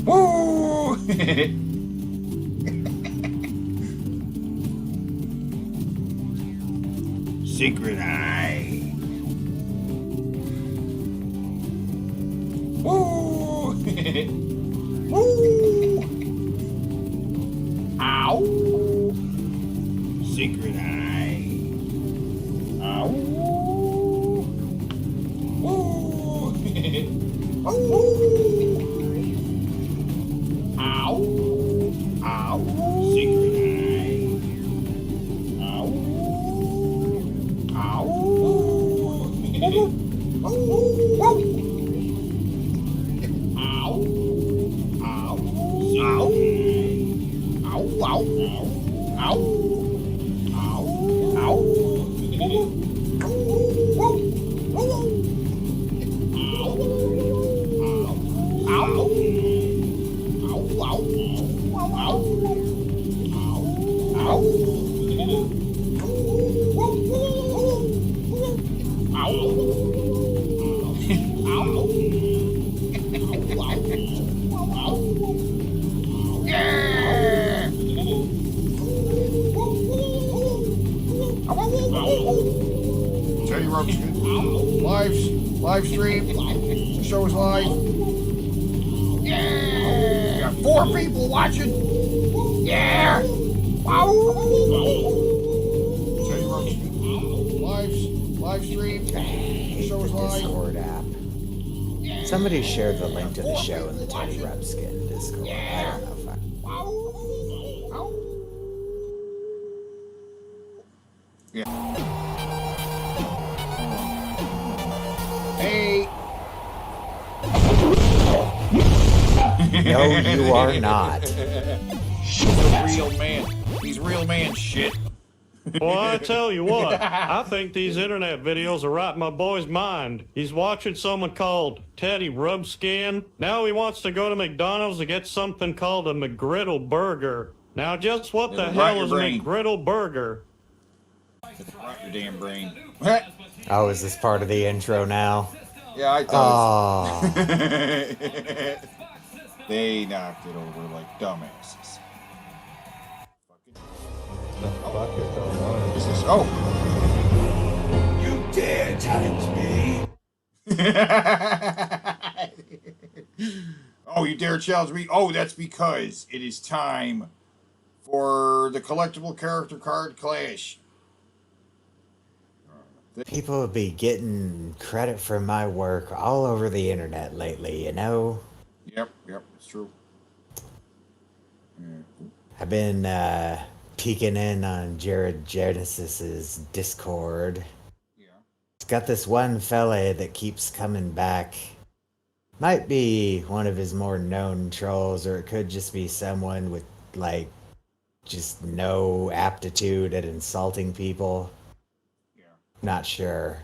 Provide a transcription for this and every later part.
Woo! Secret eye. Woo! Woo! Ow! Secret eye. Ow! Woo! Woo! Ow! Ow! Secret eye. Ow! Ow! Ow! Ow! Ow! Ow! Ow! Ow! Ow! Ow! Teddy Ropes live stream. The show is live. Yeah, got 4 people watching. Yeah. Wow. Teddy Ropes live stream. The show is live. Discord app. Somebody shared the link to the show in the Teddy Rubskin Discord. I don't know if I... Yeah. Hey. No, you are not. He's a real man. He's real man shit. Well, I tell you what, I think these internet videos are right in my boy's mind. He's watching someone called Teddy Rubskin. Now he wants to go to McDonald's to get something called a McGriddle burger. Now, just what the hell is a McGriddle burger? Rot your damn brain. Oh, is this part of the intro now? Yeah, I thought. Oh. They knocked it over like dumbasses. Is this? Oh. You dare challenge me? Oh, you dare challenge me? Oh, that's because it is time for the collectible character card Klash. People would be getting credit for my work all over the internet lately, you know? Yep, it's true. I've been peeking in on Jared Genesis's Discord. Yeah. It's got this one fella that keeps coming back. Might be one of his more known trolls, or it could just be someone with, like, just no aptitude at insulting people. Not sure.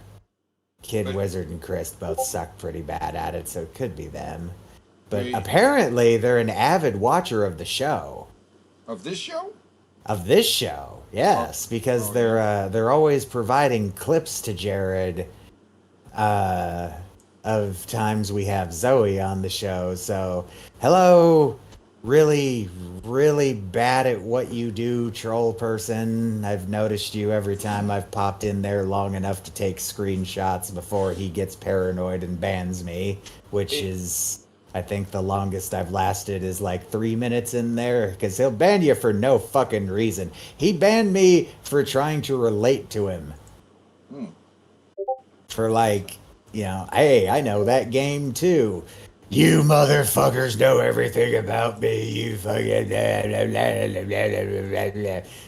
Kid Wizard and Chris both suck pretty bad at it, so it could be them. But apparently they're an avid watcher of the show. Of this show? Of this show, yes, because they're always providing clips to Jared of times we have Zoe on the show. So, hello, really, really bad at what you do, troll person. I've noticed you every time I've popped in there long enough to take screenshots before he gets paranoid and bans me, which is, I think the longest I've lasted is like 3 minutes in there, because he'll ban you for no fucking reason. He banned me for trying to relate to him. For like, hey, I know that game too. You motherfuckers know everything about me. You fucking.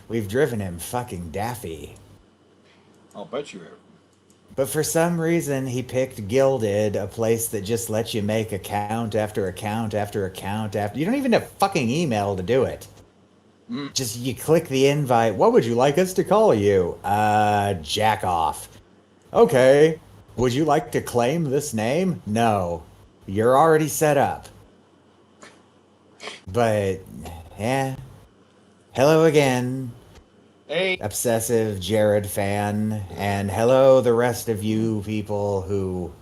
We've driven him fucking daffy. I'll bet you have. But for some reason, he picked Gilded, a place that just lets you make account after account after account after. You don't even have fucking email to do it. Just you click the invite. What would you like us to call you? Jack off. Okay. Would you like to claim this name? No. You're already set up. But, yeah. Hello again. Hey. Obsessive Jared fan. And hello the rest of you people who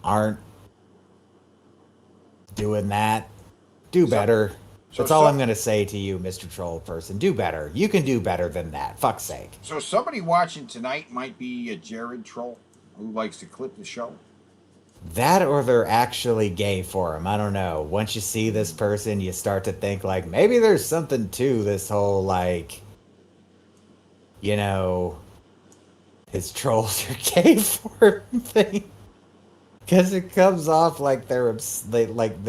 aren't doing that. Do better. That's all I'm going to say to you, Mr. Troll person. Do better. You can do better than that. Fuck's sake. So somebody watching tonight might be a Jared troll who likes to clip the show. That or they're actually gay for him. I don't know. Once you see this person, you start to think, like, maybe there's something to this whole, like, his trolls are gay for him thing. Because it comes off like they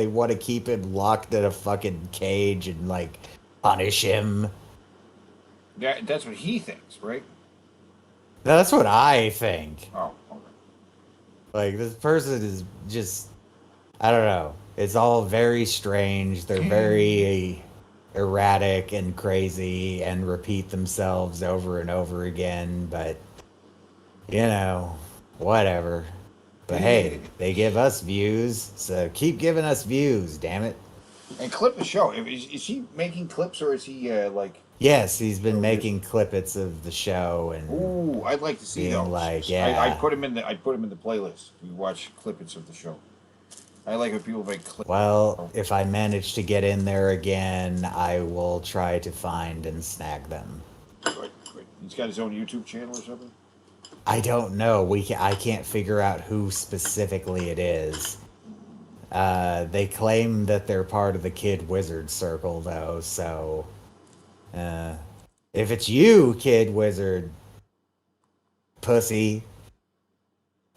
want to keep him locked in a fucking cage and, like, punish him. That's what he thinks, right? That's what I think. Oh, okay. Like, this person is just, I don't know. It's all very strange. They're very erratic and crazy and repeat themselves over and over again. But, whatever. But hey, they give us views, so keep giving us views, damn it. And clip the show. Is he making clips or is he, Yes, he's been making clippets of the show and. Ooh, I'd like to see those. Like, yeah. I put him in the playlist. We watch clippets of the show. I like when people make clips. Well, if I manage to get in there again, I will try to find and snag them. Good. He's got his own YouTube channel or something? I don't know. I can't figure out who specifically it is. They claim that they're part of the Kid Wizard Circle, though, so. If it's you, Kid Wizard, pussy,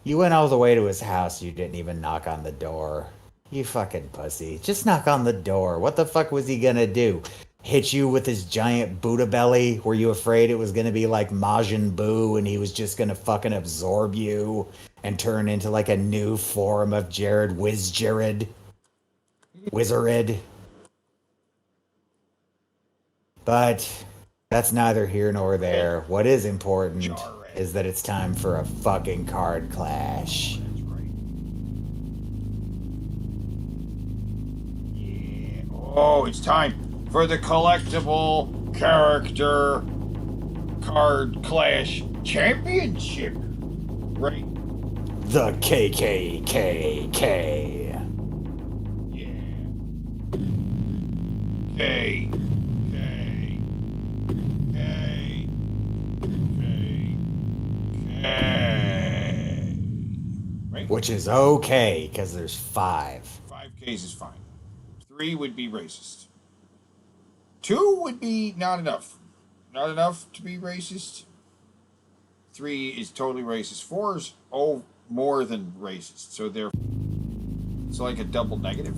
you went all the way to his house, you didn't even knock on the door. You fucking pussy. Just knock on the door. What the fuck was he gonna do? Hit you with his giant Buddha belly? Were you afraid it was gonna be like Majin Buu and he was just gonna fucking absorb you and turn into like a new form of Jared Wizard? But that's neither here nor there. What is important is that it's time for a fucking card clash. That's right. Yeah. Oh, it's time for the collectible character card clash championship. Right? The KKKK. Yeah. K. Right? Which is okay, because there's 5. 5 Ks is fine. 3 would be racist. 2 would be not enough. Not enough to be racist. 3 is totally racist. 4 is more than racist. So it's like a double negative.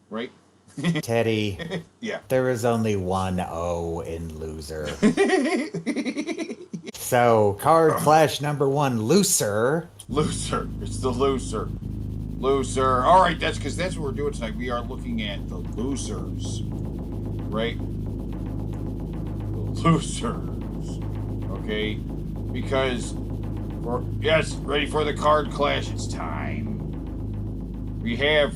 Right? Teddy, Yeah. there is only one O in loser. So, card clash number 1, looser. Loser. It's the loser. Loser. All right, that's because that's what we're doing tonight. We are looking at the losers. Right? The losers. Okay? Because, yes, ready for the card clash. It's time. We have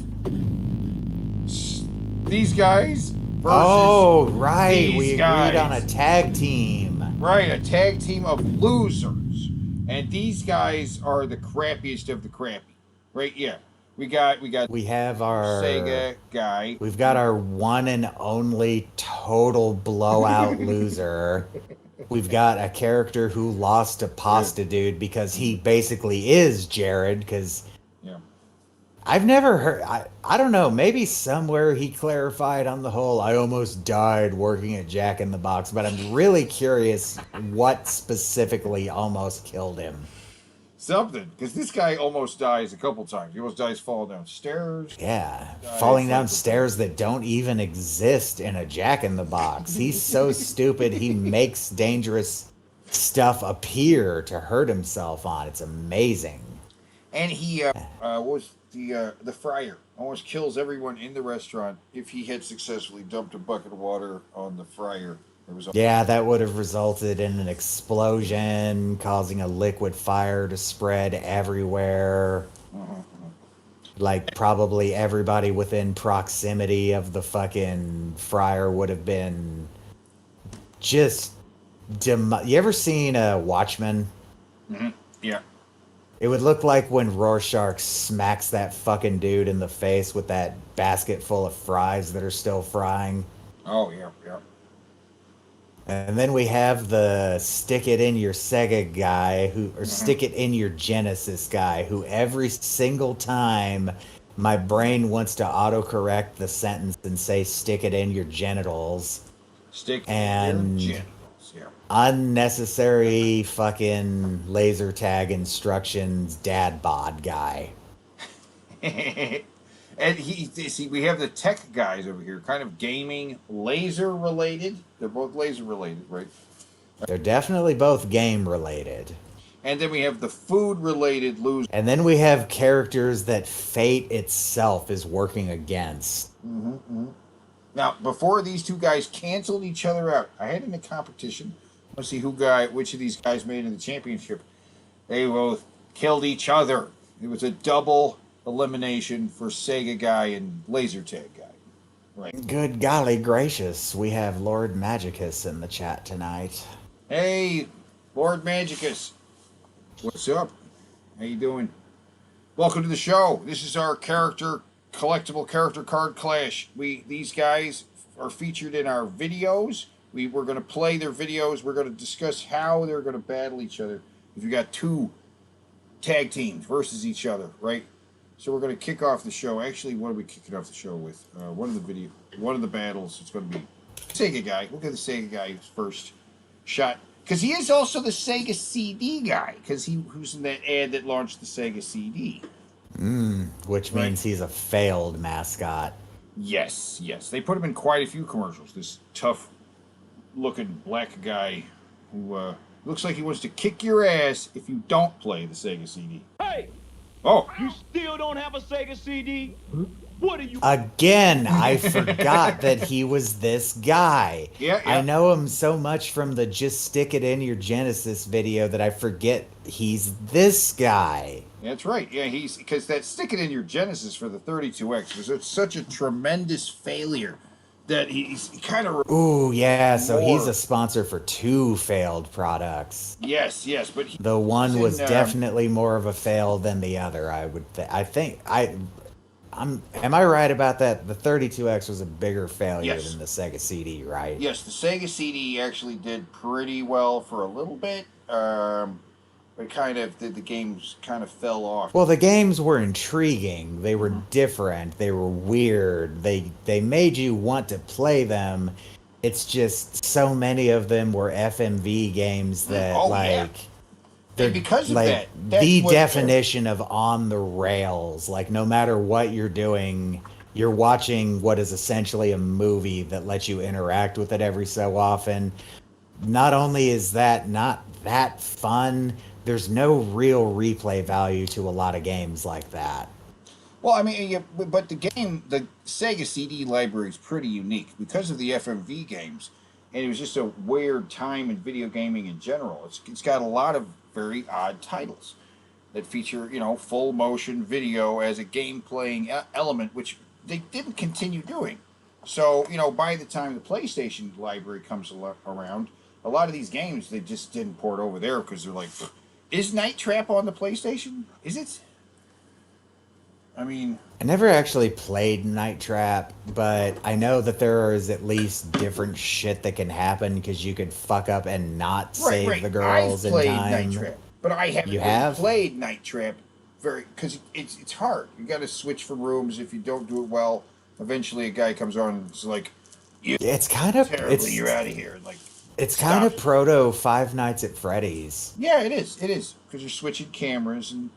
these guys versus right. these We guys. agreed on a tag team. Right, a tag team of losers. And these guys are the crappiest of the crappy. Right, yeah. We got We have our Sega guy. We've got our one and only total blowout loser. We've got a character who lost to Pasta Dude because he basically is Jared. Because Yeah. I've never heard, I don't know, maybe somewhere he clarified on the whole, I almost died working at Jack in the Box, but I'm really curious what specifically almost killed him. Something, because this guy almost dies a couple times. He almost dies falling downstairs. Yeah, Dies falling like down stairs that don't even exist in a Jack in the Box. He's so stupid, he makes dangerous stuff appear to hurt himself on. It's amazing. And he was the fryer. Almost kills everyone in the restaurant if he had successfully dumped a bucket of water on the fryer. It was Yeah, that would have resulted in an explosion, causing a liquid fire to spread everywhere. Like, probably everybody within proximity of the fucking fryer would have been just. You ever seen a Watchmen? yeah. It would look like when Rorschach smacks that fucking dude in the face with that basket full of fries that are still frying. Oh yeah, yeah. And then we have the stick it in your Sega guy or stick it in your Genesis guy who every single time my brain wants to autocorrect the sentence and say stick it in your genitals. Stick And your genitals. Yeah. unnecessary fucking laser tag instructions dad bod guy. And see, we have the tech guys over here, kind of gaming, laser related. They're both laser related, right? They're definitely both game related. And then we have the food related losers. And then we have characters that fate itself is working against. Now, before these two guys canceled each other out, I had in a competition. Let's see which of these guys made it in the championship. They both killed each other. It was a double elimination for Sega guy and laser tag guy. Right. Good golly gracious, we have Lord Magicus in the chat tonight. Hey, Lord Magicus. What's up? How you doing? Welcome to the show. This is our collectible character card Clash. These guys are featured in our videos. We're going to play their videos. We're going to discuss how they're going to battle each other. If you got two tag teams versus each other, right? So we're going to kick off the show. Actually, what are we kicking off the show with? One of the battles. It's going to be Sega guy. We'll get the Sega guy first shot. Because he is also the Sega CD guy. Because who's in that ad that launched the Sega CD. Which means he's a failed mascot. Yes. They put him in quite a few commercials. This tough-looking black guy who looks like he wants to kick your ass if you don't play the Sega CD. Hey! Oh! You still don't have a Sega CD? What are you... Again, I forgot that he was this guy. Yeah. I know him so much from the Just Stick It In Your Genesis video that I forget he's this guy. That's right. Yeah, because that Stick It In Your Genesis for the 32X was such a tremendous failure that he kind of... Ooh, yeah, so he's a sponsor for two failed products. Yes, but... The one was definitely more of a fail than the other, I would think. Am I right about that? The 32X was a bigger failure than the Sega CD, right? Yes, the Sega CD actually did pretty well for a little bit. But the games kind of fell off. Well, the games were intriguing. They were different. They were weird. They made you want to play them. It's just so many of them were FMV games that they're because of like that's the what definition of on the rails. Like no matter what you're doing, you're watching what is essentially a movie that lets you interact with it every so often. Not only is that not that fun, there's no real replay value to a lot of games like that. Well, I mean, yeah, but the Sega CD library is pretty unique because of the FMV games, and it was just a weird time in video gaming in general. It's got a lot of very odd titles that feature, full motion video as a game playing element, which they didn't continue doing. So, by the time the PlayStation library comes around, a lot of these games they just didn't port over there because they're like, is Night Trap on the PlayStation? Is it? I mean, I never actually played Night Trap, but I know that there is at least different shit that can happen because you could fuck up and not right, save right. the I've girls in played Night time. Trap, but I haven't You really have? played Night Trap because it's hard. You got to switch from rooms. If you don't do it well, eventually a guy comes on and it's like, "You It's kind of terribly, you're out of here." Like, it's kind stop. of proto Five Nights at Freddy's. Yeah, it is. It is because you're switching cameras and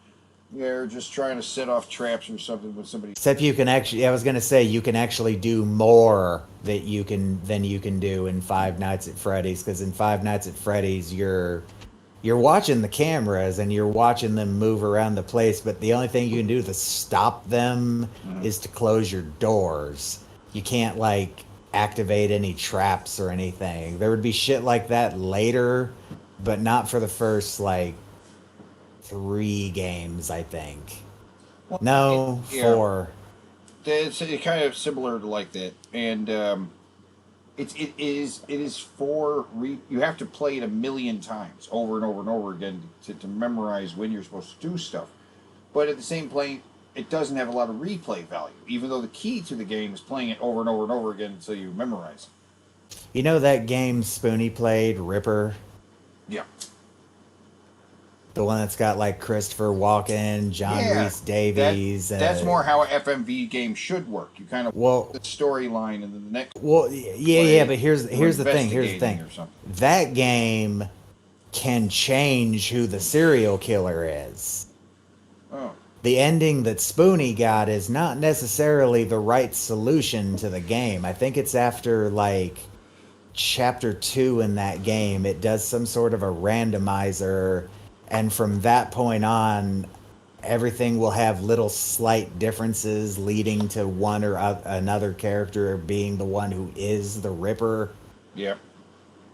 they're just trying to set off traps or something with somebody. Except you can actually, I was gonna say you can actually do more than you can do in Five Nights at Freddy's, because in Five Nights at Freddy's you're watching the cameras and you're watching them move around the place, but the only thing you can do to stop them is to close your doors. You can't like activate any traps or anything. There would be shit like that later, but not for the first like 3 games, I think. Well, No, yeah, 4. it's kind of similar to like that, and it is for you have to play it a million times over and over and over again to memorize when you're supposed to do stuff. But at the same point, it doesn't have a lot of replay value, even though the key to the game is playing it over and over and over again until you memorize You know that game Spoonie played, Ripper? it. Yeah. The one that's got like Christopher Walken, John Yeah, Rhys Davies. that's more how an FMV game should work. You kind of Well, the storyline, and then the next yeah, play, but here's you're the thing. Here's the investigating thing. or something. That game can change who the serial killer is. Oh, The ending that Spoonie got is not necessarily the right solution to the game. I think it's after like chapter 2 in that game. It does some sort of a randomizer, and from that point on, everything will have little slight differences leading to one or another character being the one who is the Ripper. yeah.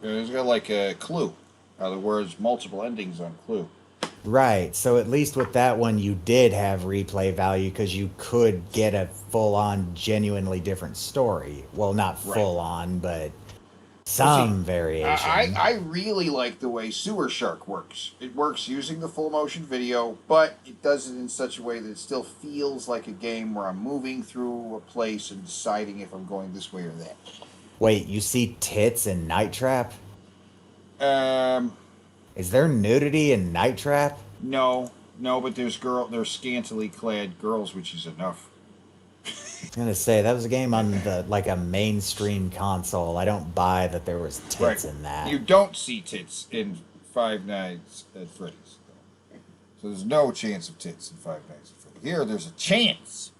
It's got like a Clue. Whereas multiple endings on Clue. Right. So at least with that one, you did have replay value because you could get a full on, genuinely different story. Well, not Right. full on, but Well, some see, variation. I really like the way Sewer Shark works. It works using the full motion video, but it does it in such a way that it still feels like a game where I'm moving through a place and deciding if I'm going this way or that. Wait, you see tits in Night Trap? Um, Is there nudity in Night Trap? no, but there's scantily clad girls, which is enough. I was gonna say that was a game on the like a mainstream console. I don't buy that there was tits in that. You don't see tits in Five Nights at Freddy's. So there's no chance of tits in Five Nights at Freddy's. Here, there's a chance.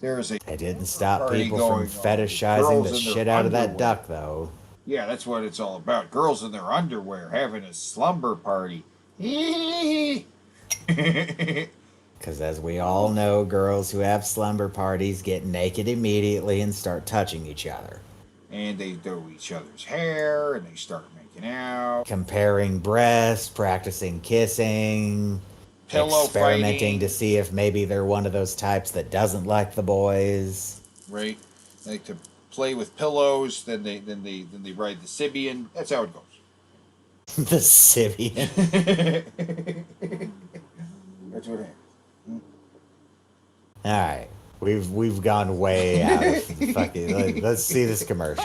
There is a It didn't stop party people going from on. fetishizing Girls the in their shit out of that underwear. duck, though. Yeah, that's what it's all about. Girls in their underwear having a slumber party. Because as we all know, girls who have slumber parties get naked immediately and start touching each other. And they do each other's hair, and they start making out. Comparing breasts, practicing kissing, Pillow experimenting fighting. to see if maybe they're one of those types that doesn't like the boys. Right? They like to play with pillows, then they ride the Sibian. That's how it goes. The Sibian. That's what happens. All right, we've gone way out of the fucking. Let's see this commercial.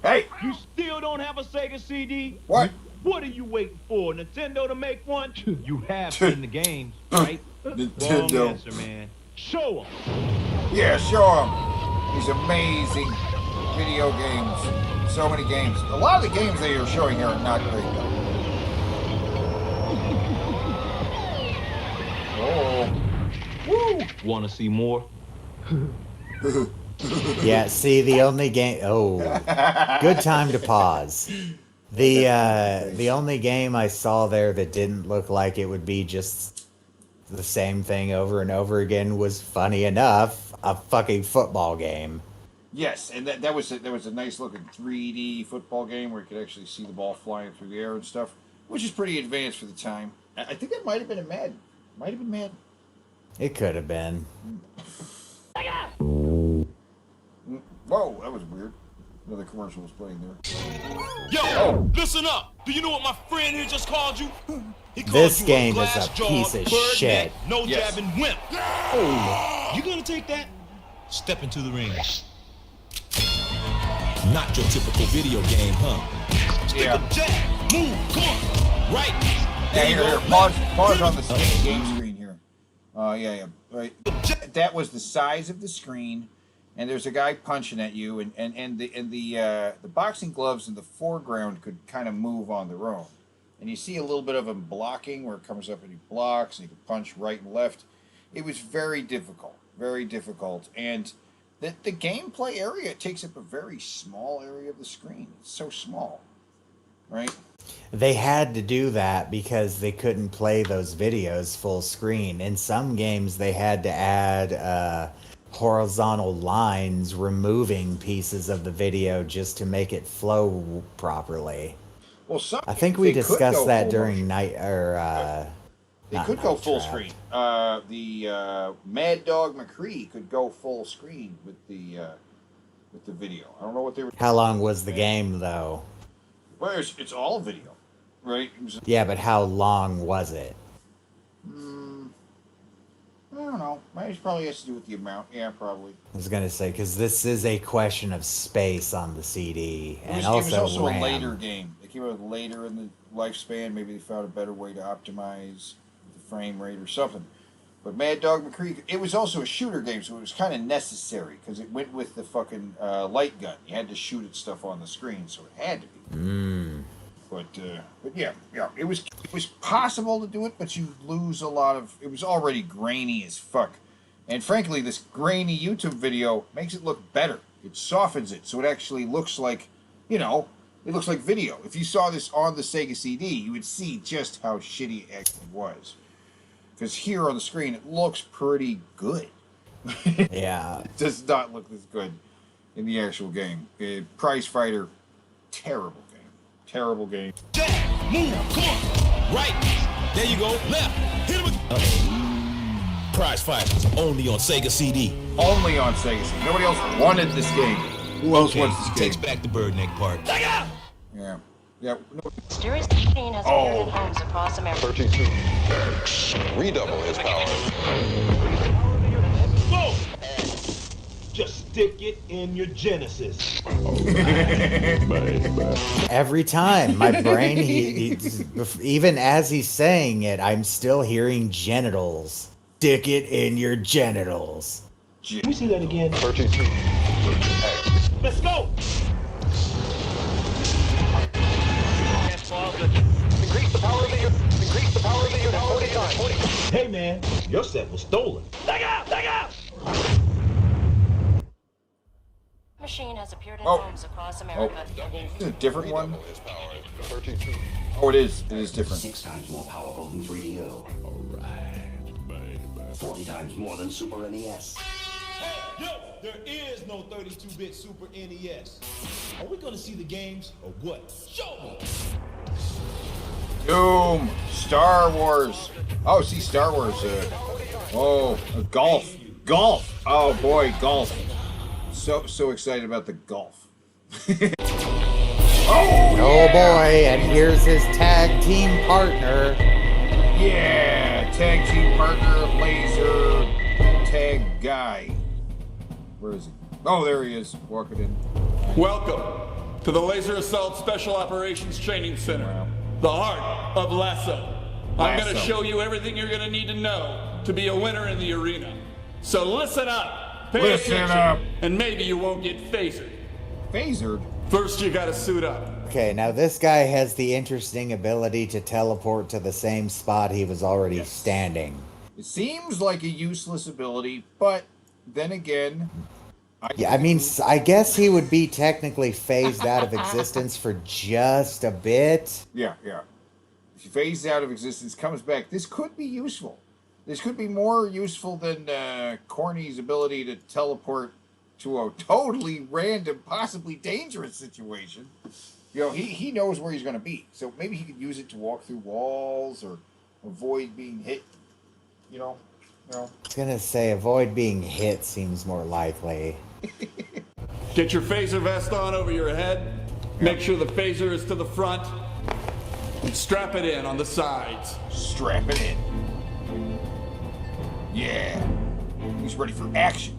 Hey! You still don't have a Sega CD? What? What are you waiting for? Nintendo to make one? You have seen the games, right? Wrong Nintendo. answer, man. Show 'em. Yeah, show him. These amazing video games. So many games. A lot of the games they are showing here are not great, though. Oh. Woo! Want to see more? Yeah, see the only game. Oh, good time to pause. The only game I saw there that didn't look like it would be just the same thing over and over again was, funny enough, a fucking football game. Yes, and that was a nice looking 3D football game where you could actually see the ball flying through the air and stuff, which is pretty advanced for the time. I think that might have been a Madden. Might have been Madden. It could have been. Whoa, that was weird. Another commercial was playing there. Yo, listen up. Do you know what my friend here just called you? He called This you game is a glass-jawed, piece of bird shit. neck, no Yes. jabbing wimp. Oh, you gonna take that? Step into the ring. Not your typical video game, huh? Stick Yeah. a jab, move, come on. Right. Yeah, There you here, go. pause on the game screen here. Yeah, right. That was the size of the screen, and there's a guy punching at you, and the boxing gloves in the foreground could kind of move on their own, and you see a little bit of him blocking where it comes up and he blocks, and he can punch right and left. It was very difficult, and the gameplay area takes up a very small area of the screen. It's so small, right? They had to do that because they couldn't play those videos full screen. In some games, they had to add horizontal lines removing pieces of the video just to make it flow properly. Well, some I think games we they could discussed go that full during motion. night or They not could go Night full Trap. screen. The Mad Dog McCree could go full screen with the video. I don't know what they were. How long was the game though? Well, it's all video, right? It was, Yeah, but how long was it? I don't know. It probably has to do with the amount. Yeah, probably. I was gonna say because this is a question of space on the CD It and was also, also RAM. a later game. It came out later in the lifespan. Maybe they found a better way to optimize the frame rate or something. But Mad Dog McCree, it was also a shooter game, so it was kind of necessary because it went with the fucking light gun. You had to shoot at stuff on the screen, so it had to be. But yeah, it was possible to do it, but you lose a lot of. It was already grainy as fuck, and frankly, this grainy YouTube video makes it look better. It softens it, so it actually looks like, it looks like video. If you saw this on the Sega CD, you would see just how shitty it actually was. Because here on the screen, it looks pretty good. Yeah. It does not look this good in the actual game. Prize Fighter, terrible game. Terrible game. Jab, move, come on. Right. There you go. Left. Hit him again. Prize Fighters, only on Sega CD. Only on Sega CD. Nobody else wanted this game. Who else wants this game? Takes back the bird neck part. Take it out! Yeah. Yeah. No. Mysterious machine has appeared in homes across America. 32X. Redouble his power. Go! Just stick it in your Genesis. Every time my brain, even as he's saying it, I'm still hearing genitals. Stick it in your genitals. Can we see that again? 32X. Let's go! Increase the power of the unit. Increase the power of the unit 40 times. Hey man, your set was stolen. Take out! Take out! Machine has appeared in Oh. homes across America. Is it a different one? Redouble his power. 32. Oh, it is. It is different. 6 times more powerful than 3DO. Alright, baby. 40 times more than Super NES. Yo, there is no 32-bit Super NES. Are we gonna see the games or what? Show me! Doom. Star Wars. Oh, see, Star Wars. Golf. Golf. Oh, boy, golf. So excited about the golf. Oh boy, and here's his tag team partner. Yeah, tag team partner, laser, tag guy. Where is he? Oh, there he is, walking in. Welcome to the Laser Assault Special Operations Training Center, the heart of Lasso. I'm going to Lasso. show you everything you're going to need to know to be a winner in the arena. So listen up, pay Listen attention, up. and maybe you won't get phasered. Phasered. First, you got to suit up. Okay, now this guy has the interesting ability to teleport to the same spot he was already standing. It seems like a useless ability, but then again, Yeah, I mean, I guess he would be technically phased out of existence for just a bit. yeah. If he phases out of existence, comes back. This could be useful. This could be more useful than Corny's ability to teleport to a totally random, possibly dangerous situation. He knows where he's going to be. So maybe he could use it to walk through walls or avoid being hit. I was gonna say avoid being hit seems more likely. Get your phaser vest on over your head. Make sure the phaser is to the front. And strap it in on the sides. Strap it in. Yeah. He's ready for action.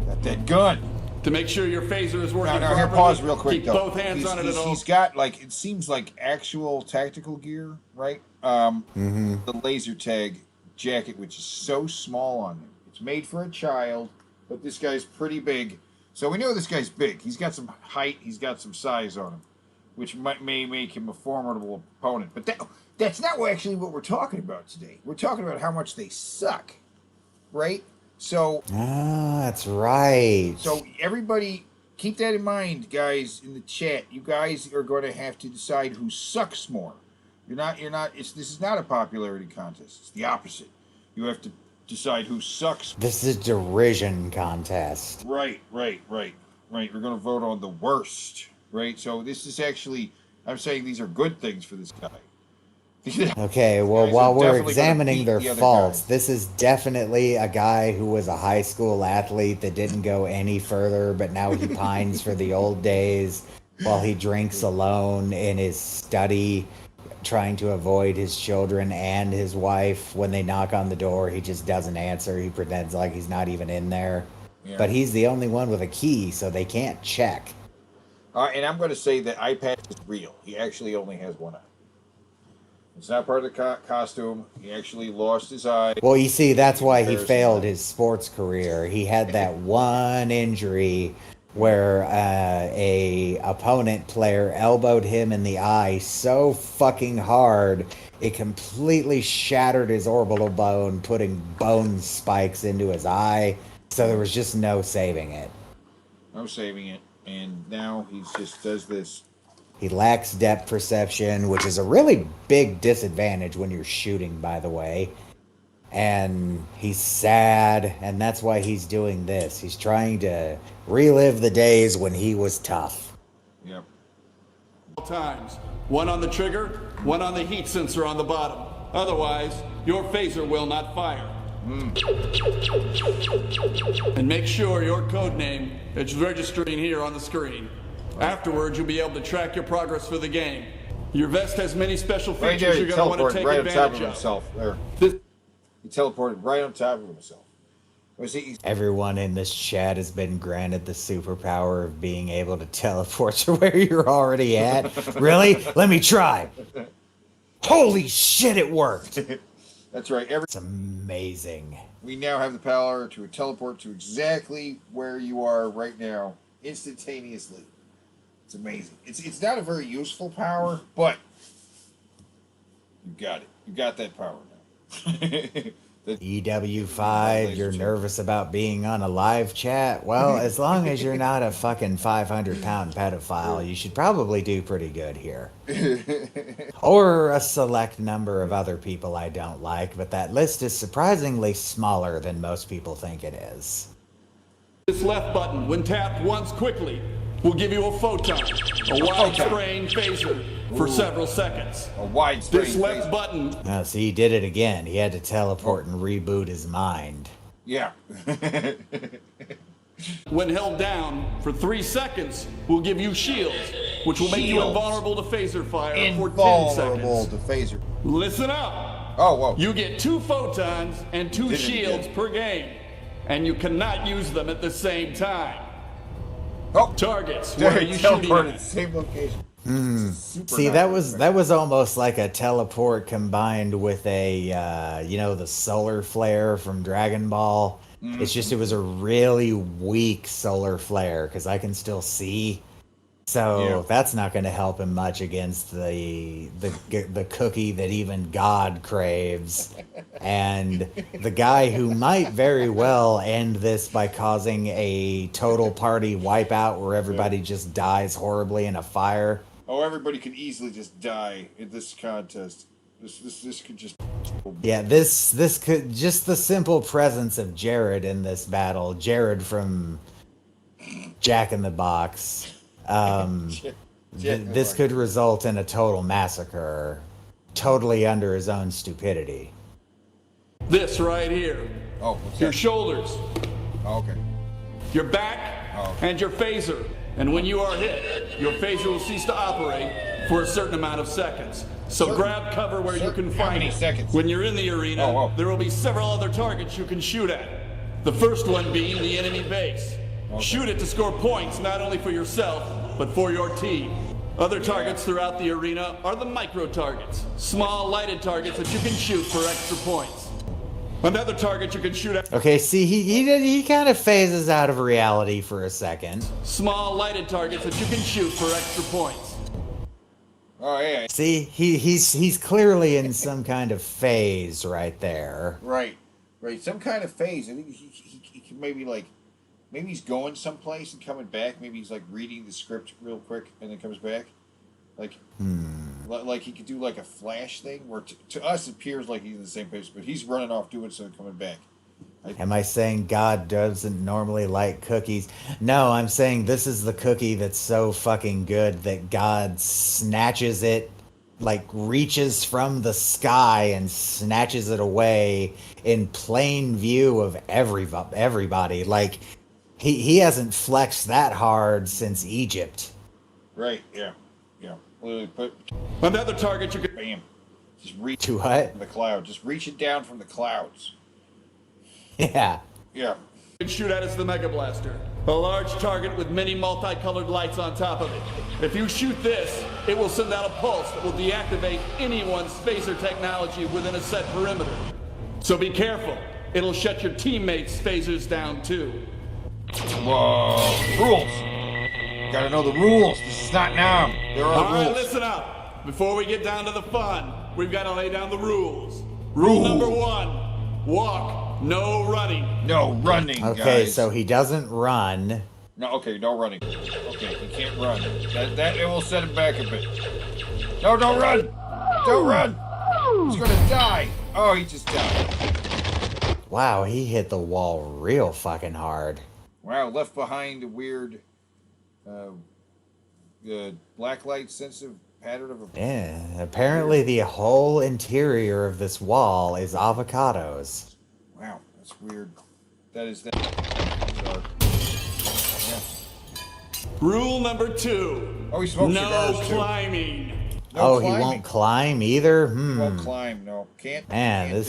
Got that gun. To make sure your phaser is working Now, properly, here, pause real quick, keep though. both hands on it at all. He's got, like, it seems like actual tactical gear, right? The laser tag jacket, which is so small on him. It's made for a child, but this guy's pretty big. So we know this guy's big. He's got some height. He's got some size on him, which may make him a formidable opponent. But that's not actually what we're talking about today. We're talking about how much they suck, right? So... Ah, that's right. So everybody, keep that in mind, guys, in the chat. You guys are going to have to decide who sucks more. This is not a popularity contest. It's the opposite. You have to decide who sucks. This is a derision contest. Right. We're going to vote on the worst, right? So this is actually, I'm saying these are good things for this guy. Okay, well, while we're examining their faults, this is definitely a guy who was a high school athlete that didn't go any further, but now he pines for the old days while he drinks alone in his study, trying to avoid his children and his wife. When they knock on the door, he just doesn't answer. He pretends like he's not even in there. Yeah. But he's the only one with a key, so they can't check. And I'm going to say that iPad is real. He actually only has one eye. It's not part of the costume. He actually lost his eye. Well, you see, that's why he failed his sports career. He had that one injury where a opponent player elbowed him in the eye so fucking hard it completely shattered his orbital bone, putting bone spikes into his eye. So there was just no saving it. No saving it. And now he just does this. He lacks depth perception, which is a really big disadvantage when you're shooting, by the way. And he's sad, and that's why he's doing this. He's trying to relive the days when he was tough. Yep. All times. One on the trigger, one on the heat sensor on the bottom. Otherwise, your phaser will not fire. And make sure your code name is registering here on the screen. Afterwards, you'll be able to track your progress for the game. Your vest has many special features you're going to want to take advantage of. Himself there. He teleported right on top of himself. Everyone in this chat has been granted the superpower of being able to teleport to where you're already at. Really? Let me try. Holy shit, it worked. That's right. It's amazing. We now have the power to teleport to exactly where you are right now, instantaneously. It's amazing. It's not a very useful power, but you got it. You got that power now. EW5, you're nervous about being on a live chat? Well, as long as you're not a fucking 500-pound pedophile, you should probably do pretty good here. Or a select number of other people I don't like, but that list is surprisingly smaller than most people think it is. This left button, when tapped once quickly, will give you a photon, a wide-spraying phaser for several seconds. A wide-spraying This left button... Oh, see, he did it again. He had to teleport and reboot his mind. Yeah. When held down for 3 seconds, will give you shields, which will make you invulnerable to phaser fire for 10 seconds. Invulnerable to phaser. Listen up. Oh, whoa. You get 2 photons and 2 shields per game, and you cannot use them at the same time. Oh, targets. Where are you shooting at? Same location. See, that was almost like a teleport combined with a the solar flare from Dragon Ball. It's just it was a really weak solar flare because I can still see. So that's not going to help him much against the cookie that even God craves. And the guy who might very well end this by causing a total party wipeout where everybody just dies horribly in a fire. Oh, everybody could easily just die in this contest. This could just... Yeah, this could... Just the simple presence of Jared in this battle. Jared from Jack in the Box. This could result in a total massacre. Totally under his own stupidity. This right here. Oh, what's your that? shoulders. Oh, okay. Your back and your phaser. And when you are hit, your phaser will cease to operate for a certain amount of seconds. So grab cover where you can find it. Seconds? When you're in the arena, there will be several other targets you can shoot at. The first one being the enemy base. Shoot it to score points not only for yourself, but for your team. Other targets throughout the arena are the micro targets, small lighted targets that you can shoot for extra points. Another target you can shoot at. Okay, see, he kind of phases out of reality for a second. Small lighted targets that you can shoot for extra points. Oh yeah. See, he's clearly in some kind of phase right there. Right. Some kind of phase. I think he can maybe maybe he's going someplace and coming back. Maybe he's like reading the script real quick and then comes back. Like he could do like a flash thing where to us it appears like he's in the same place, but he's running off doing something coming back. Am I saying God doesn't normally like cookies? No, I'm saying this is the cookie that's so fucking good that God snatches it, like reaches from the sky and snatches it away in plain view of everybody. Like he hasn't flexed that hard since Egypt. Right, yeah. Literally put another target you can bam. Just reach to what? From the cloud. Just reach it down from the clouds. Yeah. Yeah. You can shoot at is the Mega Blaster. A large target with many multicolored lights on top of it. If you shoot this, it will send out a pulse that will deactivate anyone's phaser technology within a set perimeter. So be careful. It'll shut your teammates' phasers down too. Whoa. Rules. Gotta know the rules. This is not now. There are All right, rules. listen up. Before we get down to the fun, we've got to lay down the rules. Rule number 1, walk, no running. No running, Okay, guys. so he doesn't run. No running. Okay, he can't run. That it will set him back a bit. No, don't run! Don't run! He's gonna die. Oh, he just died. Wow, he hit the wall real fucking hard. Wow, left behind a weird black light sensitive pattern of a... Yeah, apparently the whole interior of this wall is avocados. Wow, that's weird. That is that. Yeah. Rule number 2. Oh, he smokes no cigars, too. climbing. No climbing. He won't climb either? He won't climb, no. Can't. Man,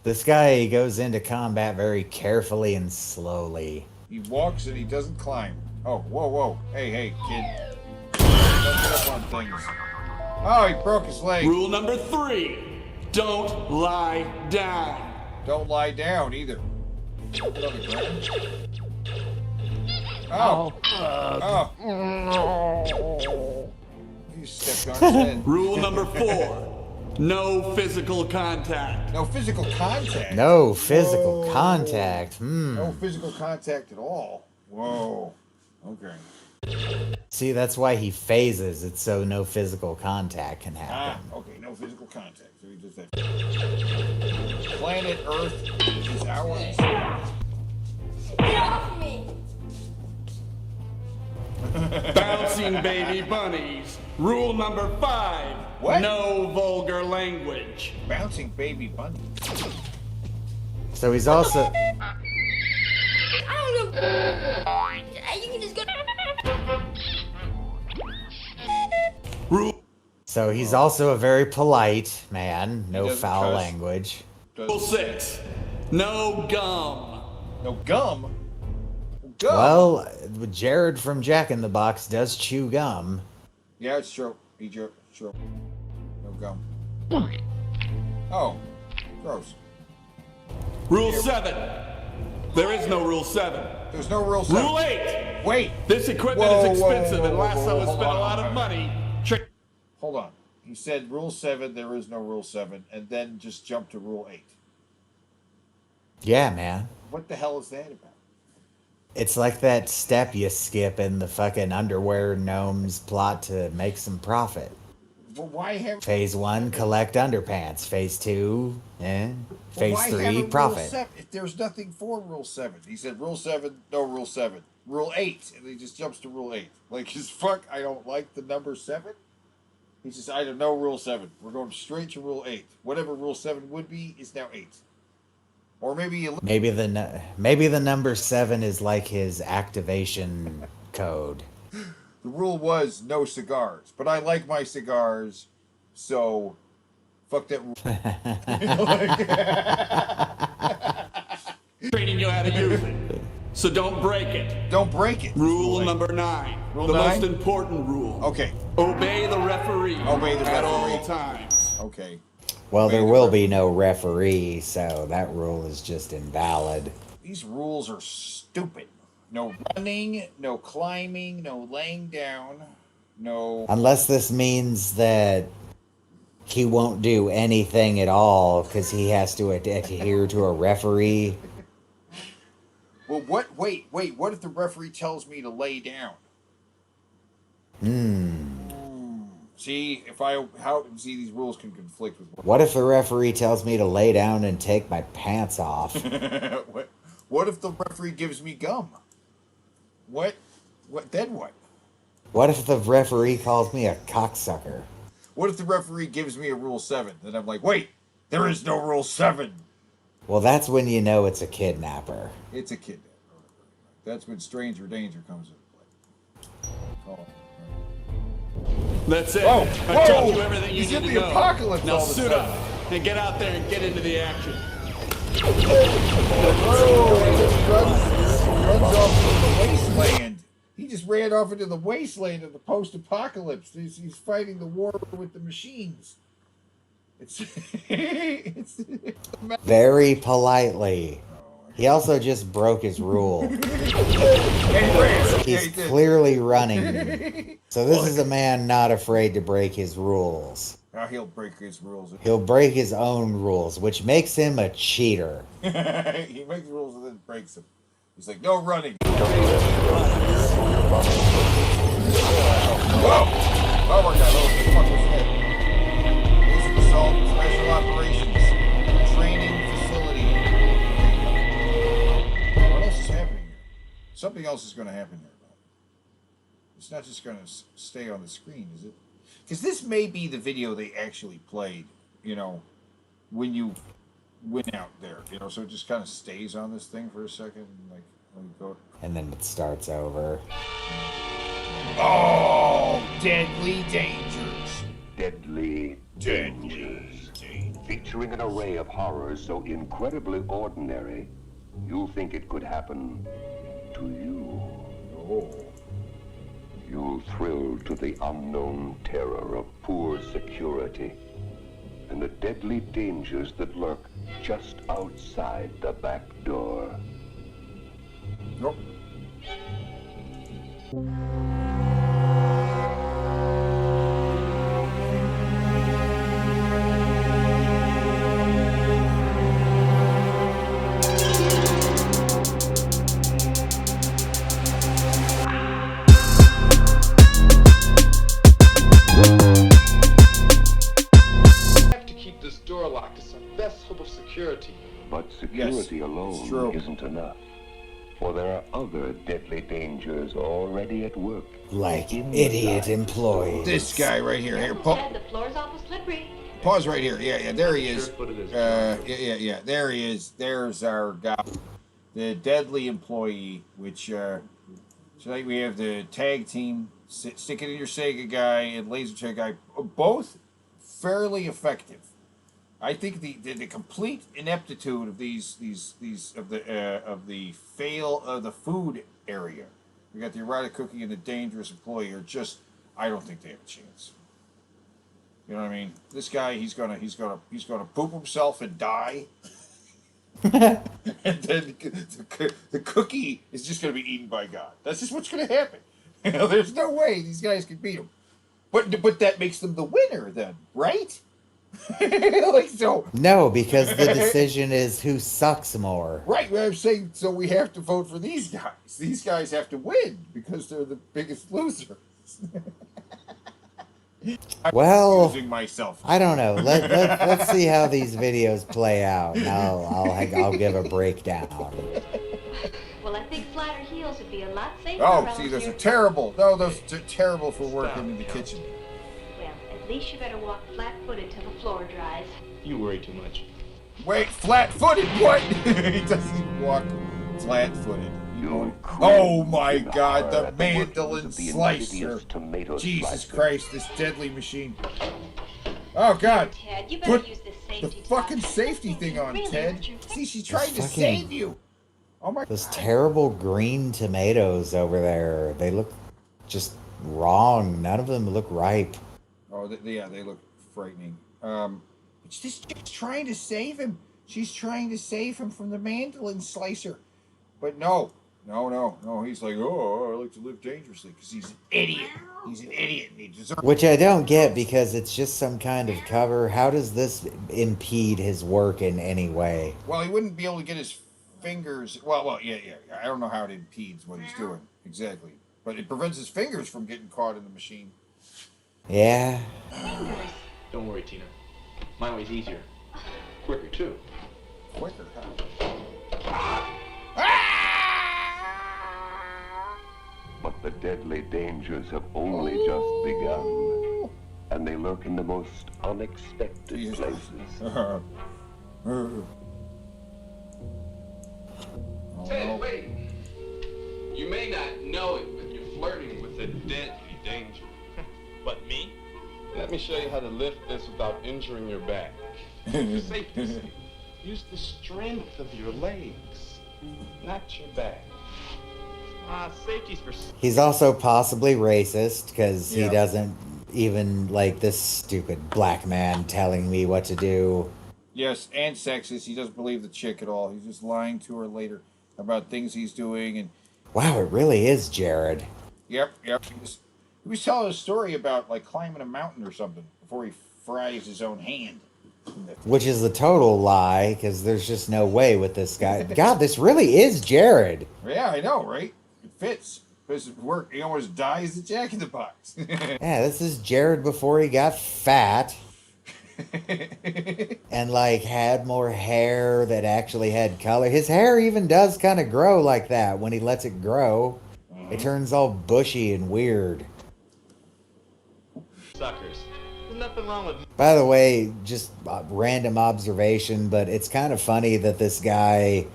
this guy goes into combat very carefully and slowly. He walks and he doesn't climb. Oh, whoa. Hey, kid. Don't get up on things. Oh, he broke his leg. Rule number 3. Don't lie down. Don't lie down either. Put on the ground. Oh. You stepped on his head. Rule number 4. No physical contact. No physical contact? No physical contact. No physical contact at all. Whoa. Okay. See, that's why he phases. It's so no physical contact can happen. Okay, no physical contact. So he does that. Planet Earth is ours. Get off me! Bouncing baby bunnies. Rule number 5. What? No vulgar language. Bouncing baby bunny. So he's also... I don't know. You can just go. So he's also a very polite man. No doesn't foul cuss. language. Rule 6. No gum. No gum? Gum? Well, Jared from Jack in the Box does chew gum. Yeah, it's true. True. No gum. Oh. Gross. Rule 7. There is no Rule 7. There's no Rule 7. Rule 8. Wait. This equipment is expensive, and last time I spent a lot of money. Hold on. He said Rule 7, there is no Rule 7, and then just jumped to Rule 8. Yeah, man. What the hell is that about? It's like that step you skip in the fucking underwear gnomes plot to make some profit. Well, why have... Phase 1, collect underpants. Phase 2, Phase 3, profit. There's nothing for Rule 7. He said Rule 7, no Rule 7. Rule 8, and he just jumps to Rule 8. Like, as fuck, I don't like the number 7. He says, I don't know Rule 7. We're going straight to Rule 8. Whatever Rule 7 would be is now 8. Or maybe Maybe the number 7 is like his activation code. the rule was no cigars, but I like my cigars, so fuck that rule. Training you how to use it. So don't break it. Don't break it. Rule number 9. Rule the 9? most important rule. Okay. Obey the referee. Obey the at referee. all times. Okay. Well, there will be no referee, so that rule is just invalid. These rules are stupid. No running, no climbing, no laying down, no... Unless this means that he won't do anything at all because he has to adhere to a referee. Well, what? Wait. What if the referee tells me to lay down? See, see, these rules can conflict with... What if the referee tells me to lay down and take my pants off? What if the referee gives me gum? What? Then what? What if the referee calls me a cocksucker? What if the referee gives me a rule 7? Then I'm like, wait, there is no rule 7. Well, that's when you know it's a kidnapper. It's a kidnapper. That's when stranger danger comes into play. Oh. That's it. Whoa, I told you everything you He's need in to the know. apocalypse Now all of a suit sudden. up and get out there and get into the action. Runs off into the wasteland. He just ran off into the wasteland of the post-apocalypse. He's fighting the war with the machines. It's Very politely. He also just broke his rule. He's clearly running. So this is a man not afraid to break his rules. Now he'll break his rules. He'll break his own rules, which makes him a cheater. He makes rules and then breaks them. He's like, no running. Whoa! Oh my god, what the fuck was that? Basic assault, special operations, training facility. What else is happening here? Something else is going to happen here, though. It's not just going to stay on the screen, is it? Because this may be the video they actually played, you know, when you went out there, you know, so it just kind of stays on this thing for a second, like, let me go. And then it starts over. Oh, deadly dangers. Deadly Dangers. Featuring an array of horrors so incredibly ordinary, you'll think it could happen to you. Oh. You'll thrill to the unknown terror of poor security and the deadly dangers that lurk just outside the back door. Nope. Security. But security Yes, alone it's true. isn't enough. For there are other deadly dangers already at work. Like idiot employees. This guy right here. Here, Ted, the floor's awful slippery. pause right here. Yeah, there he is. Yeah. There he is. There's our guy, the deadly employee. Which tonight we have the tag team, Stick It in Your Sega guy and Laser Tag guy, both fairly effective. I think the complete ineptitude of these of the fail of the food area. We got the erotic cookie and the dangerous employee are just, I don't think they have a chance. You know what I mean? This guy, he's gonna poop himself and die. And then the cookie is just gonna be eaten by God. That's just what's gonna happen. You know, there's no way these guys can beat him. But that makes them the winner then, right? Like so. No, because the decision is who sucks more. Right, I'm saying, so we have to vote for these guys. These guys have to win because they're the biggest losers. Well, Losing myself. I don't know. Let's see how these videos play out. And I'll give a breakdown. Well, I think flatter heels would be a lot safer. Oh, around see, those here. are terrible. No, those are terrible for working in the kitchen. Well, at least you better walk flat-footed till the floor dries. You worry too much. Wait, flat-footed? What? He doesn't walk flat-footed. You Oh my cringe in God, horror the at workings mandolin of the slicer. insidious tomato Jesus slicer. Christ, this deadly machine. Oh God. Ted, you better Put use this the safety fucking top. safety thing on, Really Ted. hurt your See, she tried to fucking- save you. Oh my Those God. terrible green tomatoes over there. They look just wrong. None of them look ripe. Oh, yeah, they look frightening. It's just trying to save him. She's trying to save him from the mandolin slicer. But no. He's like, oh, I like to live dangerously because he's an idiot. He's an idiot and he deserves. Which I don't get because it's just some kind of cover. How does this impede his work in any way? Well, he wouldn't be able to get his fingers. Well, yeah. I don't know how it impedes what he's doing exactly, but it prevents his fingers from getting caught in the machine. Yeah. Don't worry, Tina. My way's easier. Quicker, too. Quicker, huh? But the deadly dangers have only just begun, and they lurk in the most unexpected Jesus. places. Ted, wait. You may not know it, but you're flirting with a deadly danger. What, me? Let me show you how to lift this without injuring your back. For safety's sake, use the strength of your legs, not your back. Safety's for... He's also possibly racist because he Yeah. doesn't even like this stupid black man telling me what to do. Yes, and sexist. He doesn't believe the chick at all. He's just lying to her later about things he's doing. And Wow, it really is Jared. yep. He was telling a story about like climbing a mountain or something before he fries his own hand. Which is a total lie because there's just no way with this guy. God, this really is Jared. Yeah, I know, right? It fits. This work. He almost dies at Jack in the Box. Yeah, this is Jared before he got fat and like had more hair that actually had color. His hair even does kind of grow like that when he lets it grow. It turns all bushy and weird. Suckers. There's nothing wrong with... By the way, just a random observation, but it's kind of funny that this guy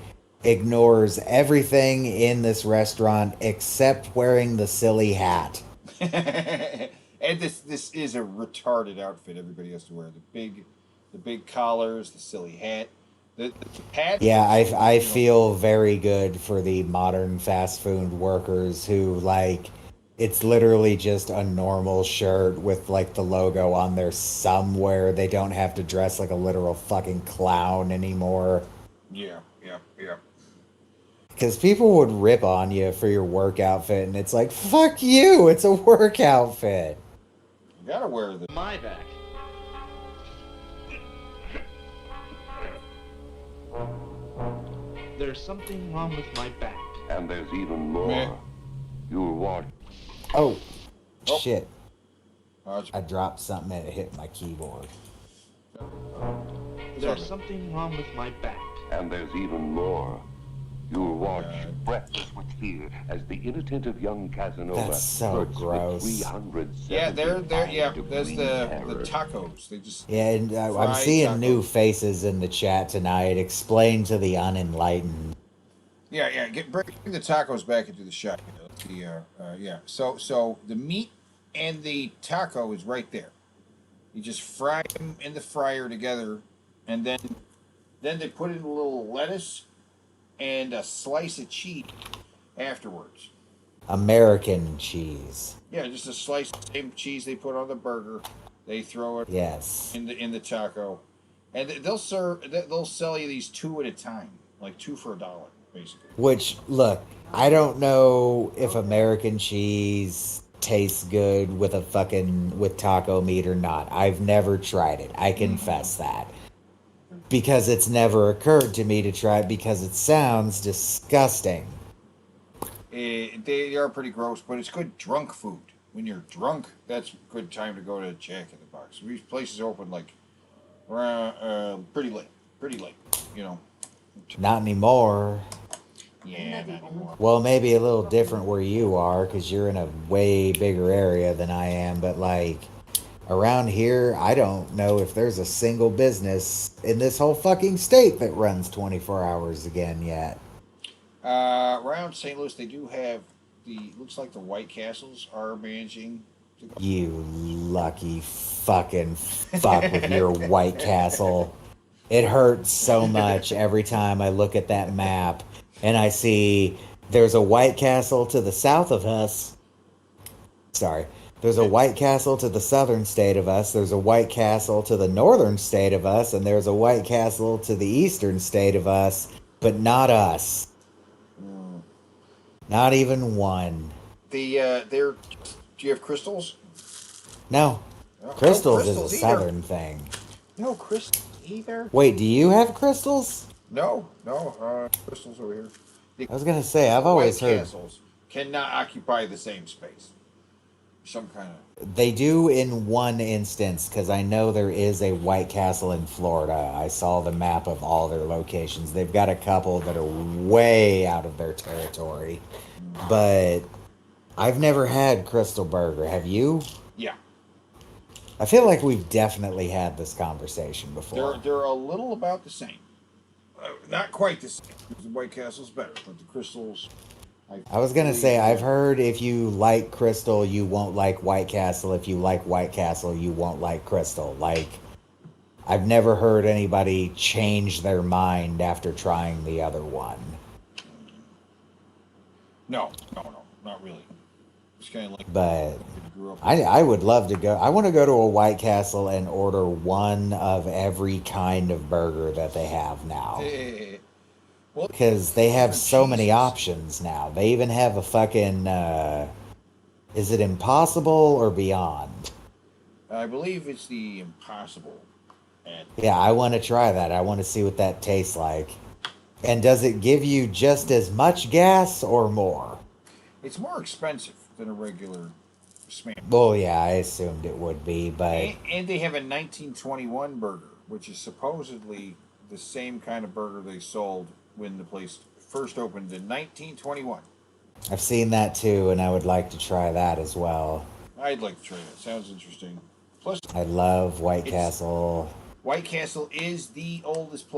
ignores everything in this restaurant except wearing the silly hat. And this is a retarded outfit. Everybody has to wear the big collars, the silly hat, the hat. Yeah, I feel very good for the modern fast food workers who like it's literally just a normal shirt with like the logo on there somewhere. They don't have to dress like a literal fucking clown anymore. Yeah. Because people would rip on you for your work outfit, and it's like, fuck you, it's a work outfit. You gotta wear the. My back. There's something wrong with my back. And there's even more. Meh. You'll watch. Oh, shit. Oh, I dropped something and it hit my keyboard. There's something wrong with my back. And there's even more. You'll watch, God. breathless with fear, as the inattentive young Casanova That's so flirts with gross. 370 yeah, they're yeah. There's degree the terror. tacos. They just Yeah, and I'm Fried seeing tacos. new faces in the chat tonight. Explain to the unenlightened. yeah. Bring the tacos back into the shot. Yeah. So the meat and the taco is right there. You just fry them in the fryer together, and then they put in a little lettuce and a slice of cheese afterwards. American cheese. Yeah, just a slice of the same cheese they put on the burger. They throw it Yes. in the taco, and they'll sell you these 2 at a time, like 2 for $1, basically. Which, look, I don't know if American cheese tastes good with with taco meat or not. I've never tried it. I confess that. Because it's never occurred to me to try it because it sounds disgusting. They are pretty gross, but it's good drunk food. When you're drunk, that's a good time to go to Jack in the Box. These places open like pretty late, you know. Not anymore. Yeah, not anymore. Well, maybe a little different where you are because you're in a way bigger area than I am. But like, Around here, I don't know if there's a single business in this whole fucking state that runs 24 hours again yet. Around St. Louis, they do have looks like the White Castles are managing. You lucky fucking fuck with your White Castle. It hurts so much every time I look at that map and I see there's a White Castle to the south of us. Sorry. There's a White Castle to the southern state of us. There's a White Castle to the northern state of us. And there's a White Castle to the eastern state of us. But not us. Not even one. Do you have crystals? No. No, Crystals no is a either. southern thing. No crystals either. Wait, do you have crystals? No, crystals over here. I was going to say, I've always White heard... Castles cannot occupy the same space. Some kind of... They do in one instance, because I know there is a White Castle in Florida. I saw the map of all their locations. They've got a couple that are way out of their territory. But I've never had Crystal Burger. Have you? Yeah. I feel like we've definitely had this conversation before. They're a little about the same. Not quite the same. The White Castle's better, but the Crystals... I was going to say, I've heard if you like Crystal, you won't like White Castle. If you like White Castle, you won't like Crystal. Like, I've never heard anybody change their mind after trying the other one. No, not really. It's kind of like... But I would love to go. I want to go to a White Castle and order one of every kind of burger that they have now. Because they have so many options now. They even have a fucking, is it Impossible or Beyond? I believe it's the Impossible. Yeah, I want to try that. I want to see what that tastes like. And does it give you just as much gas or more? It's more expensive than a regular Smash. Well, yeah, I assumed it would be, but... And they have a 1921 burger, which is supposedly the same kind of burger they sold when the place first opened in 1921. I've seen that too, and I would like to try that as well. I'd like to try that. Sounds interesting. Plus, I love White Castle. White Castle is the oldest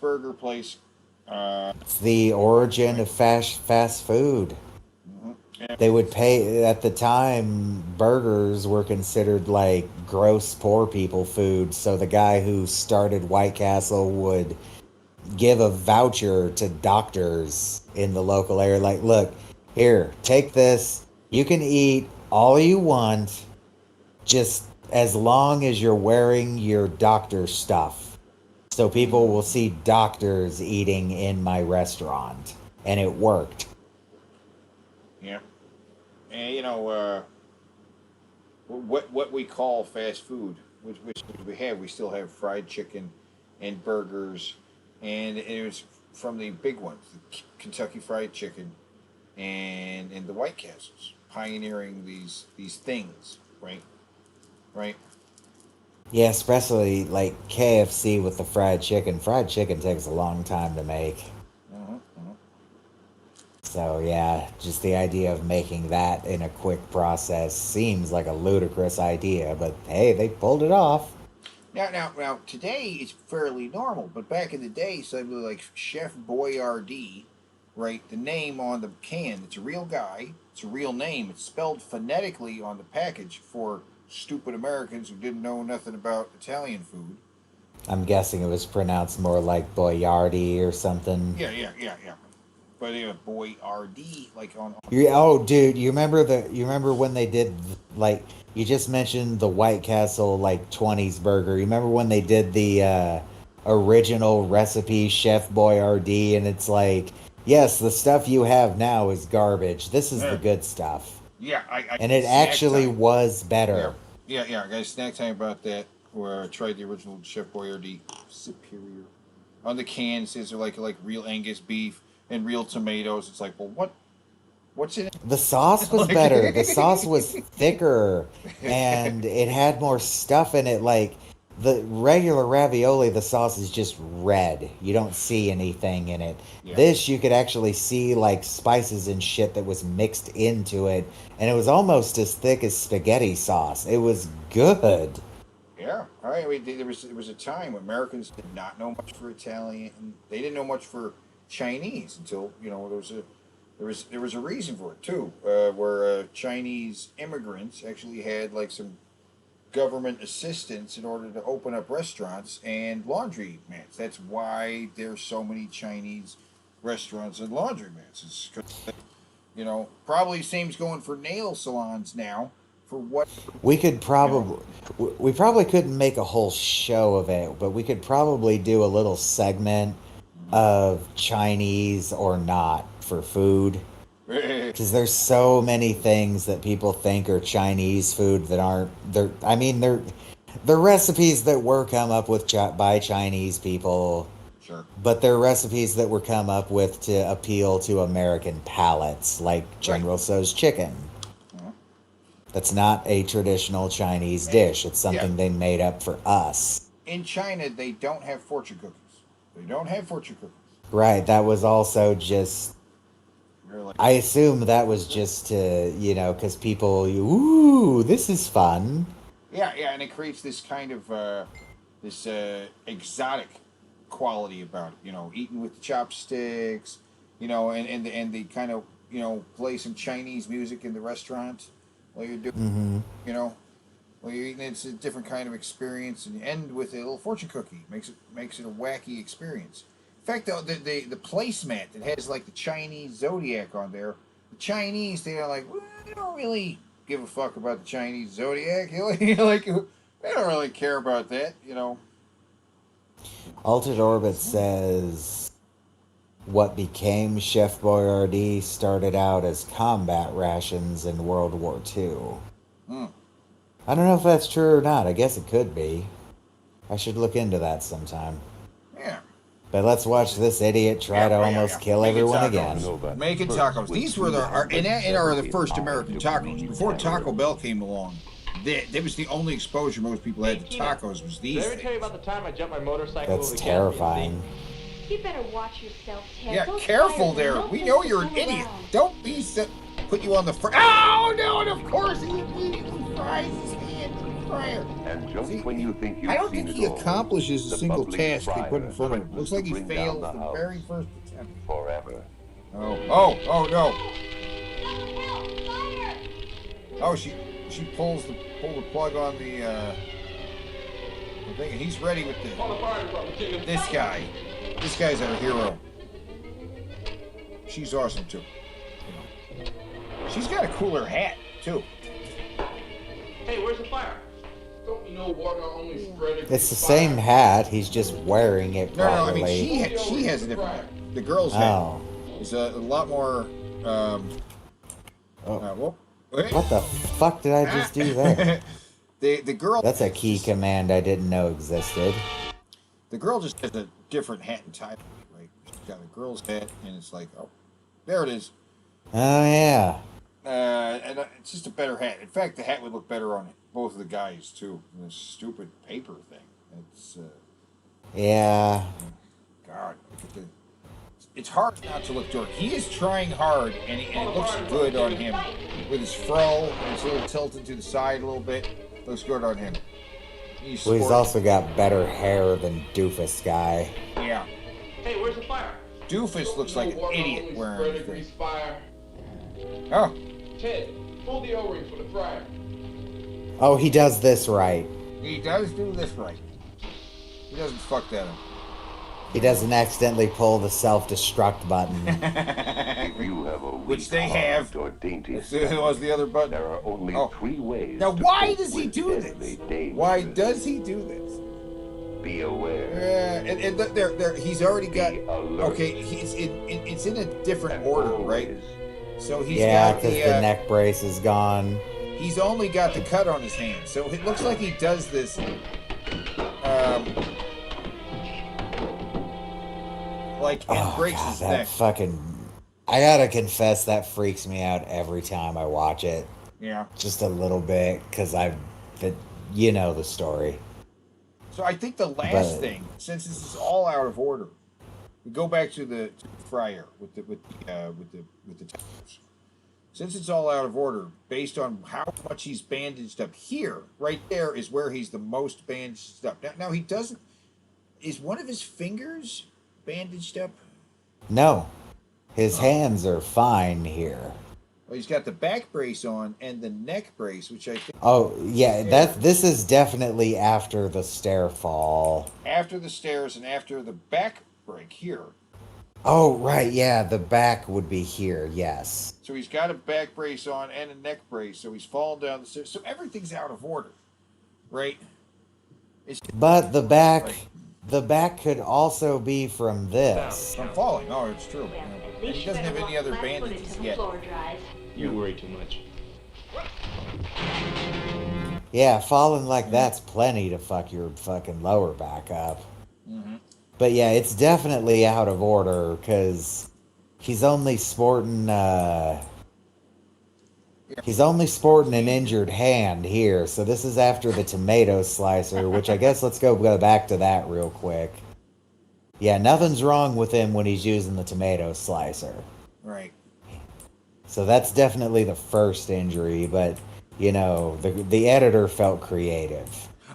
burger place. It's the origin of fast food. Yeah. They would pay, at the time, burgers were considered like gross poor people food, so the guy who started White Castle would give a voucher to doctors in the local area, like, look, here, take this, you can eat all you want, just as long as you're wearing your doctor stuff, so people will see doctors eating in my restaurant. And it worked. Yeah. And you know, what we call fast food, which we still have fried chicken and burgers. And it was from the big ones, the Kentucky Fried Chicken and the White Castles, pioneering these things, right? Right? Yeah, especially like KFC with the fried chicken. Fried chicken takes a long time to make. So yeah, just the idea of making that in a quick process seems like a ludicrous idea, but hey, they pulled it off. Now, today it's fairly normal, but back in the day, something like Chef Boyardee, right? The name on the can, it's a real guy, it's a real name, it's spelled phonetically on the package for stupid Americans who didn't know nothing about Italian food. I'm guessing it was pronounced more like Boyardee or something. Yeah. But anyway, Boyardee, like on... Oh, dude, you remember when they did, like, you just mentioned the White Castle, like, 20s burger. You remember when they did the original recipe, Chef Boyardee, and it's like, yes, the stuff you have now is garbage. This is the good stuff. Yeah, and it actually was better. Yeah, I got a snack time about that, where I tried the original Chef Boyardee. Superior. On the can, it says they're like real Angus beef and real tomatoes. It's like, well, what's in it? The sauce was better. The sauce was thicker, and it had more stuff in it. Like, The regular ravioli, the sauce is just red. You don't see anything in it. Yeah. This, you could actually see like spices and shit that was mixed into it, and it was almost as thick as spaghetti sauce. It was good. Yeah, all right. I mean, there was a time when Americans did not know much for Italian. They didn't know much for Chinese until there was a reason for it too, where Chinese immigrants actually had like some government assistance in order to open up restaurants and laundry mats. That's why there's so many Chinese restaurants and laundromats. It's 'cause, probably same's going for nail salons now. For what We could probably, we probably couldn't make a whole show of it, but we could probably do a little segment of Chinese or not for food. Because there's so many things that people think are Chinese food that aren't. They're recipes that were come up with by Chinese people, Sure. but they're recipes that were come up with to appeal to American palates, like General Tso's chicken. That's not a traditional Chinese dish. It's something they made up for us. In China, they don't have fortune cookies. They don't have fortune cookies. Right. That was also just. Really? I assume that was just to, because people, ooh, this is fun. Yeah, and it creates this kind of this exotic quality about it. Eating with the chopsticks. And they kind of play some Chinese music in the restaurant while you're doing. While you're eating. It's a different kind of experience, and you end with a little fortune cookie. Makes it a wacky experience. In fact, though, the placemat that has like the Chinese zodiac on there, the Chinese, they're like, well, they don't really give a fuck about the Chinese zodiac. They don't really care about that, Altered Orbit says what became Chef Boyardee started out as combat rations in World War II. I don't know if that's true or not. I guess it could be. I should look into that sometime. Yeah. But let's watch this idiot try to almost kill everyone again. Making tacos. These were the first American tacos. Before Taco Bell came along, that was the only exposure most people had to tacos was these Did I ever tell you things. about the time I jumped my motorcycle That's over the terrifying. You better watch yourself, Ted. Yeah, Those careful tires there. are no We place know to you're an fool idiot. around. Don't be put you on the front. Oh no! And of course he immediately fries his hand in the fryer. And just See, when you think you've I don't seen think it he all, accomplishes a the single bubbling task they put in fryer front of him. threatens Looks like to he bring down failed the the house very first attempt. forever. Oh no! Oh, she pulled the plug on the thing, and he's ready with this guy. This guy's our hero. She's awesome too. She's got a cooler hat too. Hey, where's the fire? Don't you know water only spread it? It's the same hat. He's just wearing it No, I properly. mean she has a different hat. The girl's hat is a lot more. What the fuck did I just do there? the girl. That's a key command I didn't know existed. The girl just has a different hat and tie. Right? She's got a girl's hat, and it's like, oh, there it is. Oh yeah. And it's just a better hat. In fact, the hat would look better on both of the guys too. This stupid paper thing. It's Yeah. God, look at it's hard not to look dark. He is trying hard, and it looks good on him with his fro and it's a little tilted to the side a little bit. Looks good on him. Well, he's also got better hair than Doofus guy. Yeah. Hey, where's the fire? Doofus looks like an idiot wearing Spread this thing. fire. Oh. Ted, pull the O-ring for the fryer. Oh, he does this right. He does do this right. He doesn't fuck that up. He doesn't accidentally pull the self-destruct button. If you have a Which they have. or dainty It was the other button. there are only 3 ways. Now, to why cope does he with do deadly this? dangers. Why does he do this? Be aware. And there, he's already got. Be alert. Okay, it's in a different order, right? So he's Yeah, got because the neck brace is gone. He's only got the cut on his hand, so it looks like he does this. And breaks his that neck. fucking. I gotta confess, that freaks me out every time I watch it. Yeah. Just a little bit, because you know the story. So I think the last thing, since this is all out of order, we go back to the fryer with the towers. Since it's all out of order, based on how much he's bandaged up here, right there is where he's the most bandaged up. Now he doesn't. Is one of his fingers bandaged up? No, his hands are fine here. Well, he's got the back brace on and the neck brace, which I think. Oh yeah, this is definitely after the stair fall. After the stairs and after the back break here. Oh right, yeah, the back would be here. Yes. So he's got a back brace on and a neck brace, so he's falling down the stairs. So everything's out of order, right? But the back could also be from this. From falling. Oh, it's true. And he doesn't have any other bandages yet. You worry too much. Yeah, falling like that's plenty to fuck your fucking lower back up. Mm-hmm. But yeah, it's definitely out of order because he's only sporting an injured hand here. So this is after the tomato slicer, which I guess let's go back to that real quick. Yeah, nothing's wrong with him when he's using the tomato slicer. Right. So that's definitely the first injury, but you know, the editor felt creative.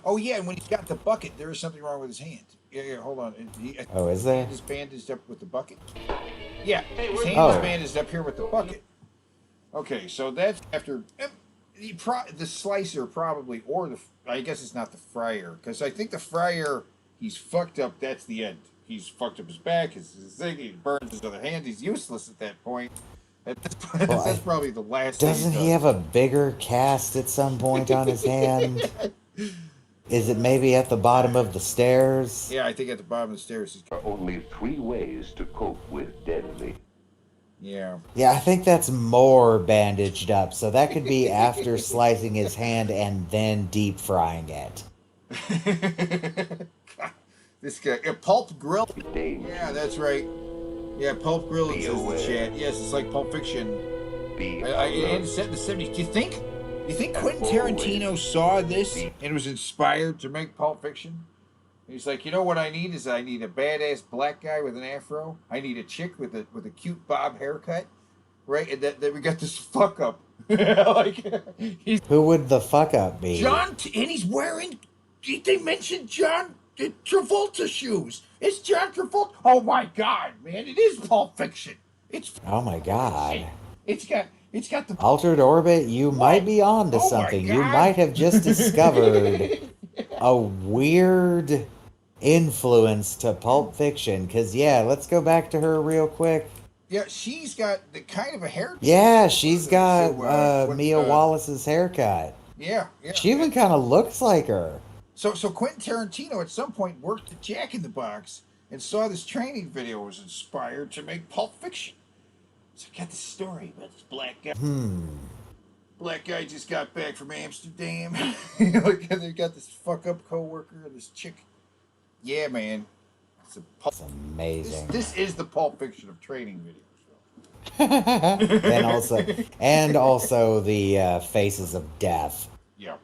Oh yeah, and when he's got the bucket, there is something wrong with his hand. Yeah, hold on. Is there? His hand is bandaged up with the bucket. Yeah, his hand is bandaged up here with the bucket. Okay, so that's after the slicer probably, or I guess it's not the fryer, because I think the fryer, he's fucked up. That's the end. He's fucked up his back, his thing. He burns his other hand. He's useless at that point. That's probably the last. Doesn't he have a bigger cast at some point on his hand? Is it maybe at the bottom of the stairs? Yeah, I think at the bottom of the stairs. There are only 3 ways to cope with deadly. Yeah. Yeah, I think that's more bandaged up. So that could be after slicing his hand and then deep frying it. This guy, Pulp Grill. Yeah, that's right. Yeah, Pulp Grill says in the chat. Yes, it's like Pulp Fiction. And set in the 70s. Do you think Quentin Tarantino saw this and was inspired to make Pulp Fiction? He's like, you know what I need is I need a badass black guy with an afro. I need a chick with a cute bob haircut, right? And that we got this fuck up. Who would the fuck up be? And he's wearing. They mentioned John Travolta shoes. It's John Travolta. Oh my god, man! It is Pulp Fiction. Oh my god. It's got the Altered Orbit. You might be on to something. You might have just discovered a weird influence to Pulp Fiction. Because yeah, let's go back to her real quick. Yeah, she's got the kind of a haircut. Yeah, she's got Mia Wallace's haircut. Yeah. She even kind of looks like her. So Quentin Tarantino at some point worked at Jack in the Box and saw this training video, was inspired to make Pulp Fiction. So I got this story about this black guy. Black guy just got back from Amsterdam. They got this fuck up coworker and this chick. Yeah, man. It's amazing. This is the Pulp Fiction of training videos. and also the Faces of Death. Yeah.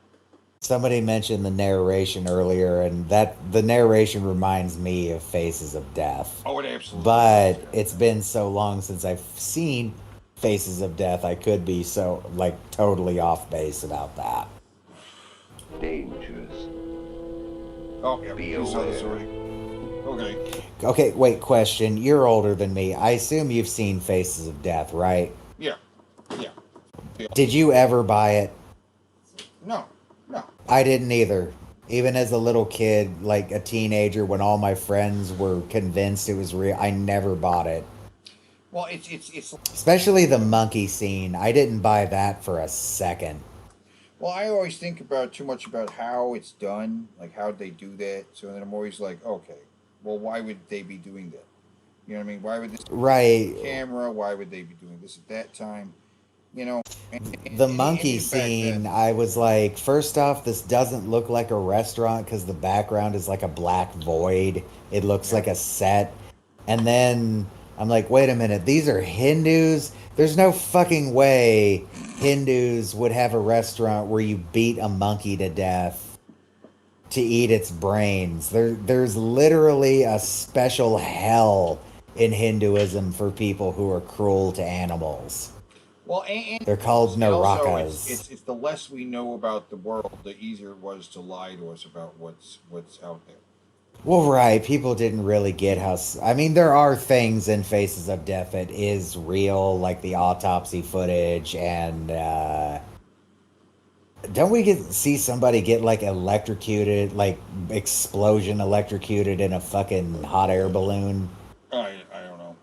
Somebody mentioned the narration earlier, and the narration reminds me of Faces of Death. Oh, it absolutely. But it's been so long since I've seen Faces of Death, I could be so totally off base about that. Dangers. Oh yeah, be aware. Okay, wait, question. You're older than me. I assume you've seen Faces of Death, right? Yeah. Did you ever buy it? No. I didn't either. Even as a little kid, like a teenager, when all my friends were convinced it was real, I never bought it. Well, it's especially the monkey scene. I didn't buy that for a second. Well, I always think about too much about how it's done, like how'd they do that. So then I'm always like, okay, well, why would they be doing that? You know what I mean? Why would this camera? Why would they be doing this at that time? You know, the monkey scene, I was like, first off, this doesn't look like a restaurant because the background is like a black void. It looks like a set. And then I'm like, wait a minute, these are Hindus? There's no fucking way Hindus would have a restaurant where you beat a monkey to death to eat its brains. There's literally a special hell in Hinduism for people who are cruel to animals. Well, and They're called also narakas. it's the less we know about the world, the easier it was to lie to us about what's out there. Well, right. People didn't really get how. I mean, there are things in Faces of Death that is real, like the autopsy footage, and don't we see somebody get like electrocuted, like explosion electrocuted in a fucking hot air balloon? I don't know.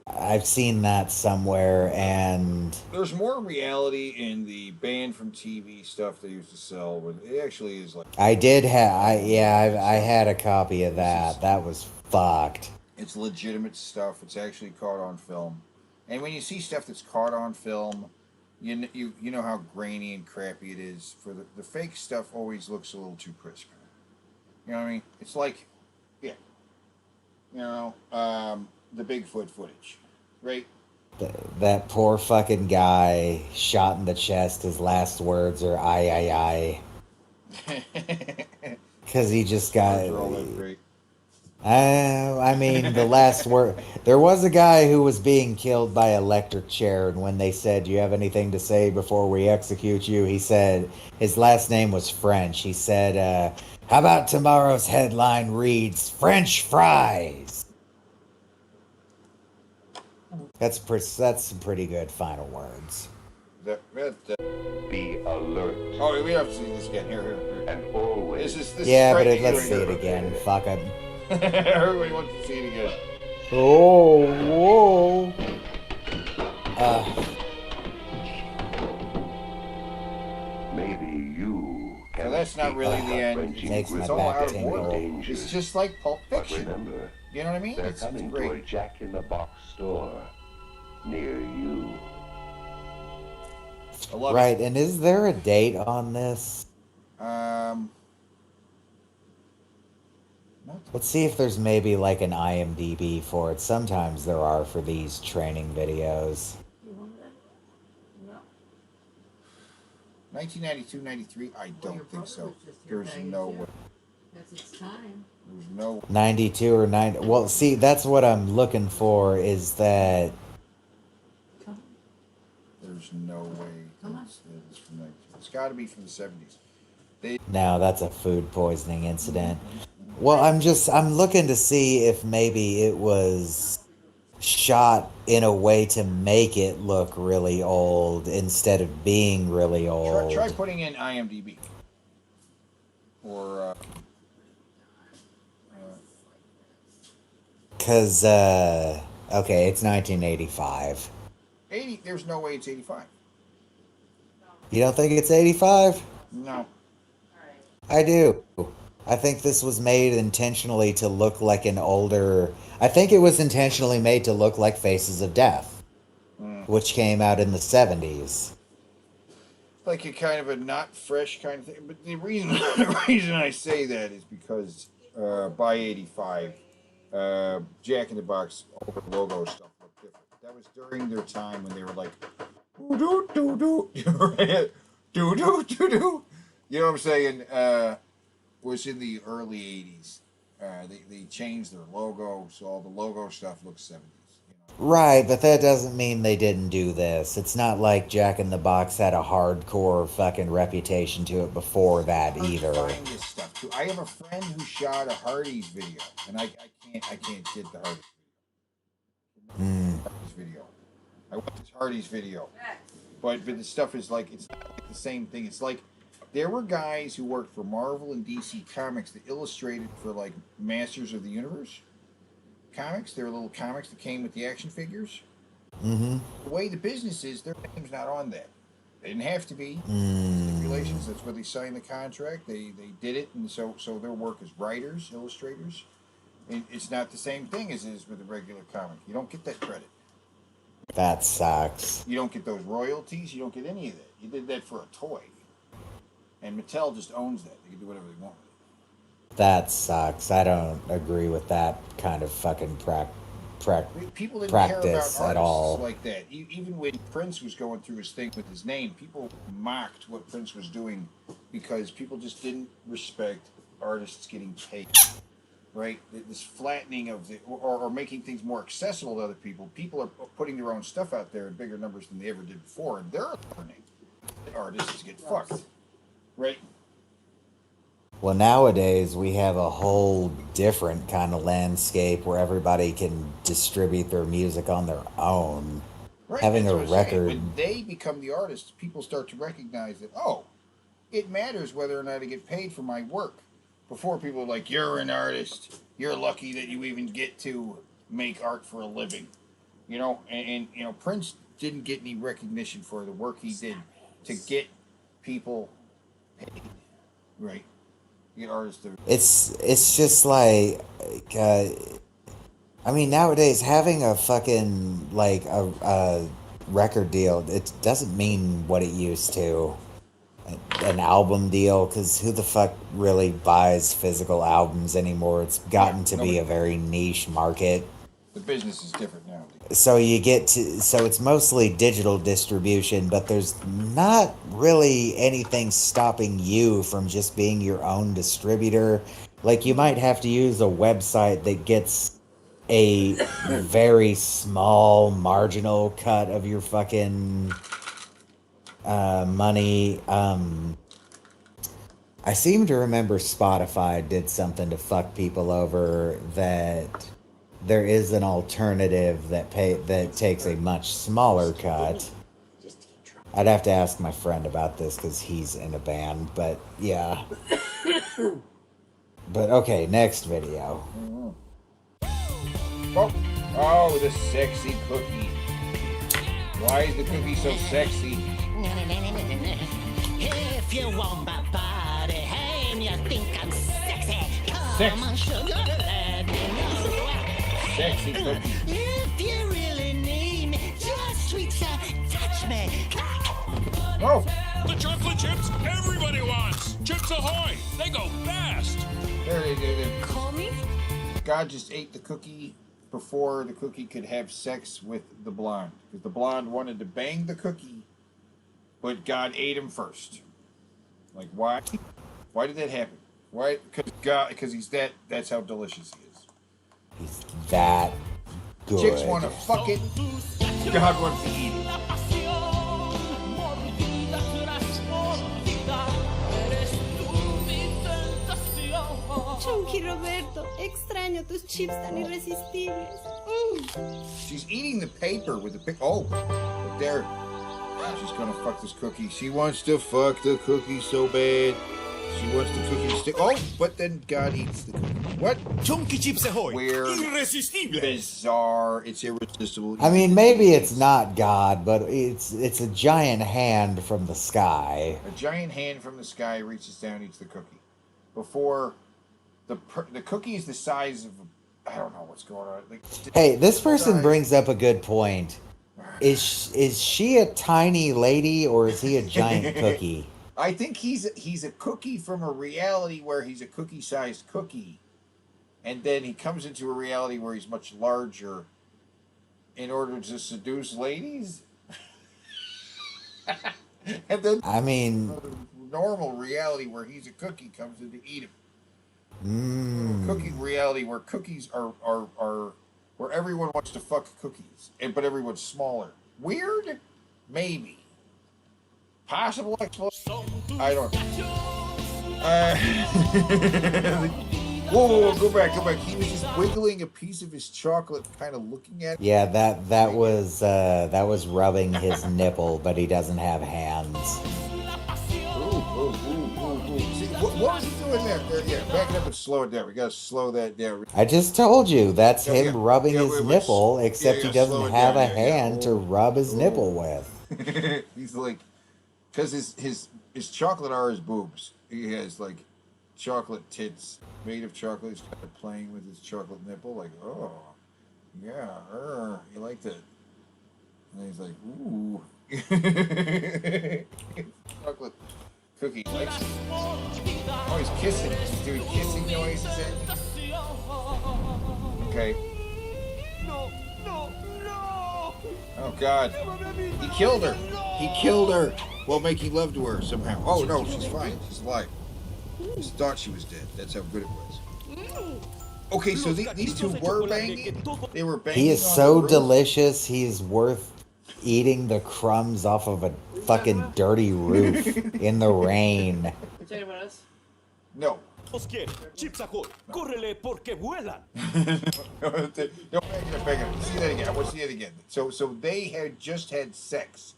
I've seen that somewhere, and There's more reality in the banned from TV stuff they used to sell. When it actually is like I did have. I had a copy of that. That was fucked. it's legitimate stuff. It's actually caught on film, and when you see stuff that's caught on film, you know how grainy and crappy it is. For the fake stuff, always looks a little too crisp. You know what I mean? It's like, yeah, the Bigfoot footage, right? That poor fucking guy shot in the chest. His last words are "I." Because he just got. All that great. I mean, the last word. There was a guy who was being killed by electric chair, and when they said, "Do you have anything to say before we execute you?" he said, his last name was French. He said, "How about tomorrow's headline reads French fries?" That's some pretty good final words. Be alert. Oh, we have to see this again. Here. And always. This Yeah, is but frightening. let's see it again. Fuck it. Everybody wants to see it again. Oh, whoa. Maybe you can. So that's not really the end. Makes my It's all back out of tingle. order. It's just like Pulp But Fiction. remember, You know what I mean? they're It's coming to a great. Jack in the Box store near you. I love Right, and is there a date on this? it. Let's see if there's maybe like an IMDb for it. Sometimes there are for these training videos. 1992, 93? I don't think so. There's no way. That's its time. There's no. 92 or 90. Well, see, that's what I'm looking for is that. There's no way. It's from 92. It's got to be from the 70s. No, that's a food poisoning incident. Well, I'm looking to see if maybe it was shot in a way to make it look really old instead of being really old. Try putting in IMDb. Or, Because, okay, it's 1985. 80, there's no way it's 85. You don't think it's 85? No. I do. I think this was made intentionally to look like an older. I think it was intentionally made to look like Faces of Death, which came out in the 70s. Like a kind of a not fresh kind of thing. But the reason I say that is because by 85, Jack in the Box logo stuff looked different. That was during their time when they were like, do do do do do do do do. You know what I'm saying? Was in the early 80s. They changed their logo, so all the logo stuff looks 70s. Right, but that doesn't mean they didn't do this. It's not like Jack in the Box had a hardcore fucking reputation to it before that either. Find this stuff too. I have a friend who shot a Hardy's video, and I can't get the Hardy's video. I want this Hardy's video, but the stuff is like it's not like the same thing. It's like there were guys who worked for Marvel and DC Comics that illustrated for like Masters of the Universe comics. They were little comics that came with the action figures. Mm-hmm. The way the business is, their name's not on that. They didn't have to be. Stipulations. That's where they signed the contract. They did it, and so their work as writers, illustrators. It's not the same thing as it is with a regular comic. You don't get that credit. That sucks. You don't get those royalties. You don't get any of that. You did that for a toy. And Mattel just owns that. They can do whatever they want with it. That sucks. I don't agree with that kind of fucking People didn't practice care about at all. artists like that. Even when Prince was going through his thing with his name, people mocked what Prince was doing because people just didn't respect artists getting paid. Right? This flattening of or making things more accessible to other people. People are putting their own stuff out there in bigger numbers than they ever did before, and they're learning. Artists get fucked. Right? Well, nowadays we have a whole different kind of landscape where everybody can distribute their music on their own. Right. Having That's a what I'm saying. record. When they become the artists, people start to recognize that, oh, it matters whether or not I get paid for my work. Before, people were like, you're an artist. You're lucky that you even get to make art for a living. You know, and you know, Prince didn't get any recognition for the work he did to get people paid. Right. Get artists to... It's just like, I mean, nowadays having a fucking, like, a record deal, it doesn't mean what it used to. An album deal, because who the fuck really buys physical albums anymore? It's gotten to be a very niche market. The business is different now. So it's mostly digital distribution, but there's not really anything stopping you from just being your own distributor. Like, you might have to use a website that gets a very small marginal cut of your fucking money. I seem to remember Spotify did something to fuck people over, that there is an alternative that takes a much smaller cut. I'd have to ask my friend about this because he's in a band, but yeah. But okay, next video. Oh, the sexy cookie. Why is the cookie so sexy? If you want my body and you think I'm sexy, come on, sugar, let me know. Sexy cookie. If you really need me, just reach out, touch me. Oh! The chocolate chips everybody wants. Chips Ahoy! They go fast. There they go. Call me? God just ate the cookie before the cookie could have sex with the blonde. Because the blonde wanted to bang the cookie, but God ate him first. Like, why? Why did that happen? Why? Because he's that's how delicious he is. He's that good. Chicks want to fuck it. God wants to eat it. Chunky Roberto, extraño tus chips tan irresistibles. She's eating the paper with the pick. Oh, but there. She's gonna fuck this cookie. She wants to fuck the cookie so bad. She wants the cookie to stick. Oh, but then God eats the cookie. What? Chunky Chips Ahoy! Weird. Irresistible! Bizarre. It's irresistible. I mean, maybe it's not God, but it's a giant hand from the sky. A giant hand from the sky reaches down and eats the cookie. Before the cookie is the size of, I don't know what's going on. Like, Hey, this person brings up a good point. Is she a tiny lady or is he a giant cookie? I think he's a cookie from a reality where he's a cookie-sized cookie, and then he comes into a reality where he's much larger in order to seduce ladies. And then, I mean, normal reality where he's a cookie comes in to eat him. Cookie reality where cookies are where everyone wants to fuck cookies, but everyone's smaller. Weird? Maybe. Possible explanation? I don't know. Whoa, go back. He was just wiggling a piece of his chocolate, kind of looking at it. Yeah, that was rubbing his nipple, but he doesn't have hands. Ooh. See, what was he doing there? Yeah, back it up and slow it down. We gotta slow that down. I just told you, that's him rubbing his wait, nipple, except he slow doesn't it have down, a hand to rub his nipple with. He's like, because his chocolate are his boobs. He has like chocolate tits made of chocolate. He's kind of playing with his chocolate nipple, like, oh, yeah, you like that? And he's like, ooh, chocolate cookie likes it. Oh, he's kissing. He's doing kissing noises. Okay. No. Oh God, he killed her. He killed her while making love to her somehow. Oh no, she's fine. She's alive. Just thought she was dead. That's how good it was. Okay, so these two were banging? They were banging. He is on so the roof? delicious, he's worth eating the crumbs off of a fucking dirty roof in the rain. No. Chips ahoy, córrele porque vuelan. No, back it. See that again. I want to see it again. So they had just had sex.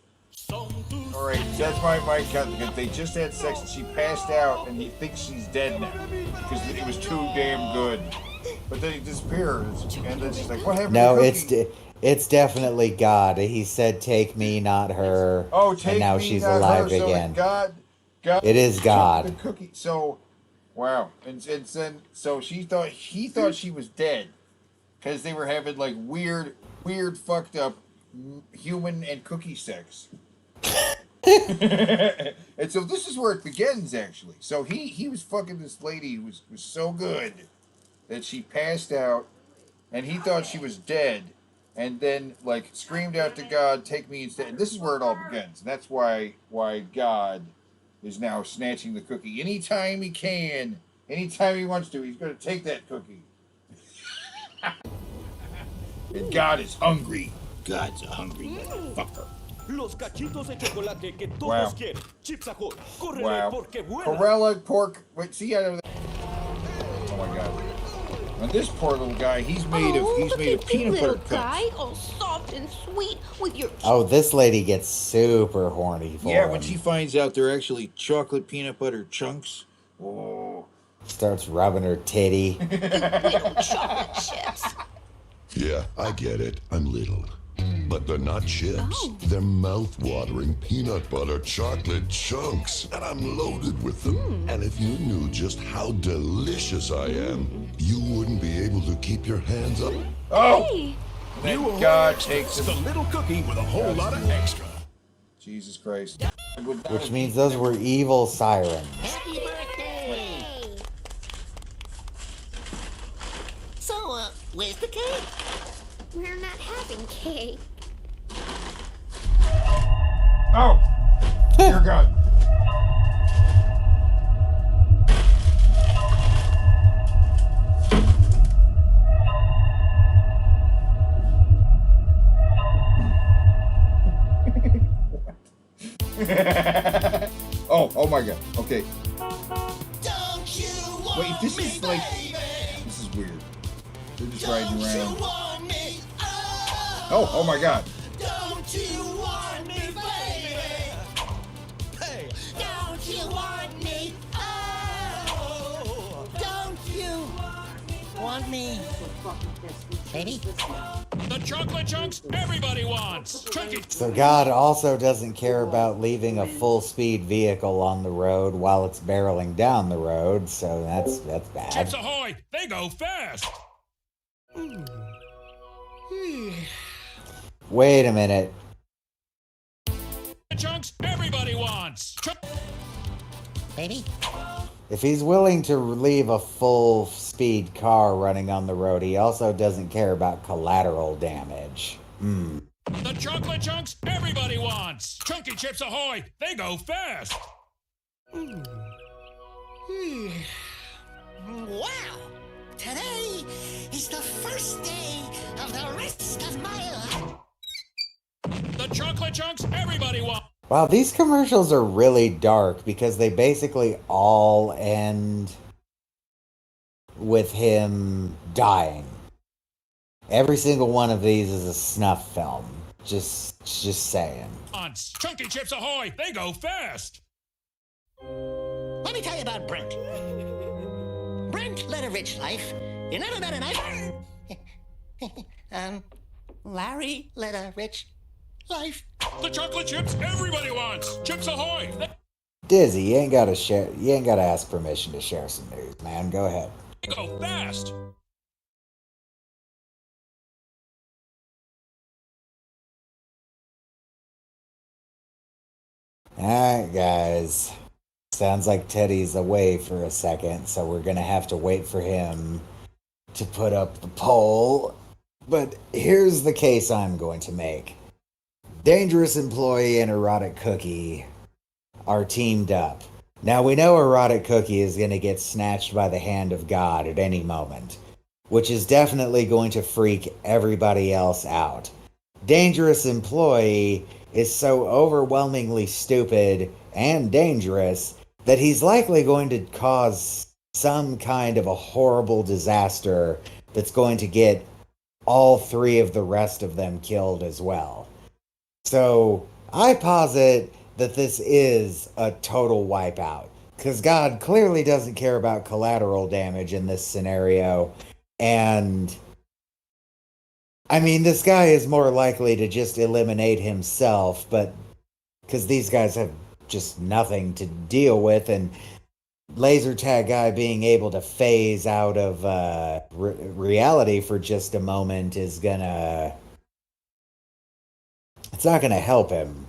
All right, that's my count. Because they just had sex and she passed out, and he thinks she's dead now because it was too damn good. But then he disappears, and then she's like, "What happened?" No, to Cookie? it's definitely God. He said, "Take me, not her." Oh, take and now me, she's not alive her. So again. God, It is took God. The cookie. So, wow, and then so he thought she was dead because they were having like weird, fucked up human and cookie sex. And so this is where it begins, actually. So he was fucking this lady who was so good that she passed out, and he thought she was dead, and then like screamed out to God, "Take me instead." And this is where it all begins. And that's why God is now snatching the cookie anytime he can, anytime he wants to. He's going to take that cookie. And God is hungry. God's a hungry motherfucker. Los cachitos de chocolate que todos Wow. quieren. Chips ahoy, córrele Wow. porque vuelan. Corella pork. Wait, see out of there. Oh my God. And this poor little guy, he's made of peanut butter cups. Guy, all soft and sweet with your. Oh, this lady gets super horny for Yeah, him. when she finds out they're actually chocolate peanut butter chunks. Oh. Starts rubbing her titty. Little chocolate chips. Yeah, I get it. I'm little. But they're not chips. They're mouth-watering peanut butter chocolate chunks. And I'm loaded with them. And if you knew just how delicious I am, you wouldn't be able to keep your hands up. Oh! Hey. Then God takes Just a him. little cookie with a whole lot of extra. Jesus Christ. Which means those were evil sirens. Happy birthday! So, where's the cake? We're not having cake. Oh! Dear God. Oh my God. Okay. Don't you want Wait, this me, is like. baby? This is weird. They're just riding Don't you around. want me? Oh my God. Don't you want me, baby? Hey, Don't you want me? Oh, don't you want me, baby? the chocolate chunks everybody wants. Chunky. So God also doesn't care about leaving a full-speed vehicle on the road while it's barreling down the road, so that's bad. Chips ahoy, they go fast. Wait a minute. The chunks everybody wants. Baby? If he's willing to leave a full-speed car running on the road, he also doesn't care about collateral damage. The chocolate chunks everybody wants. Chunky chips ahoy, they go fast. Wow! Today is the first day of the rest of my life. The chocolate chunks everybody wants. Wow, these commercials are really dark because they basically all end with him dying. Every single one of these is a snuff film. Just saying. Chunky chips ahoy, they go fast. Let me tell you about Brent. Brent led a rich life. You never met a nicer. Larry led a rich life. The chocolate chips everybody wants. Chips ahoy. Dizzy, you ain't gotta share. You ain't gotta ask permission to share some news, man. Go ahead. They go fast. Alright, guys. Sounds like Teddy's away for a second, so we're gonna have to wait for him to put up the poll. But here's the case I'm going to make. Dangerous Employee and Erotic Cookie are teamed up. Now we know Erotic Cookie is going to get snatched by the hand of God at any moment, which is definitely going to freak everybody else out. Dangerous Employee is so overwhelmingly stupid and dangerous that he's likely going to cause some kind of a horrible disaster that's going to get all three of the rest of them killed as well. So I posit that this is a total wipeout because God clearly doesn't care about collateral damage in this scenario. And I mean, this guy is more likely to just eliminate himself, but because these guys have just nothing to deal with, and laser tag guy being able to phase out of reality for just a moment is gonna, it's not gonna help him.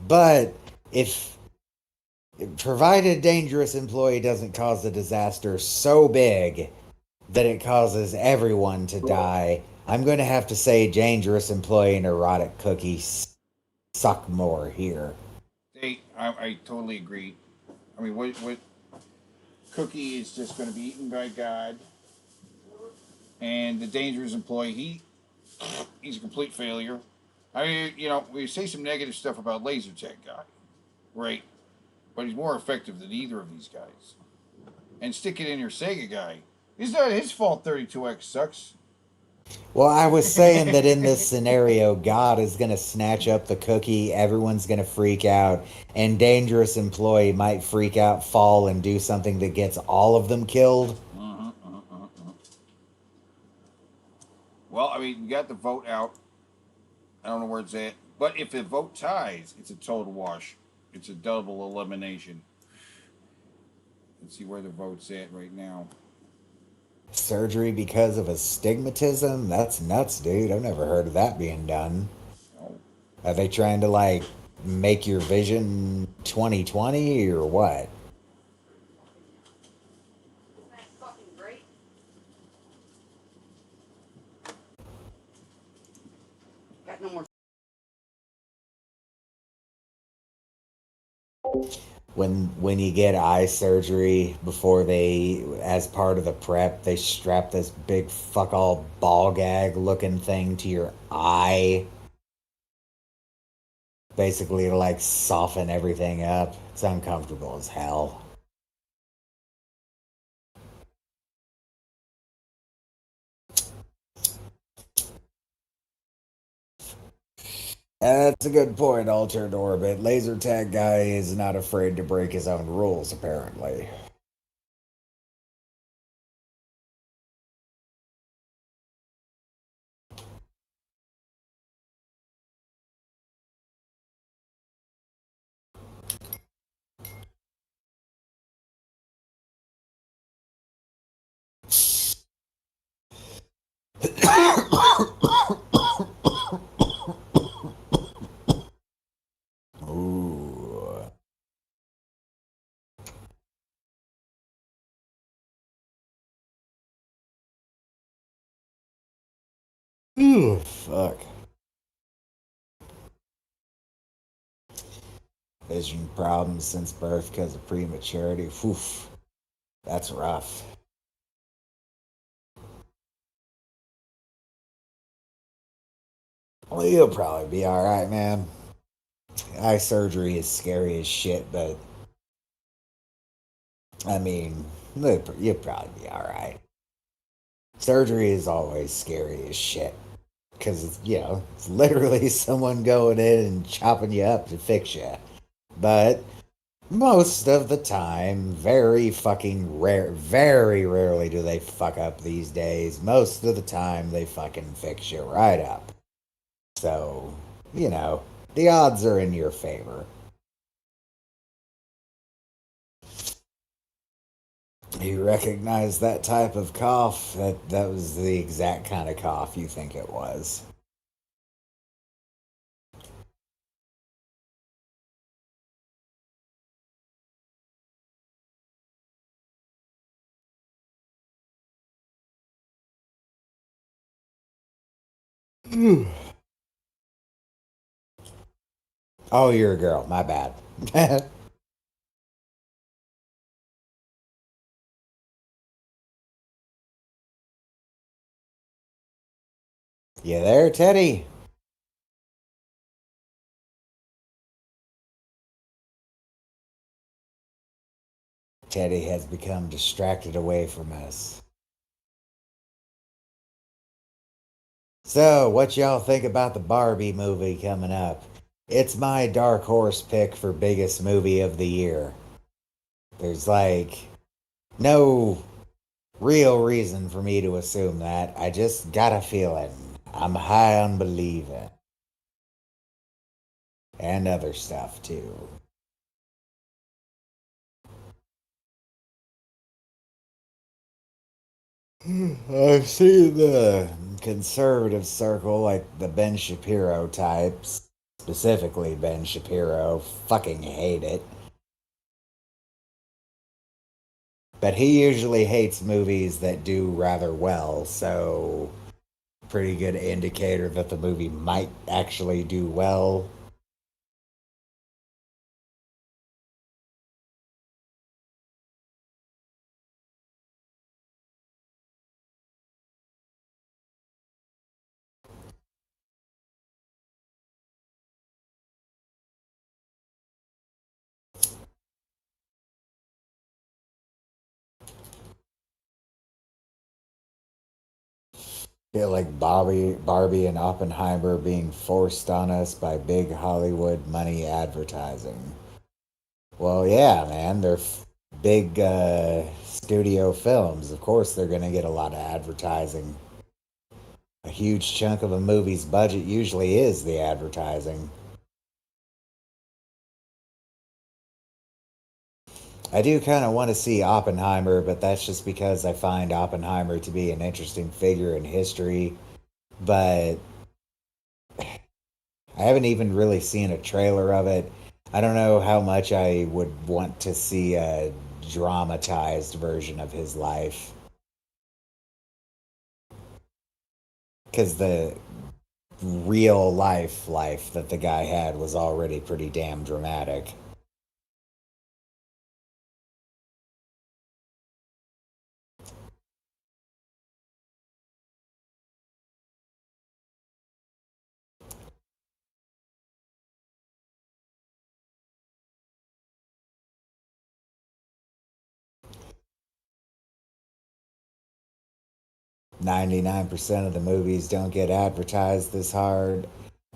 But if provided Dangerous Employee doesn't cause a disaster so big that it causes everyone to die, I'm going to have to say Dangerous Employee and Erotic Cookie suck more here. I totally agree. I mean, what Cookie is just going to be eaten by God, and the Dangerous Employee, he's a complete failure. I mean, we say some negative stuff about Laser Tag Guy, right? But he's more effective than either of these guys. And stick it in your Sega guy. It's not his fault 32X sucks. Well, I was saying that in this scenario, God is going to snatch up the cookie, everyone's going to freak out, and Dangerous Employee might freak out, fall, and do something that gets all of them killed. Well, I mean, we got the vote out. I don't know where it's at. But if the vote ties, it's a total wash. It's a double elimination. Let's see where the vote's at right now. Surgery because of astigmatism? That's nuts, dude. I've never heard of that being done. Oh. Are they trying to, like, make your vision 20/20 or what? That's fucking great. Got no more. When you get eye surgery, before they, as part of the prep, they strap this big fuck all ball gag looking thing to your eye, basically to like soften everything up. It's uncomfortable as hell. That's a good point, Altered Orbit. Laser Tag Guy is not afraid to break his own rules, apparently. Ooh. Ooh, fuck. Vision problems since birth because of prematurity. Oof. That's rough. Well, you'll probably be alright, man. Eye surgery is scary as shit, but I mean, you'll probably be alright. Surgery is always scary as shit. Because, it's literally someone going in and chopping you up to fix you. But most of the time, very fucking rare, very rarely do they fuck up these days. Most of the time, they fucking fix you right up. So, the odds are in your favor. You recognize that type of cough? That was the exact kind of cough you think it was. Oh, you're a girl. My bad. You there, Teddy? Teddy has become distracted away from us. So, what y'all think about the Barbie movie coming up? It's my dark horse pick for biggest movie of the year. There's like no real reason for me to assume that. I just got a feeling. I'm high on believing. And other stuff too. I've seen the conservative circle, like the Ben Shapiro types, specifically Ben Shapiro, fucking hate it. But he usually hates movies that do rather well, so pretty good indicator that the movie might actually do well. Feel like Barbie and Oppenheimer being forced on us by big Hollywood money advertising. Well, yeah, man, they're big studio films. Of course, they're going to get a lot of advertising. A huge chunk of a movie's budget usually is the advertising. I do kind of want to see Oppenheimer, but that's just because I find Oppenheimer to be an interesting figure in history. But I haven't even really seen a trailer of it. I don't know how much I would want to see a dramatized version of his life. Because the real life that the guy had was already pretty damn dramatic. "99% of the movies don't get advertised this hard."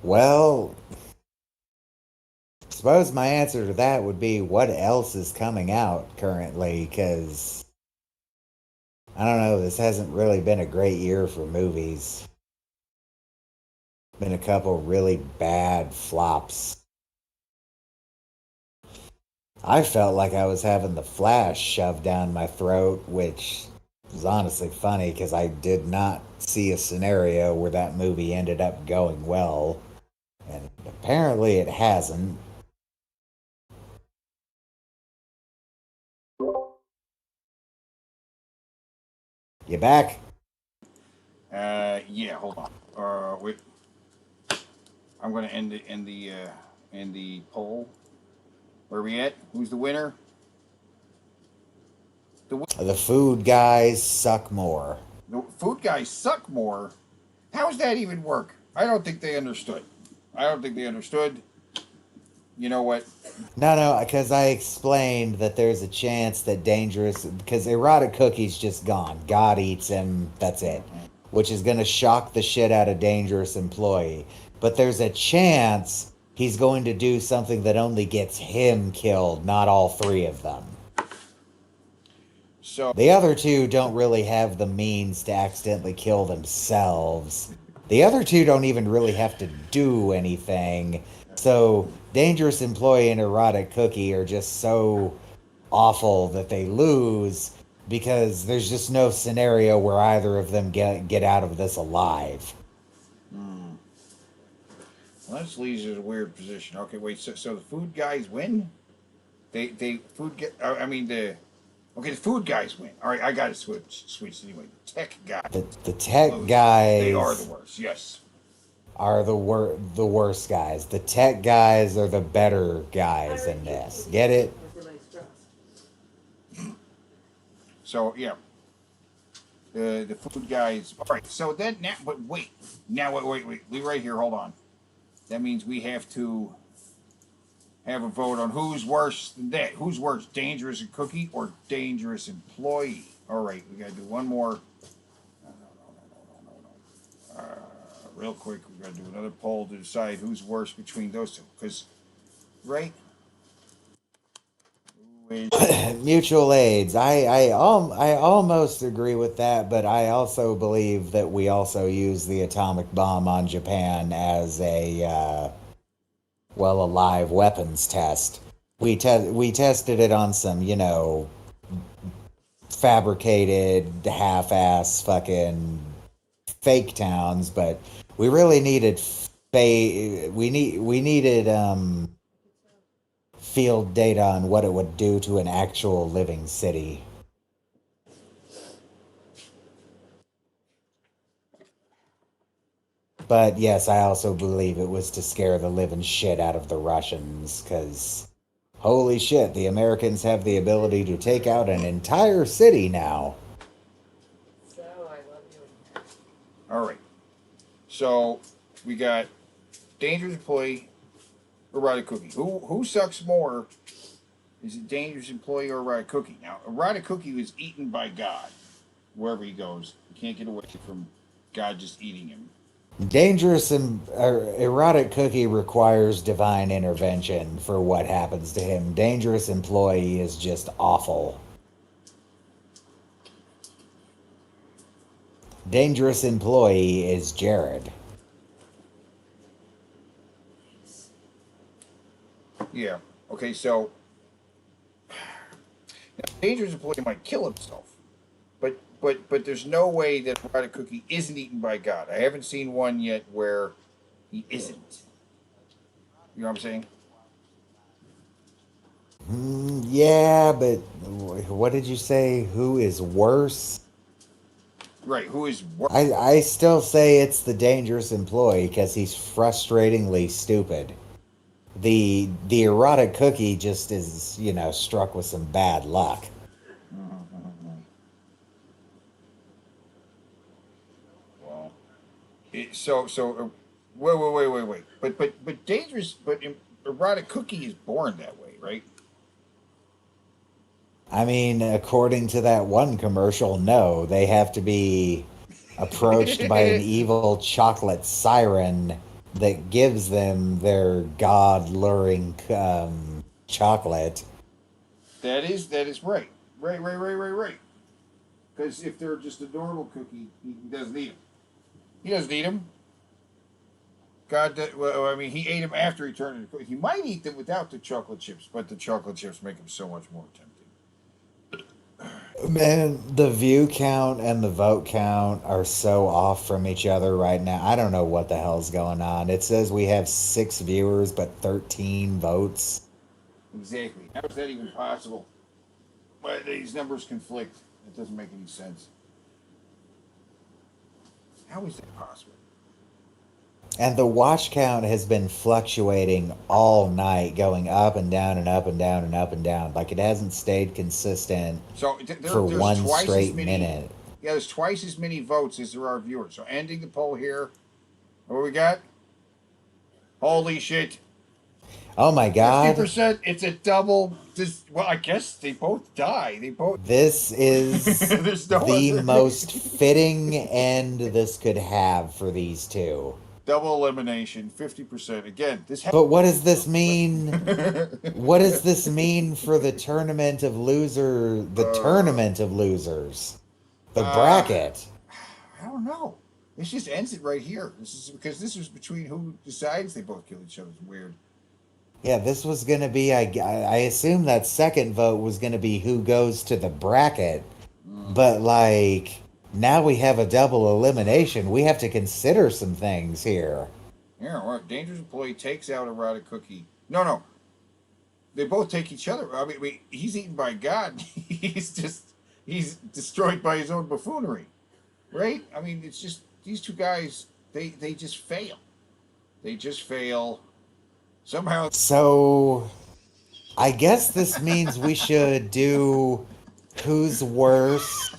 Well, I suppose my answer to that would be what else is coming out currently, because I don't know, this hasn't really been a great year for movies. Been a couple really bad flops. I felt like I was having the Flash shoved down my throat, which is honestly funny because I did not see a scenario where that movie ended up going well. And apparently it hasn't. You back? Yeah, hold on. Wait. I'm gonna end the poll. Where are we at? Who's the winner? The food guys suck more. The food guys suck more. How does that even work? I don't think they understood. You know what? No, because I explained that there's a chance that because erotic cookie's just gone. God eats him, that's it. Which is going to shock the shit out of Dangerous Employee. But there's a chance he's going to do something that only gets him killed, not all three of them. So the other two don't really have the means to accidentally kill themselves. The other two don't even really have to do anything. So Dangerous Employee and Erotic Cookie are just so awful that they lose because there's just no scenario where either of them get out of this alive. Well, that leaves us in a weird position. Okay, wait. So the food guys win. The food guys win. All right, I got to switch anyway. The tech guys. The tech guys. They are the worst. Yes. Are the worst guys. The tech guys are the better guys in this. Get it? So yeah. The food guys. All right. So then now, but wait. Now wait. Leave right here. Hold on. That means we have to have a vote on who's worse than that. Who's worse, dangerous and cookie or dangerous employee? All right. We gotta do one more. Real quick, we gotta do another poll to decide who's worse between those two. Because, right? Mutual aids. I almost agree with that, but I also believe that we also use the atomic bomb on Japan as a well, a live weapons test. We tested it on some, fabricated half-ass fucking fake towns, but we really needed we needed field data on what it would do to an actual living city. But yes, I also believe it was to scare the living shit out of the Russians, because holy shit, the Americans have the ability to take out an entire city now. All right. So we got dangerous employee or erotic cookie. Who sucks more? Is it dangerous employee or erotic cookie? Now, erotic cookie was eaten by God wherever he goes. You can't get away from God just eating him. Dangerous and erotic cookie requires divine intervention for what happens to him. Dangerous employee is just awful. Dangerous employee is Jared. Yeah. Okay, so now, dangerous employee might kill himself, but there's no way that erotic cookie isn't eaten by God. I haven't seen one yet where he isn't. You know what I'm saying? Yeah, but what did you say? Who is worse? Right. Who is worse? I still say it's the dangerous employee because he's frustratingly stupid. The erotic cookie just is, struck with some bad luck. Well, wait. But dangerous, but erotic cookie is born that way, right? I mean, according to that one commercial, no, they have to be approached by an evil chocolate siren that gives them their god-luring chocolate. That is right. Right. Because if they're just a normal cookie, he doesn't eat them. He doesn't eat them. He ate them after he turned into cookie. He might eat them without the chocolate chips, but the chocolate chips make them so much more tempting. Man, the view count and the vote count are so off from each other right now. I don't know what the hell's going on. It says we have 6 viewers, but 13 votes. Exactly. How is that even possible? But these numbers conflict. It doesn't make any sense. How is that possible? And the watch count has been fluctuating all night, going up and down and up and down and up and down. Like it hasn't stayed consistent for one straight minute. Yeah, there's twice as many votes as there are viewers. So ending the poll here. What we got? Holy shit. Oh my god. 50%. It's a double. Well, I guess they both die. This is the most fitting end this could have for these two. Double elimination, 50%. Again, But what does this mean? What does this mean for the tournament of losers? The bracket. I don't know. This just ends it right here. This is because this was between who decides they both kill each other. It's weird. Yeah, this was going to be, I assume that second vote was going to be who goes to the bracket. But, now we have a double elimination. We have to consider some things here. Yeah, well, dangerous employee takes out erotic cookie. No. They both take each other. I mean, he's eaten by God. He's destroyed by his own buffoonery. Right? I mean, it's just, these two guys, they just fail. They just fail. Somehow. So, I guess this means we should do who's worse,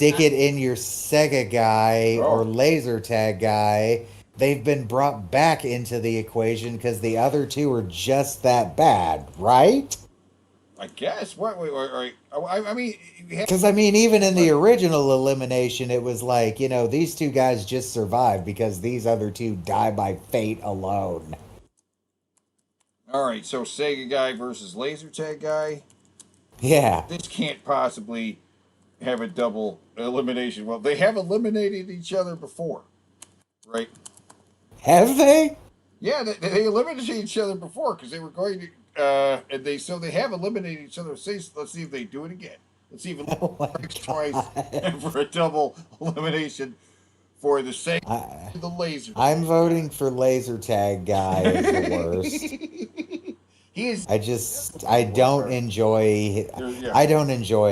stick it in your Sega guy or laser tag guy, they've been brought back into the equation because the other two are just that bad, right? I guess. What? Wait. I mean, Because, I mean, even in the original elimination, it was like, you know, these two guys just survived because these other two die by fate alone. All right, so Sega guy versus laser tag guy. Yeah. This can't possibly have a double elimination. Well, they have eliminated each other before, right? Have they? Yeah, they eliminated each other before because they were going to, and they have eliminated each other. Let's see if they do it again. Let's see if it works twice for a double elimination for the same the laser. I'm voting for laser tag guy as the worst. I don't enjoy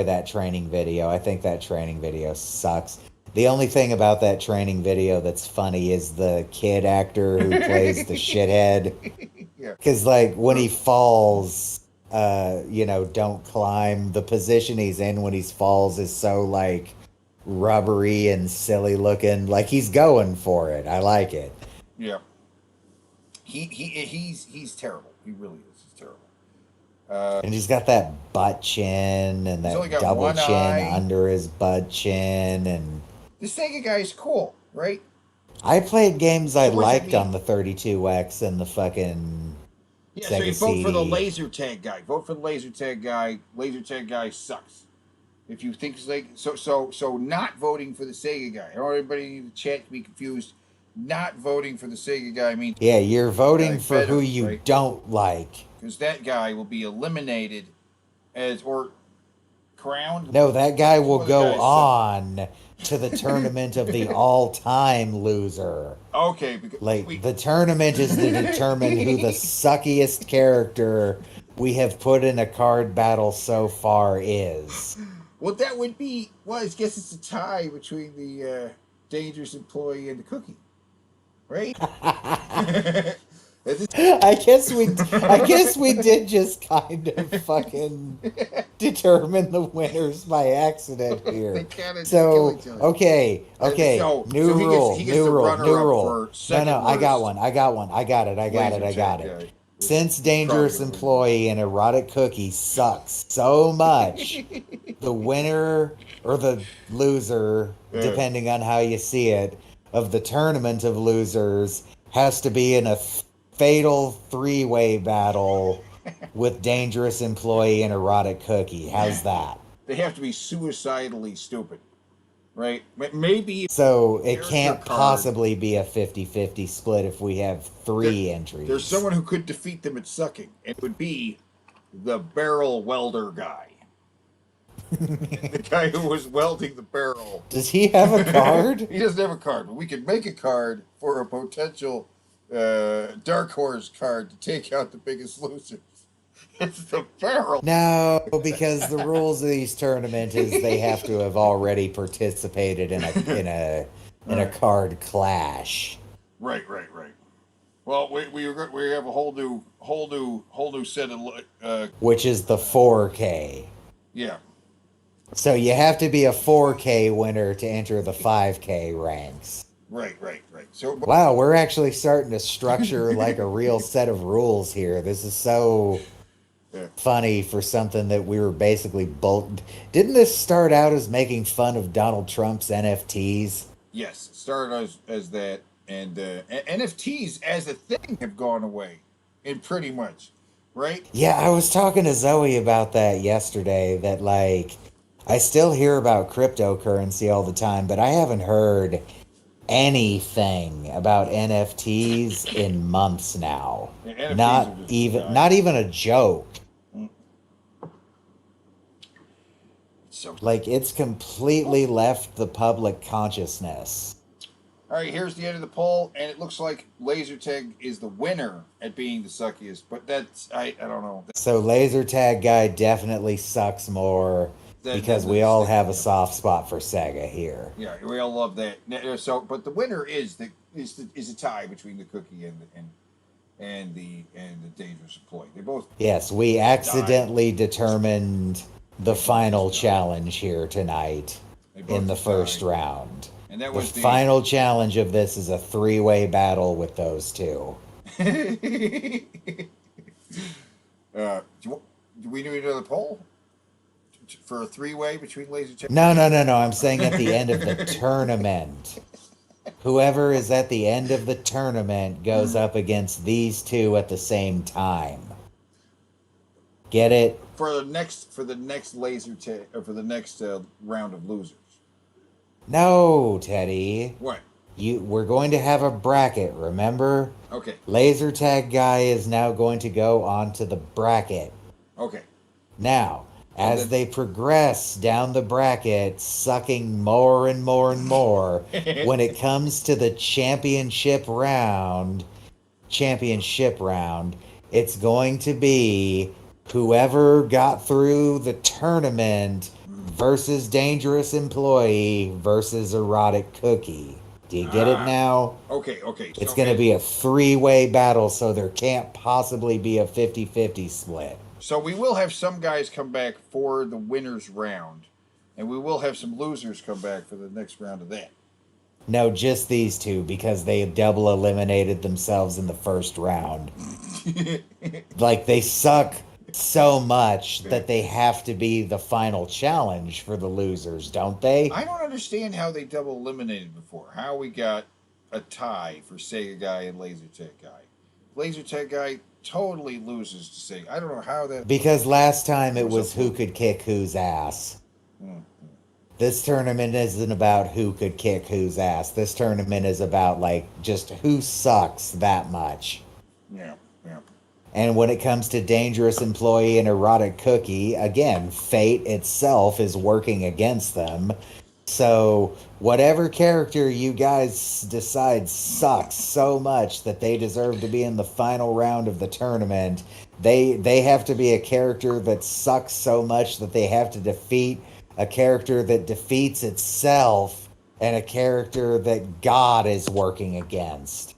that training video. I think that training video sucks. The only thing about that training video that's funny is the kid actor who plays the shithead. Because, like, when he falls, you know, don't climb. The position he's in when he falls is so, like, rubbery and silly looking. Like, he's going for it. I like it. Yeah. He's terrible. He really is. He's terrible. And he's got that butt chin and that double chin under his butt chin. And the Sega guy is cool, right? I played games I liked on the 32X and the fucking Sega so you vote CD. for the laser tag guy. Vote for the laser tag guy. Laser tag guy sucks. If you think so not voting for the Sega guy. I don't want everybody in the chat to be confused. Not voting for the Sega guy means you're voting for who you don't like. Because that guy will be eliminated or crowned. No, that guy will go on to the tournament of the all-time loser. Okay. The tournament is to determine who the suckiest character we have put in a card battle so far is. Well, that would be... Well, I guess it's a tie between the dangerous employee and the cookie. Right? I guess we did just kind of fucking determine the winners by accident here. So okay, new rule. No, I got one. I got it. Since dangerous employee and erotic cookie sucks so much, the winner or the loser, depending on how you see it, of the tournament of losers has to be in a fatal three-way battle with dangerous employee and erotic cookie. How's that? They have to be suicidally stupid, right? Maybe. So it can't possibly be a 50-50 split if we have three entries. There's someone who could defeat them at sucking. It would be the barrel welder guy. The guy who was welding the barrel. Does he have a card? He doesn't have a card, but we could make a card for a potential dark horse card to take out the biggest losers. It's the barrel. No, because the rules of these tournaments is they have to have already participated in a card clash. Right. Well, we have a whole new set of which is the 4K. Yeah. So you have to be a 4K winner to enter the 5K ranks. Right. So wow, we're actually starting to structure like a real set of rules here. This is so funny for something that we were basically Didn't this start out as making fun of Donald Trump's NFTs? Yes, it started as that, and NFTs as a thing have gone away, and pretty much, right? Yeah, I was talking to Zoe about that yesterday. That like, I still hear about cryptocurrency all the time, but I haven't heard anything about NFTs in months now. Yeah, not even a joke. So like it's completely left the public consciousness. All right, here's the end of the poll, and it looks like Laser Tag is the winner at being the suckiest, but that's I don't know. So Laser Tag guy definitely sucks more. Because we all have a soft spot for Sega here. Yeah, we all love that. So, but the winner is a tie between the cookie and the dangerous employee. They both. Yes, we accidentally determined the final challenge here tonight. in the first round. And that The was the final challenge of this is a 3-way battle with those two. Do we do another poll for a 3-way between laser tag? No. I'm saying at the end of the tournament. Whoever is at the end of the tournament goes up against these two at the same time. Get it? For the next laser tag, or for the next round of losers. No, Teddy. What? We're going to have a bracket, remember? Okay. Laser tag guy is now going to go onto the bracket. Okay. Now, as they progress down the bracket, sucking more and more and more, when it comes to the championship round, it's going to be whoever got through the tournament versus dangerous employee versus erotic cookie. Do you get it now? Okay. It's going to be a 3-way battle, so there can't possibly be a 50-50 split. So we will have some guys come back for the winner's round, and we will have some losers come back for the next round of that. No, just these two, because they double eliminated themselves in the first round. Like, they suck so much that they have to be the final challenge for the losers, don't they? I don't understand how they double eliminated before. How we got a tie for Sega Guy and Laser Tag Guy. Laser Tag Guy totally loses to Sega. I don't know how that... Because last time it was who could kick whose ass. This tournament isn't about who could kick whose ass. This tournament is about, like, just who sucks that much. Yeah. And when it comes to dangerous employee and erotic cookie, again, fate itself is working against them. So whatever character you guys decide sucks so much that they deserve to be in the final round of the tournament, they have to be a character that sucks so much that they have to defeat a character that defeats itself and a character that God is working against.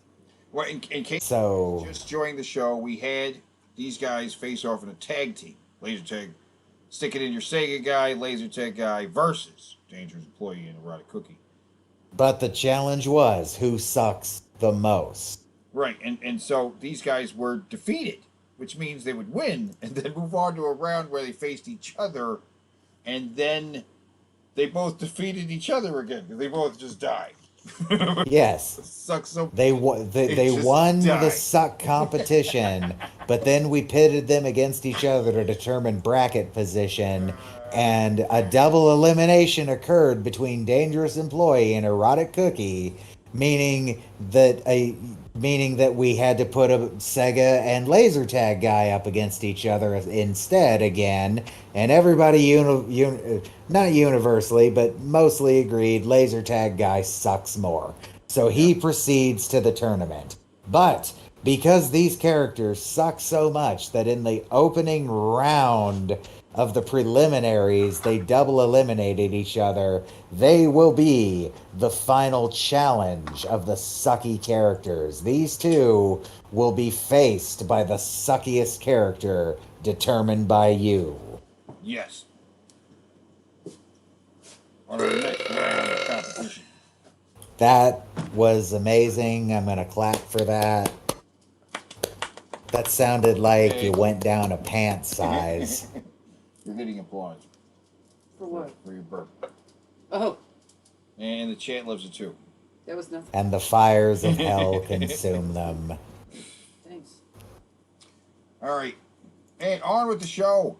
Well, in case you just joined the show, we had these guys face off in a tag team. Laser Tag, Stick It In Your Sega Guy, Laser Tag Guy versus Dangerous Employee and Erotic Cookie. But the challenge was who sucks the most. Right, and so these guys were defeated, which means they would win and then move on to a round where they faced each other, and then they both defeated each other again because they both just died. Yes. Sucks so they won the suck competition, but then we pitted them against each other to determine bracket position, and a double elimination occurred between Dangerous Employee and Erotic Cookie, meaning that we had to put a Sega and Laser Tag Guy up against each other instead again, and everybody not universally but mostly agreed Laser Tag Guy sucks more. So he proceeds to the tournament. But because these characters suck so much that in the opening round of the preliminaries, they double eliminated each other, they will be the final challenge of the sucky characters. These two will be faced by the suckiest character determined by you. Yes. On our next round of competition. That was amazing. I'm going to clap for that. That sounded like you went down a pant size. You're getting applause. For what? For your burp. Oh. And the chat loves it too. That was nothing. And the fires of hell consume them. Thanks. All right. And on with the show.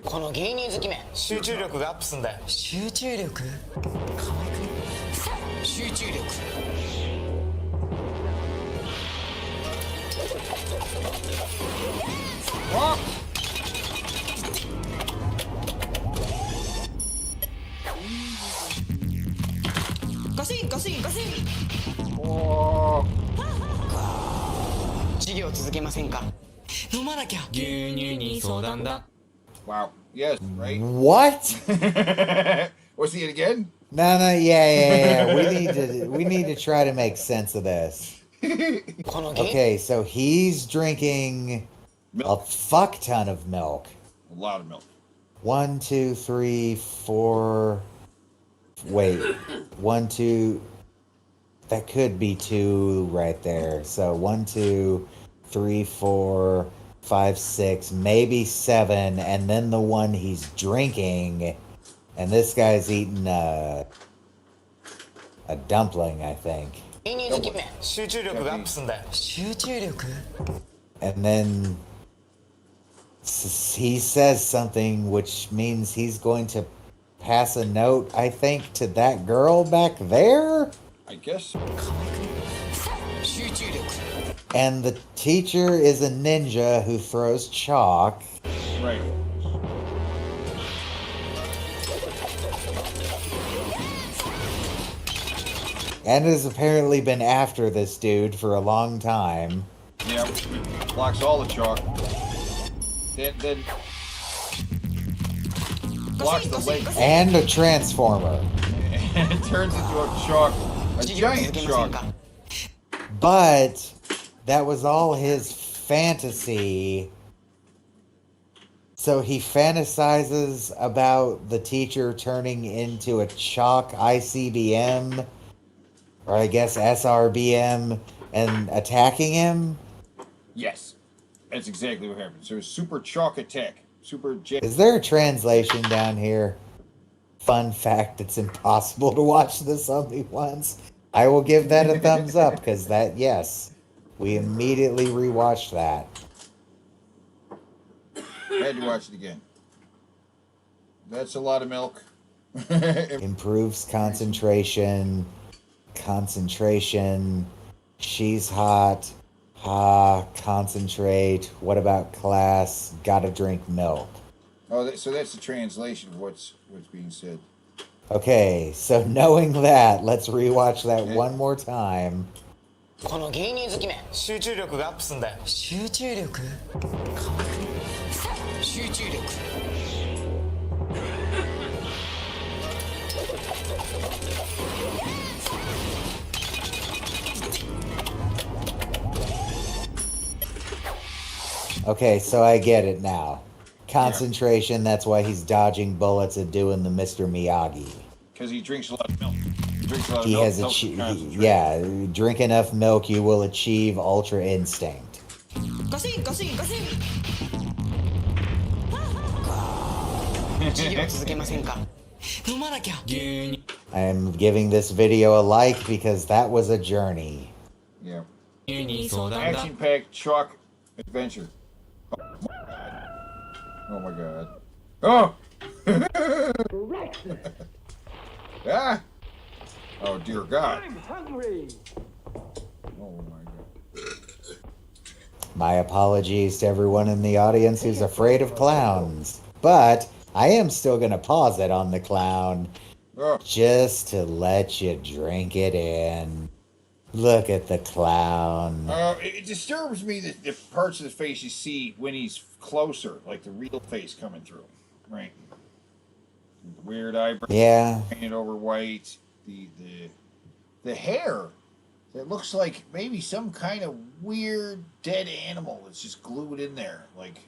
この芸人好きめ集中力がアップすんだよ集中力可愛くね集中力あガシンガシンガシン授業続けませんか飲まなきゃ牛乳に相談だ Wow. Yes, right? What? Was he it again? No, yeah. We need to try to make sense of this. Okay, so he's drinking a fuck ton of milk. A lot of milk. 1, 2, 3, 4, Wait, 1, 2. That could be 2 right there. So 1, 2, 3, 4, 5, 6, maybe 7, and then the one he's drinking, and this guy's eating a dumpling, I think. And then he says something which means he's going to pass a note, I think, to that girl back there? I guess so. And the teacher is a ninja who throws chalk. Right. And has apparently been after this dude for a long time. Yep. Blocks all the chalk. Then blocks the lake. And a transformer. And it turns into a giant chalk. But that was all his fantasy. So he fantasizes about the teacher turning into a chalk ICBM, or I guess SRBM, and attacking him? Yes. That's exactly what happened. So super chalk attack. Super jet. Is there a translation down here? Fun fact, it's impossible to watch this only once. I will give that a thumbs up, because that, yes, we immediately rewatched that. Had to watch it again. That's a lot of milk. Improves concentration. She's hot. Concentrate. What about class? Gotta drink milk. Oh, so that's the translation of what's being said. Okay, so knowing that, let's rewatch that one more time. この芸人好きめ集中力がアップすんだよ集中力集中力 Okay, so I get it now. Concentration, that's why he's dodging bullets and doing the Mr. Miyagi. Because he drinks a lot of milk. Drink enough milk, you will achieve Ultra Instinct. I am giving this video a like because that was a journey. Yeah. Action-packed chalk adventure. Oh my god. Oh! Ah! Oh dear God. I'm hungry. Oh my god. My apologies to everyone in the audience who's afraid of clowns. But I am still going to pause it on the clown. Just to let you drink it in. Look at the clown. It disturbs me that the parts of the face you see when he's closer, like the real face coming through, right? The weird eyebrows, painted over white, the hair that looks like maybe some kind of weird dead animal that's just glued in there, like,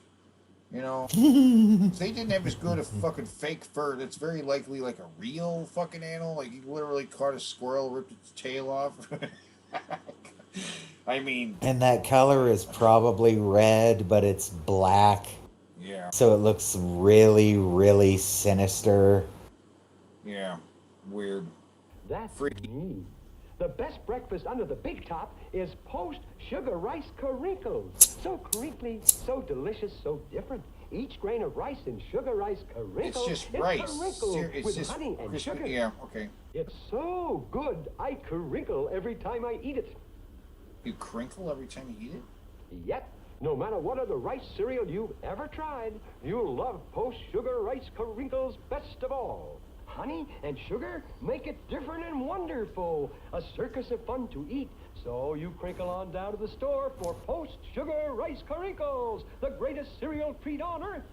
you know. If they didn't have as good a fucking fake fur, that's very likely like a real fucking animal. Like you literally caught a squirrel, ripped its tail off. I mean, and that color is probably red, but it's black. Yeah. So it looks really, really sinister. Yeah. Weird. That's freaky. The best breakfast under the big top is post sugar rice crinkles. So crinkly, so delicious, so different. Each grain of rice in sugar rice crinkles. It's just rice. It's It's with just honey and crispy. sugar. Yeah. Okay. It's so good, I crinkle every time I eat it. You crinkle every time you eat it? Yep. No matter what other rice cereal you've ever tried, you'll love Post Sugar Rice Crinkles best of all. Honey and sugar make it different and wonderful. A circus of fun to eat. So you crinkle on down to the store for Post Sugar Rice Crinkles, the greatest cereal treat on earth.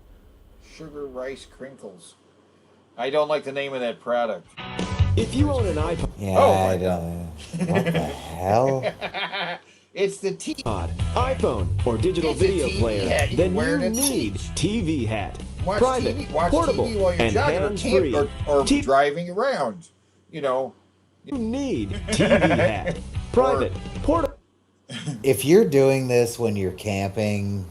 Sugar rice crinkles. I don't like the name of that product. If you own an iPod... Yeah, I don't... What the hell? It's the iPhone or digital It's a video TV player, hat. You then wear you it at need TV Hat. Watch Private, TV, watch portable, TV while you're and jogging hands-free. or driving around. you know. You need TV hat. Private, portable. If you're doing this when you're camping,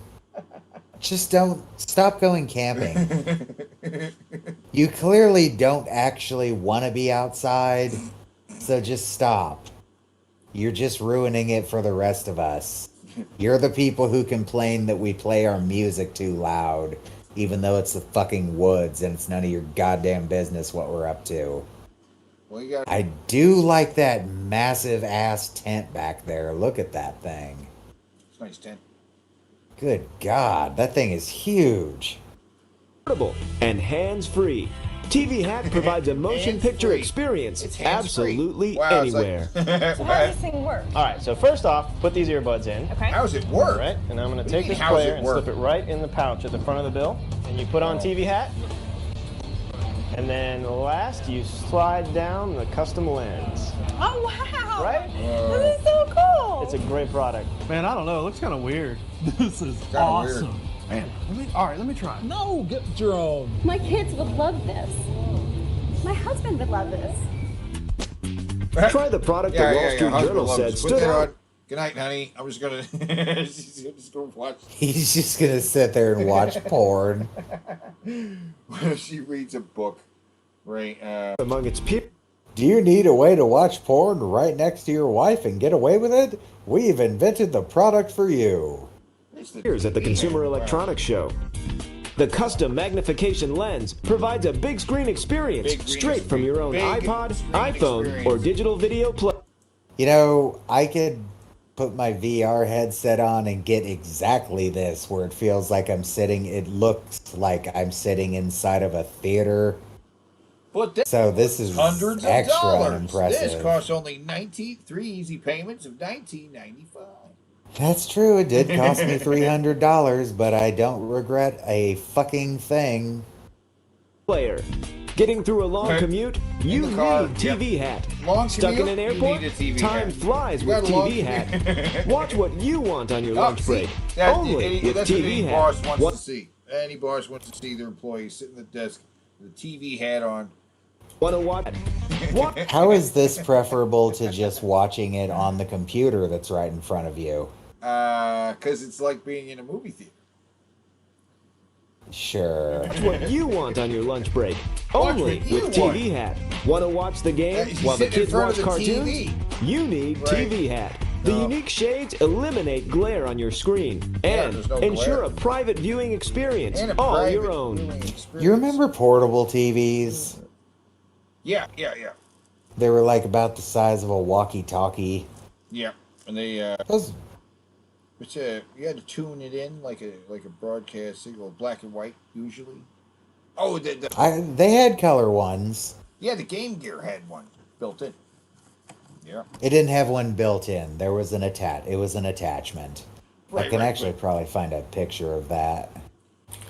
just don't stop going camping. You clearly don't actually want to be outside, so just stop. You're just ruining it for the rest of us. You're the people who complain that we play our music too loud, even though it's the fucking woods and it's none of your goddamn business what we're up to. Well, you got. I do like that massive ass tent back there. Look at that thing. It's a nice tent. Good God, that thing is huge. Portable and hands-free. TV Hat provides a motion picture experience absolutely anywhere. So how does this thing work? All right, so first off, put these earbuds in. Okay. How does it work? All right, and I'm going to take this player and slip it right in the pouch at the front of the bill. And you put on TV Hat. And then last, you slide down the custom lens. Oh, wow. Right? This is so cool. It's a great product. Man, I don't know. It looks kind of weird. This is awesome. Man, let me try. No, get your own. My kids would love this. My husband would love this. Try the product the Wall Street Journal said stood out. Good night, honey. I'm just gonna just go watch. He's just gonna sit there and watch porn. She reads a book, right? Among its peers. Do you need a way to watch porn right next to your wife and get away with it? We've invented the product for you. Here's at the Consumer Electronics Show. The custom magnification lens provides a big screen experience straight from your own iPod, iPhone, or digital video player. You know, I could put my VR headset on and get exactly this, where it feels like I'm sitting, it looks like I'm sitting inside of a theater. But so this is hundreds extra of dollars. impressive. This costs only 3 easy payments of $19.95. That's true. It did cost me $300, but I don't regret a fucking thing. Player. Getting through a long commute? You need TV Hat. Stuck in an airport? Time flies with TV Hat. Watch what you want on your lunch break. Only with that's TV what any Hat. boss wants to see. Any boss wants to see their employees sitting at the desk with a TV hat on. Want to watch? How is this preferable to just watching it on the computer that's right in front of you? Because it's like being in a movie theater. Sure. Watch what you want on your lunch break. Only with TV Hat. Want to watch the game while the kids watch cartoons? You need TV Hat. The unique shades eliminate glare on your screen and ensure a private viewing experience all your own. You remember portable TVs? Yeah. They were like about the size of a walkie-talkie. Yeah, and they Those... But you had to tune it in like a broadcast signal, black and white usually. Oh, they had color ones. Yeah, the Game Gear had one built in. Yeah. It didn't have one built in. There was an It was an attachment. I can actually probably find a picture of that.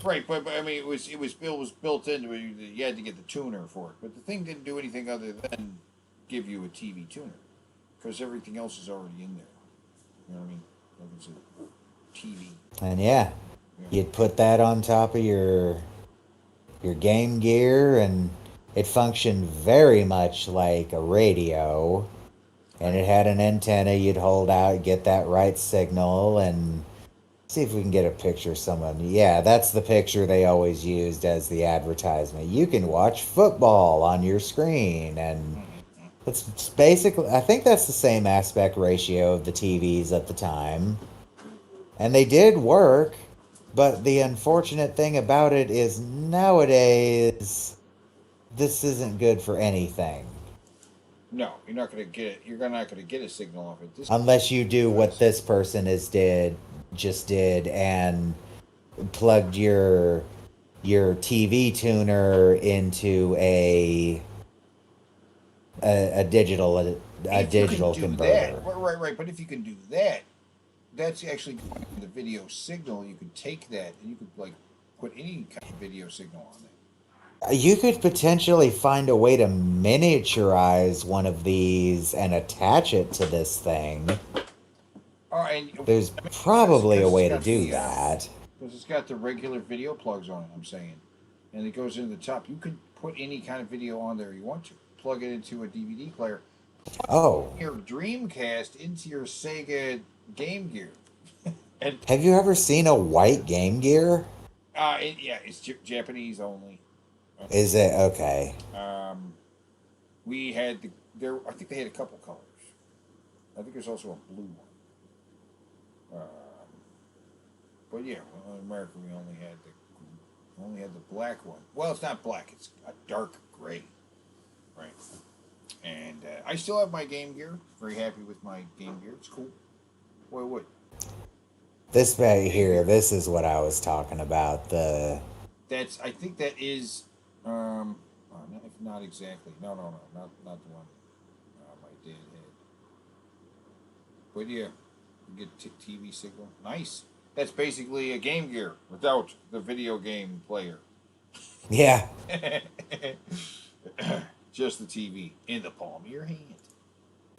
Right, but I mean, it was built in. You had to get the tuner for it, but the thing didn't do anything other than give you a TV tuner, because everything else is already in there. You know what I mean? Like it's a TV. And you'd put that on top of your Game Gear, and it functioned very much like a radio. And it had an antenna you'd hold out, get that right signal, and see if we can get a picture of someone. Yeah, that's the picture they always used as the advertisement. You can watch football on your screen, and it's basically, I think that's the same aspect ratio of the TVs at the time. And they did work, but the unfortunate thing about it is nowadays, this isn't good for anything. No, you're not going to get it. You're not going to get a signal off it. Unless you do what this person just did and plugged your TV tuner into a digital converter. Right. But if you can do that, that's actually the video signal. You could take that and you could like put any kind of video signal on it. You could potentially find a way to miniaturize one of these and attach it to this thing. There's probably a way to do that. Because it's got the regular video plugs on it, I'm saying. And it goes into the top. You could put any kind of video on there you want to. plug it into a DVD player. Oh. Your Dreamcast into your Sega Game Gear. And have you ever seen a white Game Gear? yeah, it's Japanese only. Is it okay? We had I think they had a couple colors. I think there's also a blue one. But yeah, in America we only had the black one. Well, it's not black; it's a dark gray, right? And I still have my Game Gear. Very happy with my Game Gear. It's cool. What? This right here, this is what I was talking about. I think that is, not exactly. No, not the one my dad had. But yeah, you get TV signal. Nice. That's basically a Game Gear without the video game player. Yeah. Just the TV in the palm of your hand.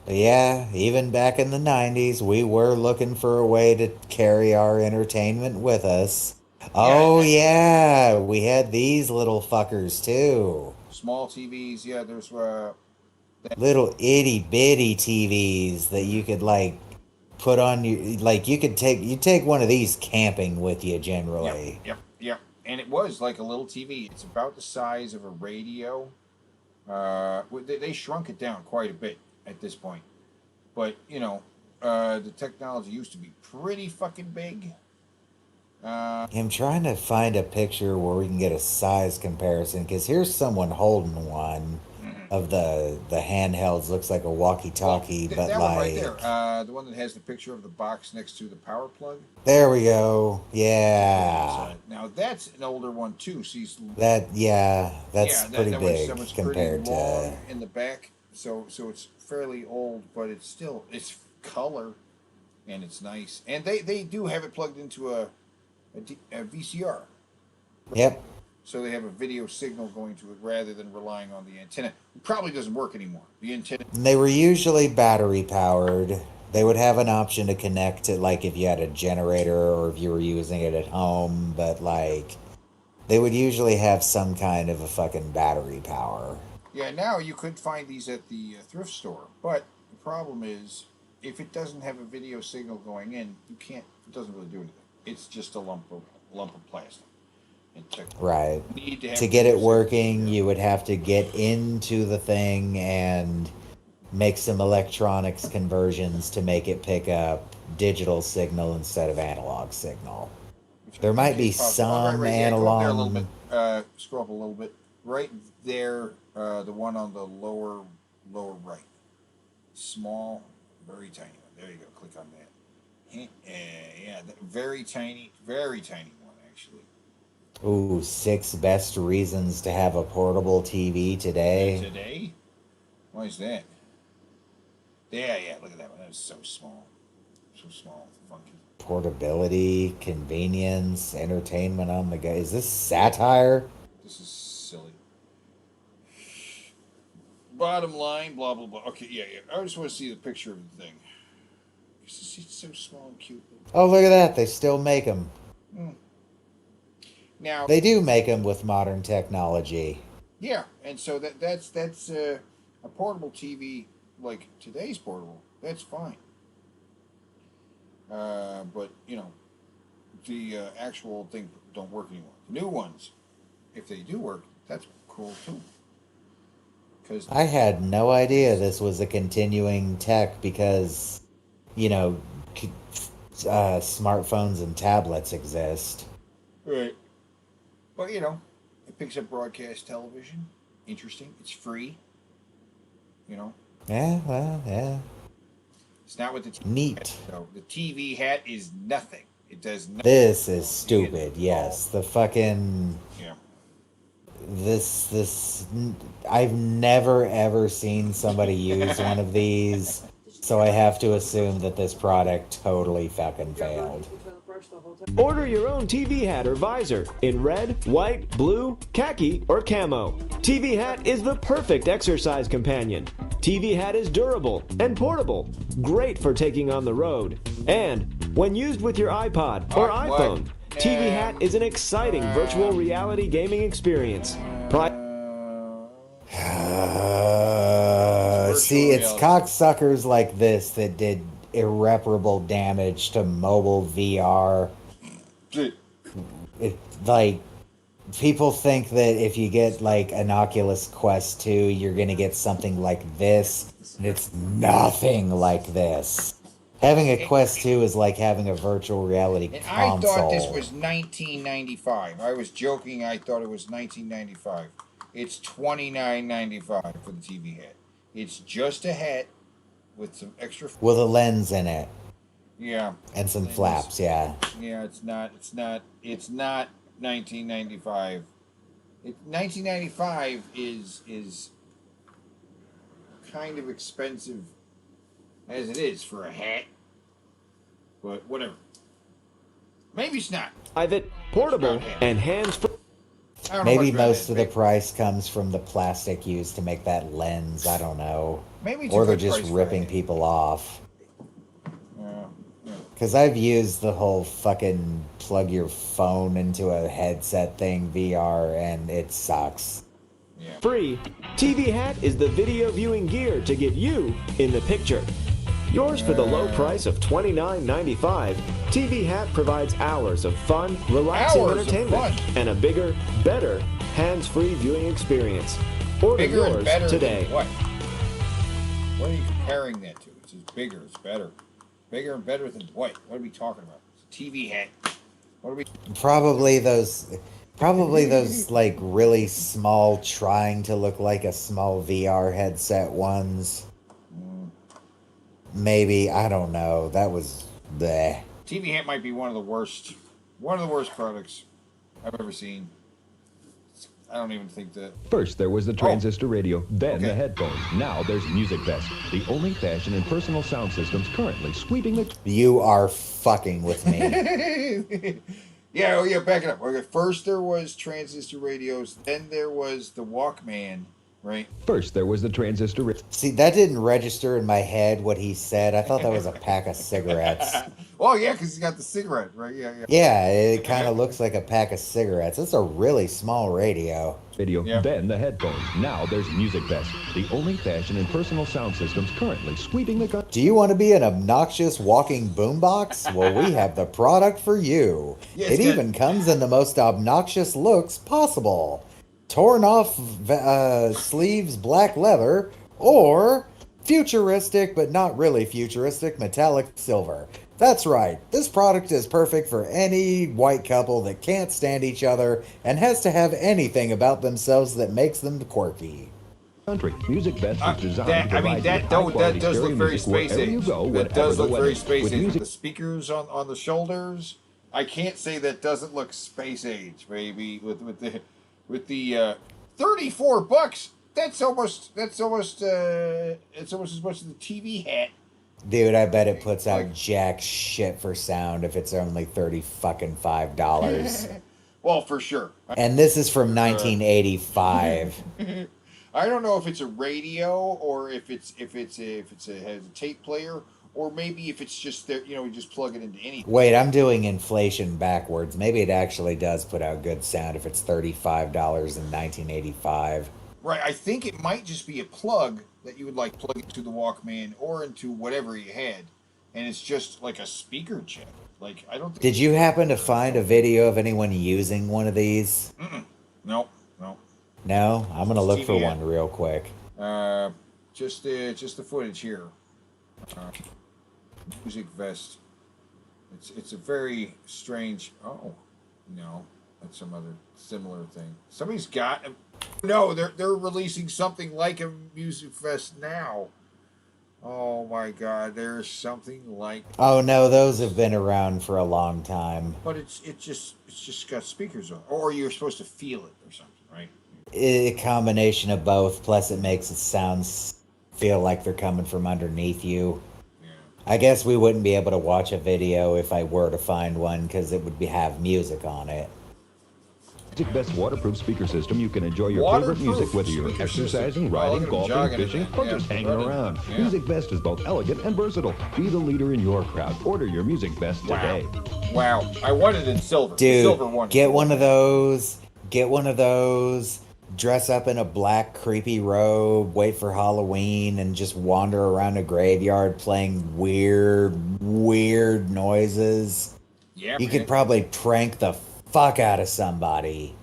Yeah, even back in the 90s, we were looking for a way to carry our entertainment with us. Oh, yeah, we had these little fuckers, too. Small TVs, yeah, there's... little itty-bitty TVs that you could, like, put on your... Like, you take one of these camping with you, generally. Yep. And it was like a little TV. It's about the size of a radio. They shrunk it down quite a bit at this point. But, the technology used to be pretty fucking big. I'm trying to find a picture where we can get a size comparison, because here's someone holding one of the handhelds. Looks like a walkie-talkie, but that like... one right there, the one that has the picture of the box next to the power plug. There we go. Yeah. Now, that's an older one, too. See, that's pretty big compared to... in the back. So it's fairly old, but it's color, and it's nice. And they do have it plugged into a VCR. Yep. So they have a video signal going to it rather than relying on the antenna. It probably doesn't work anymore. The antenna. They were usually battery powered. They would have an option to connect it, like if you had a generator or if you were using it at home, but like they would usually have some kind of a fucking battery power. Yeah, now you could find these at the thrift store, but the problem is if it doesn't have a video signal going in, you can't. It doesn't really do anything. It's just a lump of plastic. Right. To get it working, you would have to get into the thing and make some electronics conversions to make it pick up digital signal instead of analog signal. There might be some analog. Scroll up a little bit. Right there, the one on the lower right. Small, very tiny one. There you go. Click on that. Yeah, very tiny one, actually. Ooh, 6 best reasons to have a portable TV today. Today? Why is that? Yeah, look at that one. That was so small. So small, funky. Portability, convenience, entertainment on the go. Is this satire? This is silly. Bottom line, blah, blah, blah. Okay, yeah. I just want to see the picture of the thing. It's so small and cute. Oh, look at that. They still make them. Now they do make them with modern technology. Yeah, and so that's a portable TV like today's portable. That's fine. But the actual thing don't work anymore. The new ones, if they do work, that's cool too. Because I had no idea this was a continuing tech because, smartphones and tablets exist. Right. But, it picks up broadcast television. Interesting. It's free. Yeah, well, yeah. It's not what the TV Neat. Hat, though. The TV hat is nothing. It does nothing. This is stupid, yes. The fucking... Yeah. This... I've never, ever seen somebody use one of these, so I have to assume that this product totally fucking failed. Order your own TV hat or visor in red, white, blue, khaki, or camo. TV hat is the perfect exercise companion. TV hat is durable and portable, great for taking on the road. And when used with your iPod or iPhone, TV hat is an exciting virtual reality gaming experience. see, it's reality. cocksuckers like this that did irreparable damage to mobile VR. It, like, people think that if you get like an Oculus Quest 2, you're gonna get something like this, and it's nothing like this. Having a Quest 2 is like having a virtual reality And console. I thought this was 1995. I was joking. I thought it was 1995. It's $29.95 for the TV hat. It's just a hat with some extra. With a lens in it. Yeah. And some flaps, yeah. Yeah, it's not 1995. 1995 is kind of expensive as it is for a hat. But whatever. Maybe it's not. Private, portable, and hands-free. Maybe most of the price comes from the plastic used to make that lens. I don't know. Maybe it's or a they're good just price for ripping it. people off. Yeah. Because I've used the whole fucking plug your phone into a headset thing VR, and it sucks. Free, TV Hat is the video viewing gear to get you in the picture. Yours for the low price of $29.95, TV Hat provides hours of fun, relaxing Hours of entertainment, and a bigger, better, hands-free viewing experience. Order Bigger and yours better today. than what? What are you comparing that to? It's just bigger. It's better. Bigger and better than what? What are we talking about? It's a TV hat. What are we? Probably those like really small, trying to look like a small VR headset ones. Maybe, I don't know. That was bleh. TV hat might be one of the worst products I've ever seen. I don't even think that. First, there was the transistor radio, then the headphones. Now there's Music Best, the only fashion and personal sound systems currently sweeping the... You are fucking with me. Yeah, back it up. Okay, first there was transistor radios, then there was the Walkman, right? First, there was the transistor... See, that didn't register in my head what he said. I thought that was a pack of cigarettes. Well, yeah, because he's got the cigarette, right? Yeah. Yeah, it kind of looks like a pack of cigarettes. It's a really small radio. Then the headphones. Now there's Music Best, the only fashion and personal sound systems currently sweeping the... Do you want to be an obnoxious walking boombox? Well, we have the product for you. Yeah, it it's even comes in the most obnoxious looks possible. Torn off sleeves, black leather, or futuristic but not really futuristic metallic silver. That's right, this product is perfect for any white couple that can't stand each other and has to have anything about themselves that makes them quirky. Country. Music Best is designed to provide that does look very space age. That does look very space age. The speakers on the shoulders, I can't say that doesn't look space age, baby. With the $34. That's almost as much as the TV hat. Dude, I bet it puts out jack shit for sound if it's only $35. Well, for sure. And this is from 1985. I don't know if it's a radio or if it has a tape player, or maybe if it's just there, you just plug it into anything. Wait, I'm doing inflation backwards. Maybe it actually does put out good sound if it's $35 in 1985. Right, I think it might just be a plug that you would plug into the Walkman or into whatever you had, and it's just like a speaker chip. I don't think... Did you happen to find a video of anyone using one of these? No. No? I'm gonna look for TV one real quick. Just the footage here. Music Vest. It's a very strange... Oh, no. That's some other similar thing. Somebody's got... No, they're releasing something like a Music Fest now. Oh my God, there's something like. Oh no, those have been around for a long time. But it's just got speakers on, or you're supposed to feel it or something, right? A combination of both. Plus, it makes it feel like they're coming from underneath you. Yeah. I guess we wouldn't be able to watch a video if I were to find one because it would have music on it. Music Best waterproof speaker system. You can enjoy your favorite music whether you're exercising, riding, golfing, fishing, or just hanging around. Yeah. Music Best is both elegant and versatile. Be the leader in your crowd. Order your Music Best today. Wow. I want it in silver. Dude, Silver one. get one of those. Get one of those. dress up in a black creepy robe, wait for Halloween, and just wander around a graveyard playing weird noises. Yeah, You man. could probably prank the fuck out of somebody.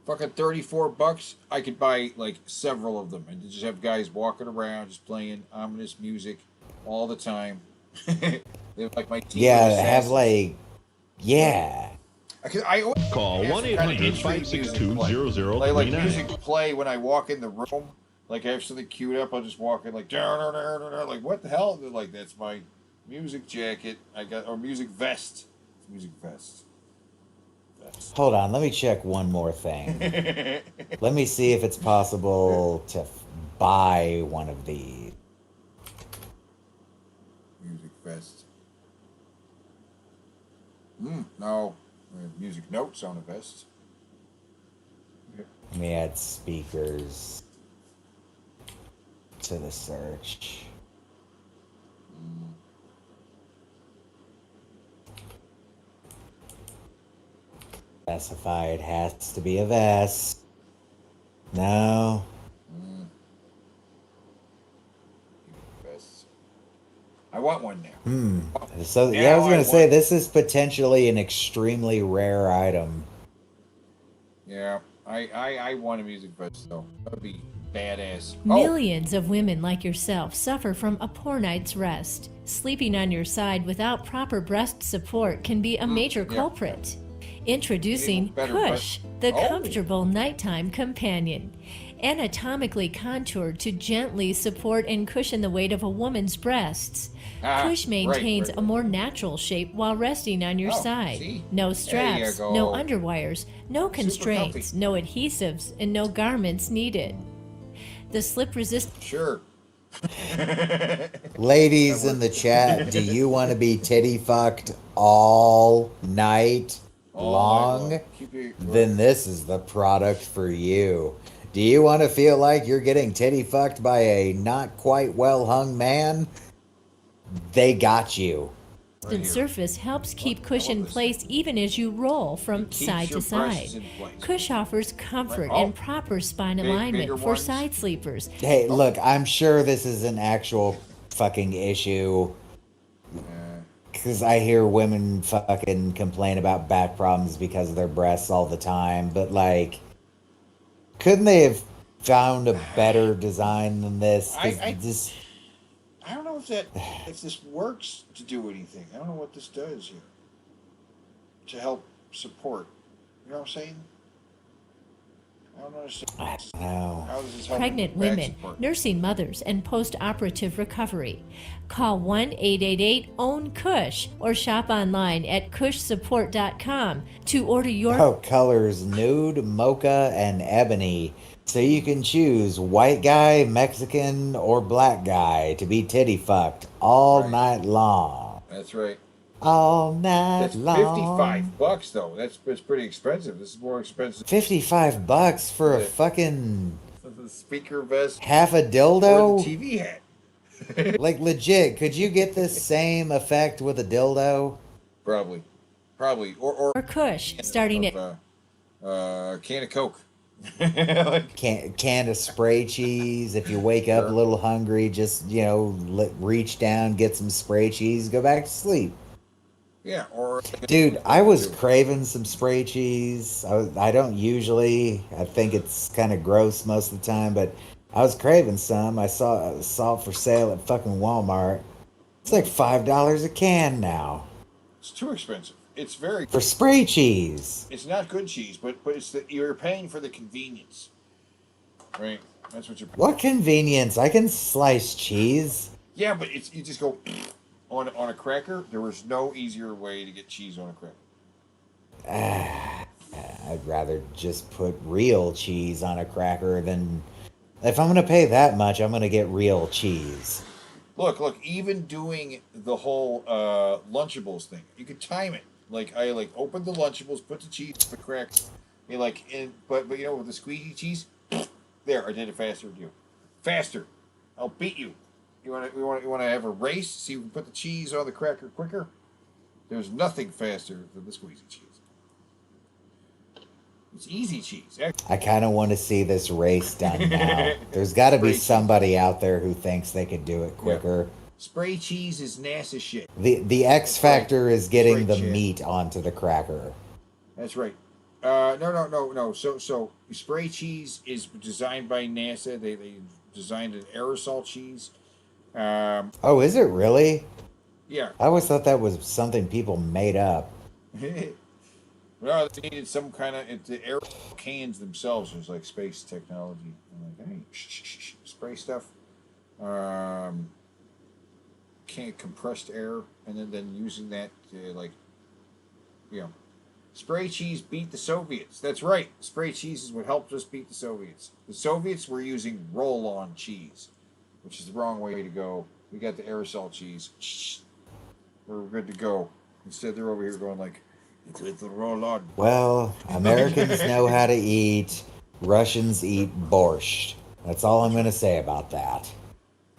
Fucking $34, I could buy like several of them and just have guys walking around just playing ominous music all the time. They have like my team. Yeah, have like, yeah. I always Call have some kind of entry music play. 1-800-562-0039. Like music play when I walk in the room. Like I have something queued up, I'll just walk in like like what the hell? They're like that's my music jacket. I got or music vest. It's music vest. Hold on, let me check one more thing. Let me see if it's possible to buy one of these. Music vest. No. Music notes on a vest. Let me add speakers to the search. Specified has to be a vest. No. Vest. I want one now. So yeah, I was gonna say this is potentially an extremely rare item. Yeah, I want a music vest though. That would be badass. Millions of women like yourself suffer from a poor night's rest. Sleeping on your side without proper breast support can be a major culprit. Introducing Cush, the comfortable nighttime companion. Anatomically contoured to gently support and cushion the weight of a woman's breasts. Cush maintains a more natural shape while resting on your side. See? No straps, There you no go. underwires, no constraints, no adhesives, and no garments needed. The slip resistant. Sure. Ladies in the chat, do you want to be titty fucked all night long? Then this is the product for you. Do you want to feel like you're getting titty fucked by a not quite well hung man? They got you. The surface helps keep Cush in place even as you roll from side to side. Cush offers comfort and proper spine alignment for side sleepers. Hey, look, I'm sure this is an actual fucking issue. Because I hear women fucking complain about back problems because of their breasts all the time. But, like, couldn't they have found a better design than this? 'Cause I don't know if this works to do anything. I don't know what this does here to help support. You know what I'm saying? I don't understand. How does this help Pregnant with back women, support? nursing mothers, and post-operative recovery. Call 1-888-OWN-CUSH or shop online at cushsupport.com to order your... Oh, colors nude, mocha, and ebony. So you can choose white guy, Mexican, or black guy to be titty fucked all night long. That's right. All night That's long. $55 though. That's pretty expensive. This is more expensive. $55 for a fucking The speaker vest. half a Or dildo? the TV hat. Like legit, could you get this same effect with a dildo? Probably. Or Cush, starting at... can of Coke. Can of spray cheese. If you wake up a little hungry, just, you know, reach down, get some spray cheese, go back to sleep. Yeah, or... Dude, I was craving some spray cheese. I don't usually. I think it's kind of gross most of the time, but I was craving some. I saw it for sale at fucking Walmart. It's like $5 a can now. It's too expensive. It's very... For spray cheese. It's not good cheese, but it's you're paying for the convenience. Right? That's what you're... What convenience? I can slice cheese. Yeah, but you just go on a cracker. There was no easier way to get cheese on a cracker. I'd rather just put real cheese on a cracker than... If I'm going to pay that much, I'm going to get real cheese. Look, even doing the whole Lunchables thing, you could time it. Like, I opened the Lunchables, put the cheese, the cracks, but you know, with the squeezy cheese, there, I did it faster than you. Faster. I'll beat you. You want to have a race? See who can put the cheese on the cracker quicker? There's nothing faster than the squeezy cheese. It's easy cheese. I kind of want to see this race done now. There's got to be somebody out there who thinks they could do it quicker. Yeah. Spray cheese is NASA shit. The X factor is getting the meat onto the cracker. That's right. No. So spray cheese is designed by NASA. They designed an aerosol cheese. Oh, is it really? Yeah. I always thought that was something people made up. No, they needed some kind of the aerosol cans themselves was like space technology. I'm like, hey, spray stuff. Compressed air, and then using that to spray cheese beat the Soviets. That's right. Spray cheese is what helped us beat the Soviets. The Soviets were using roll-on cheese, which is the wrong way to go. We got the aerosol cheese. We're good to go. Instead, they're over here going like, it's the roll-on. Well, Americans know how to eat. Russians eat borscht. That's all I'm going to say about that.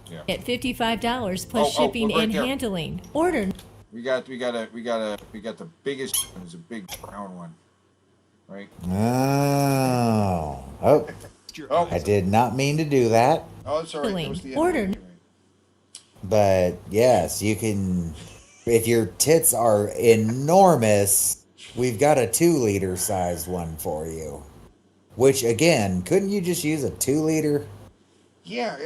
Yeah. At $55 plus shipping and handling. Order. We got the biggest one. It's a big brown one, right? Oh, I did not mean to do that. Oh, it's all right. That was the end Order. anyway. But yes, you can. If your tits are enormous, we've got a 2-liter sized one for you. Which again, couldn't you just use a 2-liter? Yeah.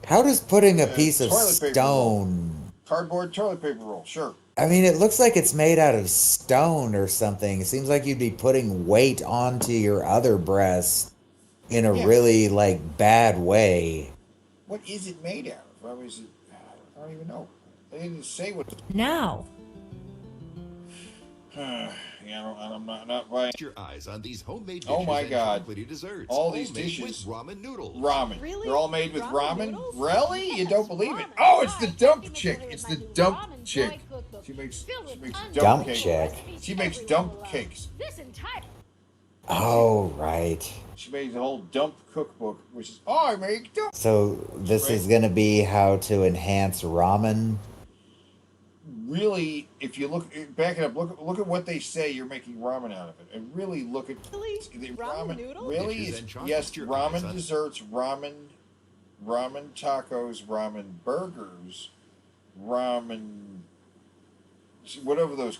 How does putting a piece of toilet paper stone? Cardboard toilet paper roll, sure. I mean, it looks like it's made out of stone or something. It seems like you'd be putting weight onto your other breast in a really bad way. What is it made out of? I mean, I don't even know. They didn't say what. Now. I'm not buying. Your eyes on these homemade dishes. Oh my God! Desserts. All these Homemade dishes. with ramen noodles. Ramen. Really? They're all made with ramen. Noodles? Really? You Yes, don't believe it? ramen. Oh, it's the dump Right. chick. Give me It's my the favorite dump ramen chick. joy cookbook. She makes Filled with tons Dump of chick. recipes She makes everyone dump will love. cakes. This entire Oh, right. She made the whole dump cookbook, which is I make dump. So this is going to be how to enhance ramen. Really, if you back it up, look at what they say you're making ramen out of it, and really look at the ramen noodles? Really, Dishes and chocolate. yes, Your ramen eyes on- desserts, ramen tacos, ramen burgers, ramen, whatever those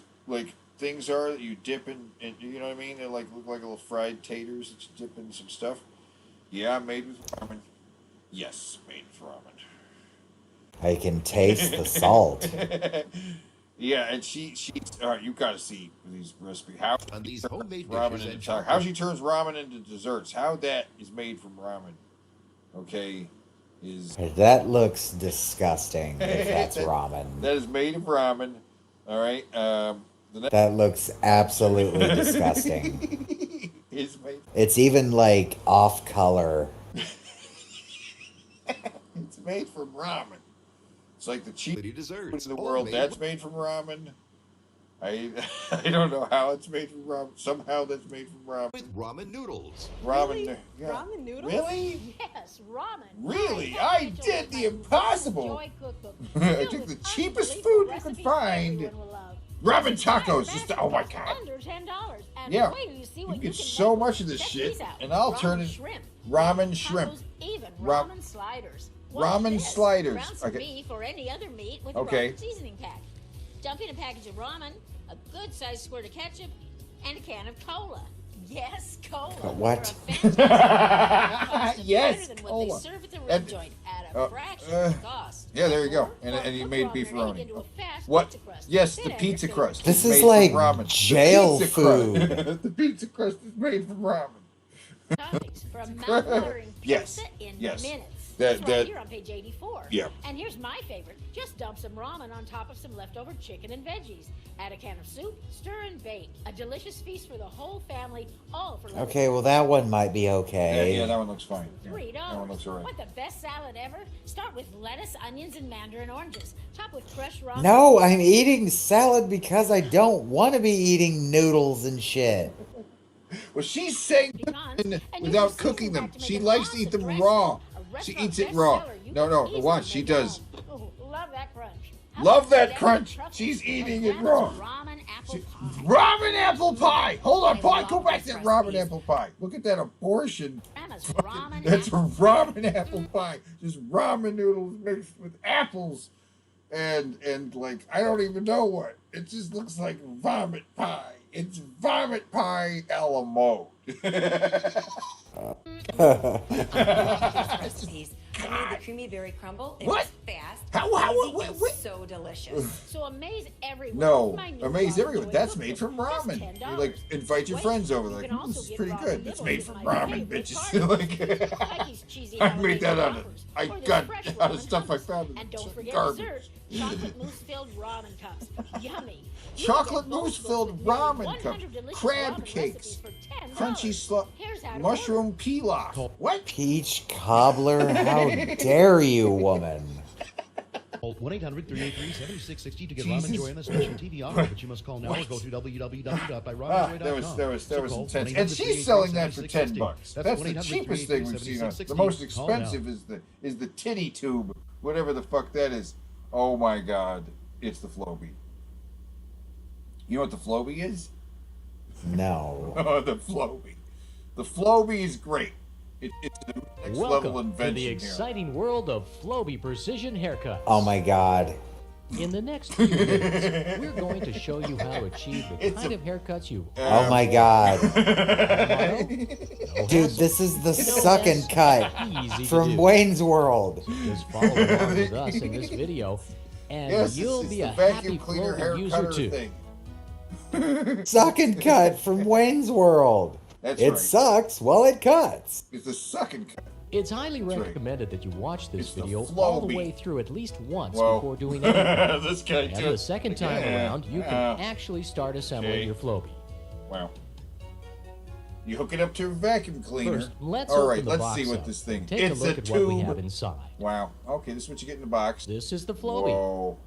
things are that you dip in, you know what I mean? They look like little fried taters that you dip in some stuff. Yeah, made with ramen. Yes, made with ramen. I can taste the salt. Yeah, and she all right. You got to see these recipes. How On these homemade ramen dishes into and chocolate. How she turns ramen into desserts. How that is made from ramen. Okay, is That looks disgusting if that's ramen. that is made of ramen. All right. That looks absolutely disgusting. Is made. It's even off color. It's made from ramen. It's like the cheapest desserts in the world. homemade That's made from ramen. I don't know how it's made from ramen. Somehow that's made from ramen. with ramen noodles. Ramen. Really? Yeah. Ramen noodles? Really? Yes, ramen. Really? My I favorite did the my impossible. Joy cookbook. I Filled took with the cheapest unbelievable food you could recipes find. everyone will love. Ramen tacos. Entire Just oh my basket god. Under $10. And Yeah. wait till you see You what you get can so make. much of this Check shit, these out. and I'll Ramen turn it shrimp. ramen shrimp. Tacos, even Ra- ramen sliders. Watch ramen this. sliders. Ground some Okay. beef or any other meat with Okay. a ramen seasoning pack. Dump in a package of ramen, a good-sized squirt of ketchup, and a can of cola. Yes, cola. What? For a fantastic Yes, better than what cola. they serve at the That- rib joint at a fraction of the cost. Yeah, there you go. Or And you cook made ramen beefaroni. into a fast What? pizza crust. Yes, Then the add your pizza favorite crust. This is is made from like ramen. jail The pizza crust- food. the pizza crust is made from ramen. topics for a mouth-watering Yes, pizza in yes. minutes. That- It's right that- here on page 84. Yeah. And here's my favorite. Just dump some ramen on top of some leftover chicken and veggies. Add a can of soup, stir and bake. A delicious feast for the whole family, all for less Okay, well that one might be okay. Yeah, that one looks fine. Yeah, $3. that one looks alright. What the best salad ever? Start with lettuce, onions, and mandarin oranges. Top with fresh ramen. No, I'm eating salad because I don't want to be eating noodles and shit. Well, she's saying without cooking them. She likes to eat them raw. She eats it raw. No, watch. She does. Love that crunch. Love that crunch. She's eating it raw. Ramen Ramen apple pie. Hold on, pie. Go back to that ramen apple pie. Look at that abortion. That's a ramen apple pie. Just ramen noodles mixed with apples, and like I don't even know what. It just looks like vomit pie. It's vomit pie a la mode. Recipes. I made the creamy berry crumble. It What? was fast. How- easy, wait, and wait. so delicious. So amaze everyone. No, with my new amaze ramen everyone. joy That's cookbook. made from Just ramen. $10. You like invite your Wait, friends over. you Like, can this also is get pretty ramen good. It's nibbles made with from my ramen, favorite bitches. part. Like, Mikey's cheesy I made that holiday out of. wrappers, I or the got fresh out of ramen stuff I hummus. found in And don't forget garbage. dessert, chocolate mousse-filled ramen cups. Yummy. You Chocolate get both mousse-filled books with nearly ramen 100 cups, delicious crab ramen cakes, recipes for $10. crunchy Here's how to mushroom pilaf. What? Peach cobbler? How dare you, woman? Call 1-800-383-7660 to get Jesus. Ramen Joy on a special TV offer, but you must call now or go to www.byramenjoy.com. That was intense. And she's selling that for $10. That's the cheapest thing we've seen. The most expensive is the titty tube, whatever the fuck that is. Oh my god, it's the Floby. You know what the Floby is? No. Oh, the Floby. The Floby is great. It's the next level Welcome to invention the here. exciting world of Floby Precision Haircuts. Oh my god. In the next few minutes, we're going to show you how to achieve the kind of haircuts you Oh my god. No Dude, hassle. this is the No suck and mess. cut Easy to from do. Wayne's World. Just follow along with us in this video, and Yes, you'll it's be the a vacuum happy cleaner Floby hair user cutter too. thing. Suck and cut from Wayne's World. That's it right. sucks while it cuts. It's the suck and cut. It's highly That's right. recommended that you watch this It's the video all the Floby. way through at least once Whoa. before doing anything. This guy and too. the second time Yeah. around, you can actually start assembling Okay. your Floby. Wow. You hook it up to a vacuum cleaner. First, let's All open right, the let's box see what up this thing. and take It's a look a at tube. what we have inside. Wow. Okay, this is what you get in the box. This is the Floby. Whoa.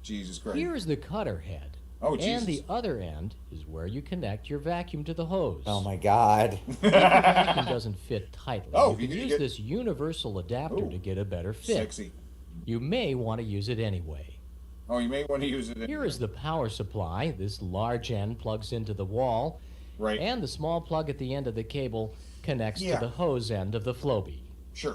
Jesus Christ. Here is the cutter head. Oh, and Jesus. the other end is where you connect your vacuum to the hose. Oh my god. If your vacuum doesn't fit tightly, Oh, you can you use get- this universal adapter Ooh, to get a better fit. Sexy. You may want to use it anyway. Oh, you may want to use it. Here is the power supply. This large end plugs into the wall. Right. And the small plug at the end of the cable connects Yeah. to the hose end of the Floby. Sure.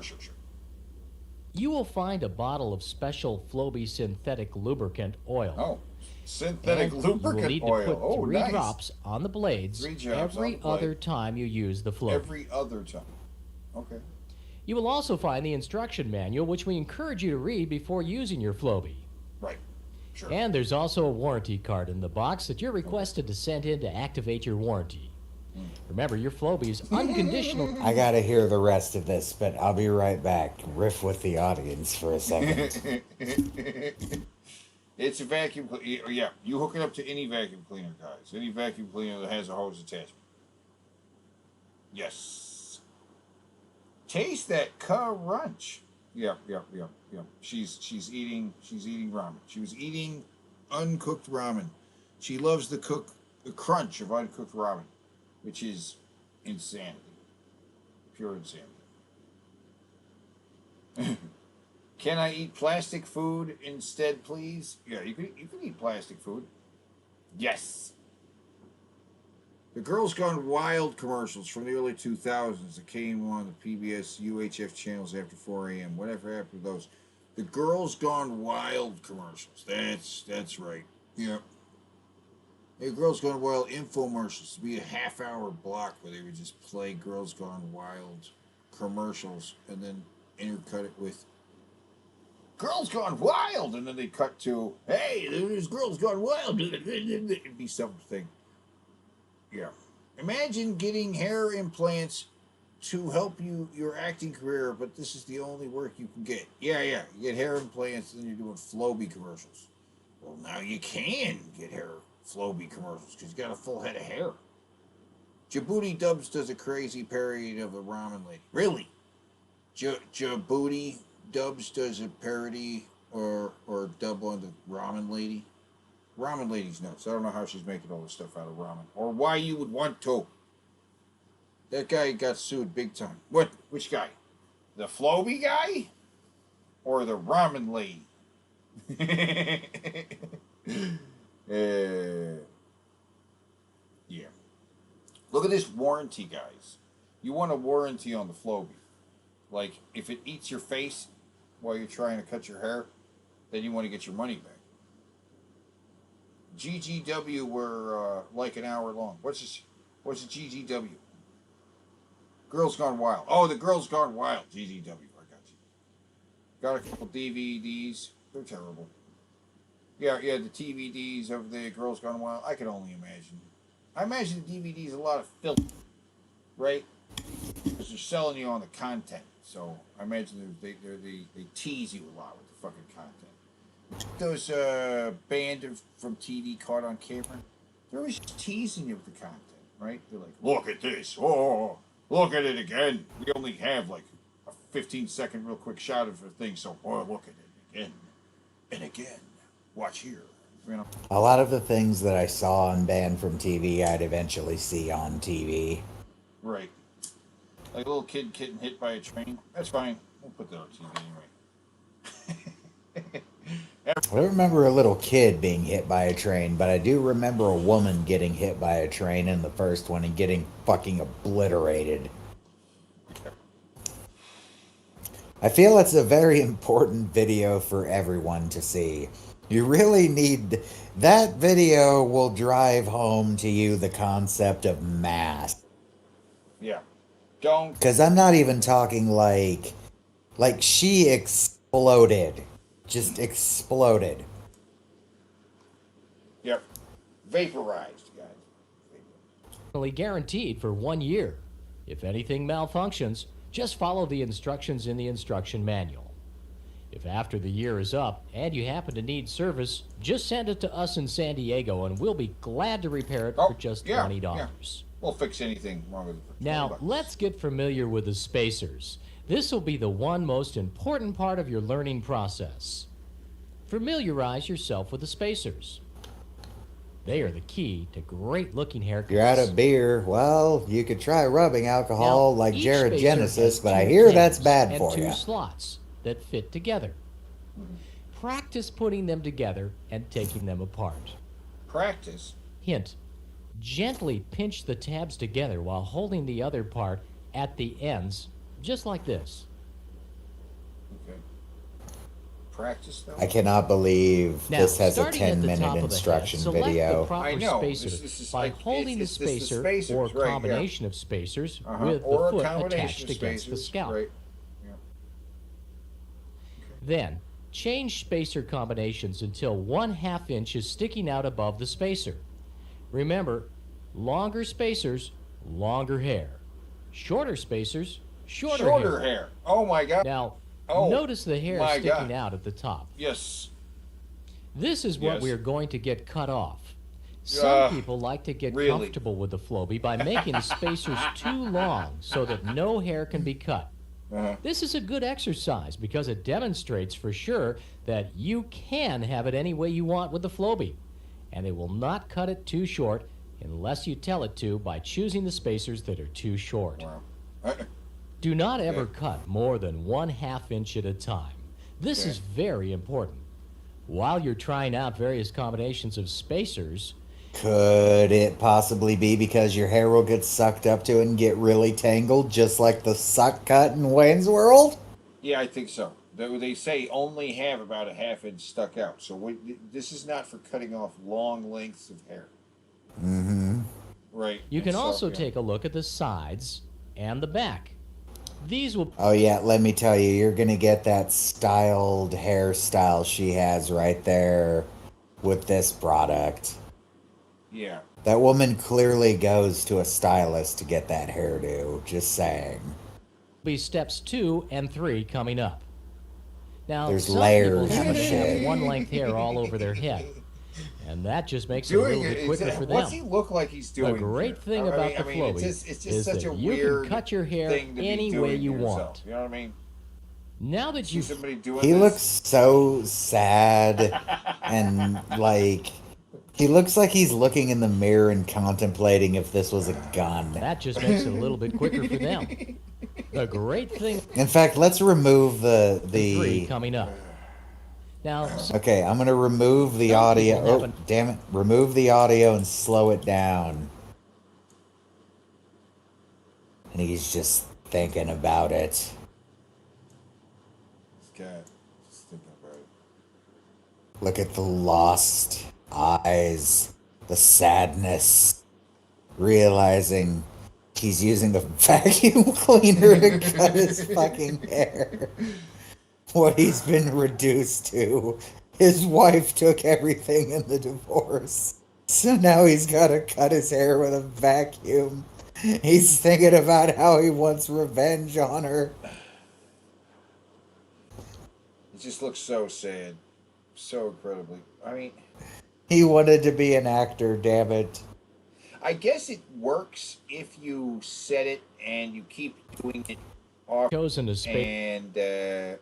You will find a bottle of special Floby synthetic lubricant oil. Oh, synthetic And you will lubricant need to oil. put Oh, 3 nice. drops on the blades 3 drops every on the blade. other time you use the Floby. Every other time. Okay. You will also find the instruction manual, which we encourage you to read before using your Floby. Right. Sure. And there's also a warranty card in the box that you're requested to send in to activate your warranty. Remember, your Floby is unconditional. I gotta hear the rest of this, but I'll be right back. Riff with the audience for a second. It's a vacuum cleaner. Yeah, you hook it up to any vacuum cleaner, guys. Any vacuum cleaner that has a hose attachment. Yes. Taste that crunch. Yeah. She's eating ramen. She was eating uncooked ramen. She loves the crunch of uncooked ramen, which is insanity. Pure insanity. Can I eat plastic food instead, please? Yeah, you can eat plastic food. Yes. The Girls Gone Wild commercials from the early 2000s that came on the PBS UHF channels after 4 a.m. Whatever happened to those? The Girls Gone Wild commercials. That's right. Yeah. Hey, Girls Gone Wild infomercials. It'd be a half-hour block where they would just play Girls Gone Wild commercials and then intercut it with Girls Gone Wild, and then they cut to, hey, there's Girls Gone Wild. It'd be something. Yeah. Imagine getting hair implants to help your acting career, but this is the only work you can get. Yeah. You get hair implants, and then you're doing Floby commercials. Well, now you can get hair Floby commercials because you got a full head of hair. Djibouti Dubs does a crazy parody of the ramen lady. Really? Djibouti Dubs does a parody or dub on the ramen lady. Ramen lady's nuts. I don't know how she's making all this stuff out of ramen, or why you would want to. That guy got sued big time. What? Which guy? The Floby guy, or the ramen lady? Look at this warranty, guys. You want a warranty on the Flowbee. Like, if it eats your face while you're trying to cut your hair, then you want to get your money back. GGW were like an hour long. What's a GGW? Girls Gone Wild. Oh, the Girls Gone Wild. GGW. I got you. Got a couple DVDs. They're terrible. Yeah, the TVDs of the Girls Gone Wild. I can only imagine. I imagine the DVDs a lot of filth, right? Because they're selling you on the content. So I imagine they tease you a lot with the fucking content. Those band from TV caught on camera, they're always teasing you with the content, right? They're like, look at this. Oh, look at it again. We only have like a 15-second real quick shot of the thing, so look at it again and again. Watch here. You know? A lot of the things that I saw on banned from TV, I'd eventually see on TV. Right. Like a little kid getting hit by a train. That's fine. We'll put that on TV anyway. I don't remember a little kid being hit by a train, but I do remember a woman getting hit by a train in the first one and getting fucking obliterated. I feel it's a very important video for everyone to see. You really need... That video will drive home to you the concept of mass. Yeah. Don't... Because I'm not even talking like she exploded. Just exploded. Yep. Vaporized, guys. Guaranteed for 1 year. If anything malfunctions, just follow the instructions in the instruction manual. If after the year is up and you happen to need service, just send it to us in San Diego and we'll be glad to repair it for just $20. Yeah. We'll fix anything wrong with it. Now, let's get familiar with the spacers. This will be the one most important part of your learning process. Familiarize yourself with the spacers. They are the key to great-looking haircuts. You're out of beer. Well, you could try rubbing alcohol Now, like each Jared spacer Genesis, has but I two hear that's pins bad and for two you. slots that fit together. Practice putting them together and taking them apart. Practice? Hint. Gently pinch the tabs together while holding the other part at the ends, just like this. Okay. Practice though? I cannot believe Now, this has a starting at the 10-minute top of the head, instruction select video. the proper I know. spacer This is by like- holding the it's the spacer spacers, or right, yeah. combination of spacers Uh-huh. with Or a the foot combination attached of against the spacers, scalp. right. Then, change spacer combinations until 1/2 inch is sticking out above the spacer. Remember, longer spacers, longer hair. Shorter spacers, shorter hair. Oh my God. Now, Oh, notice the hair my sticking God. out at the top. Yes. This is what Yes. we are going to get cut off. Some people like to get really? comfortable with the Flowbee by making the spacers too long so that no hair can be cut. This is a good exercise because it demonstrates for sure that you can have it any way you want with the Flowbee, and it will not cut it too short unless you tell it to by choosing the spacers that are too short. Do not ever cut more than 1/2 inch at a time. This is very important. While you're trying out various combinations of spacers, Could it possibly be because your hair will get sucked up to it and get really tangled, just like the suck cut in Wayne's World? Yeah, I think so. They say only have about a 1/2 inch stuck out. So this is not for cutting off long lengths of hair. Mm-hmm. Right. you and can so, also yeah. take a look at the sides and the back. These will Oh yeah, let me tell you, you're gonna get that styled hairstyle she has right there with this product. Yeah. That woman clearly goes to a stylist to get that hairdo, just saying. be steps 2 and 3 coming up. Now, There's some layers people happen and to shit. have one length hair all over their head, and that just makes it a little bit quicker for them. What's he look like he's doing? The great thing there? about the I mean, Flowbee it's just is such that a you weird can cut your hair thing to be any doing way you to yourself. want. You know what I mean? Now that See you somebody doing He this? looks so sad and like he looks like he's looking in the mirror and contemplating if this was a gun. that just makes it a little bit quicker for them. The great thing In fact, let's remove the 3 coming up. Now, Okay, I'm gonna remove the Some audio. people have Oh, damn it! Remove the audio and slow it down. and he's just thinking about it. This guy just thinking about it. Look at the lost eyes, the sadness, realizing he's using a vacuum cleaner to cut his fucking hair. What he's been reduced to. His wife took everything in the divorce. So now he's got to cut his hair with a vacuum. He's thinking about how he wants revenge on her. It just looks so sad. So incredibly. I mean... He wanted to be an actor, damn it. I guess it works if you set it and you keep doing it off. Chosen to space. And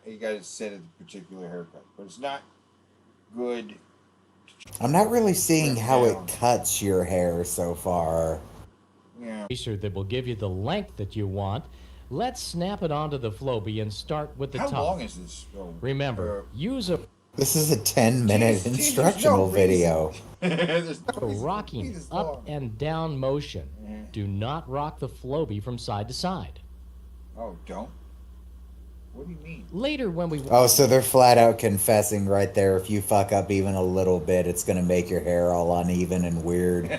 you got to set a particular haircut. But it's not good. I'm not really seeing how it cuts your hair so far. Yeah. That will give you the length that you want. Let's snap it onto the Flowbee and start with the How top. long is this? Remember, use a... This is a 10-minute instructional video. Rocking up and down motion. Do not rock the Flowbee from side to side. Oh, don't? What do you mean? Later when we... Oh, so they're flat out confessing right there. If you fuck up even a little bit, it's going to make your hair all uneven and weird.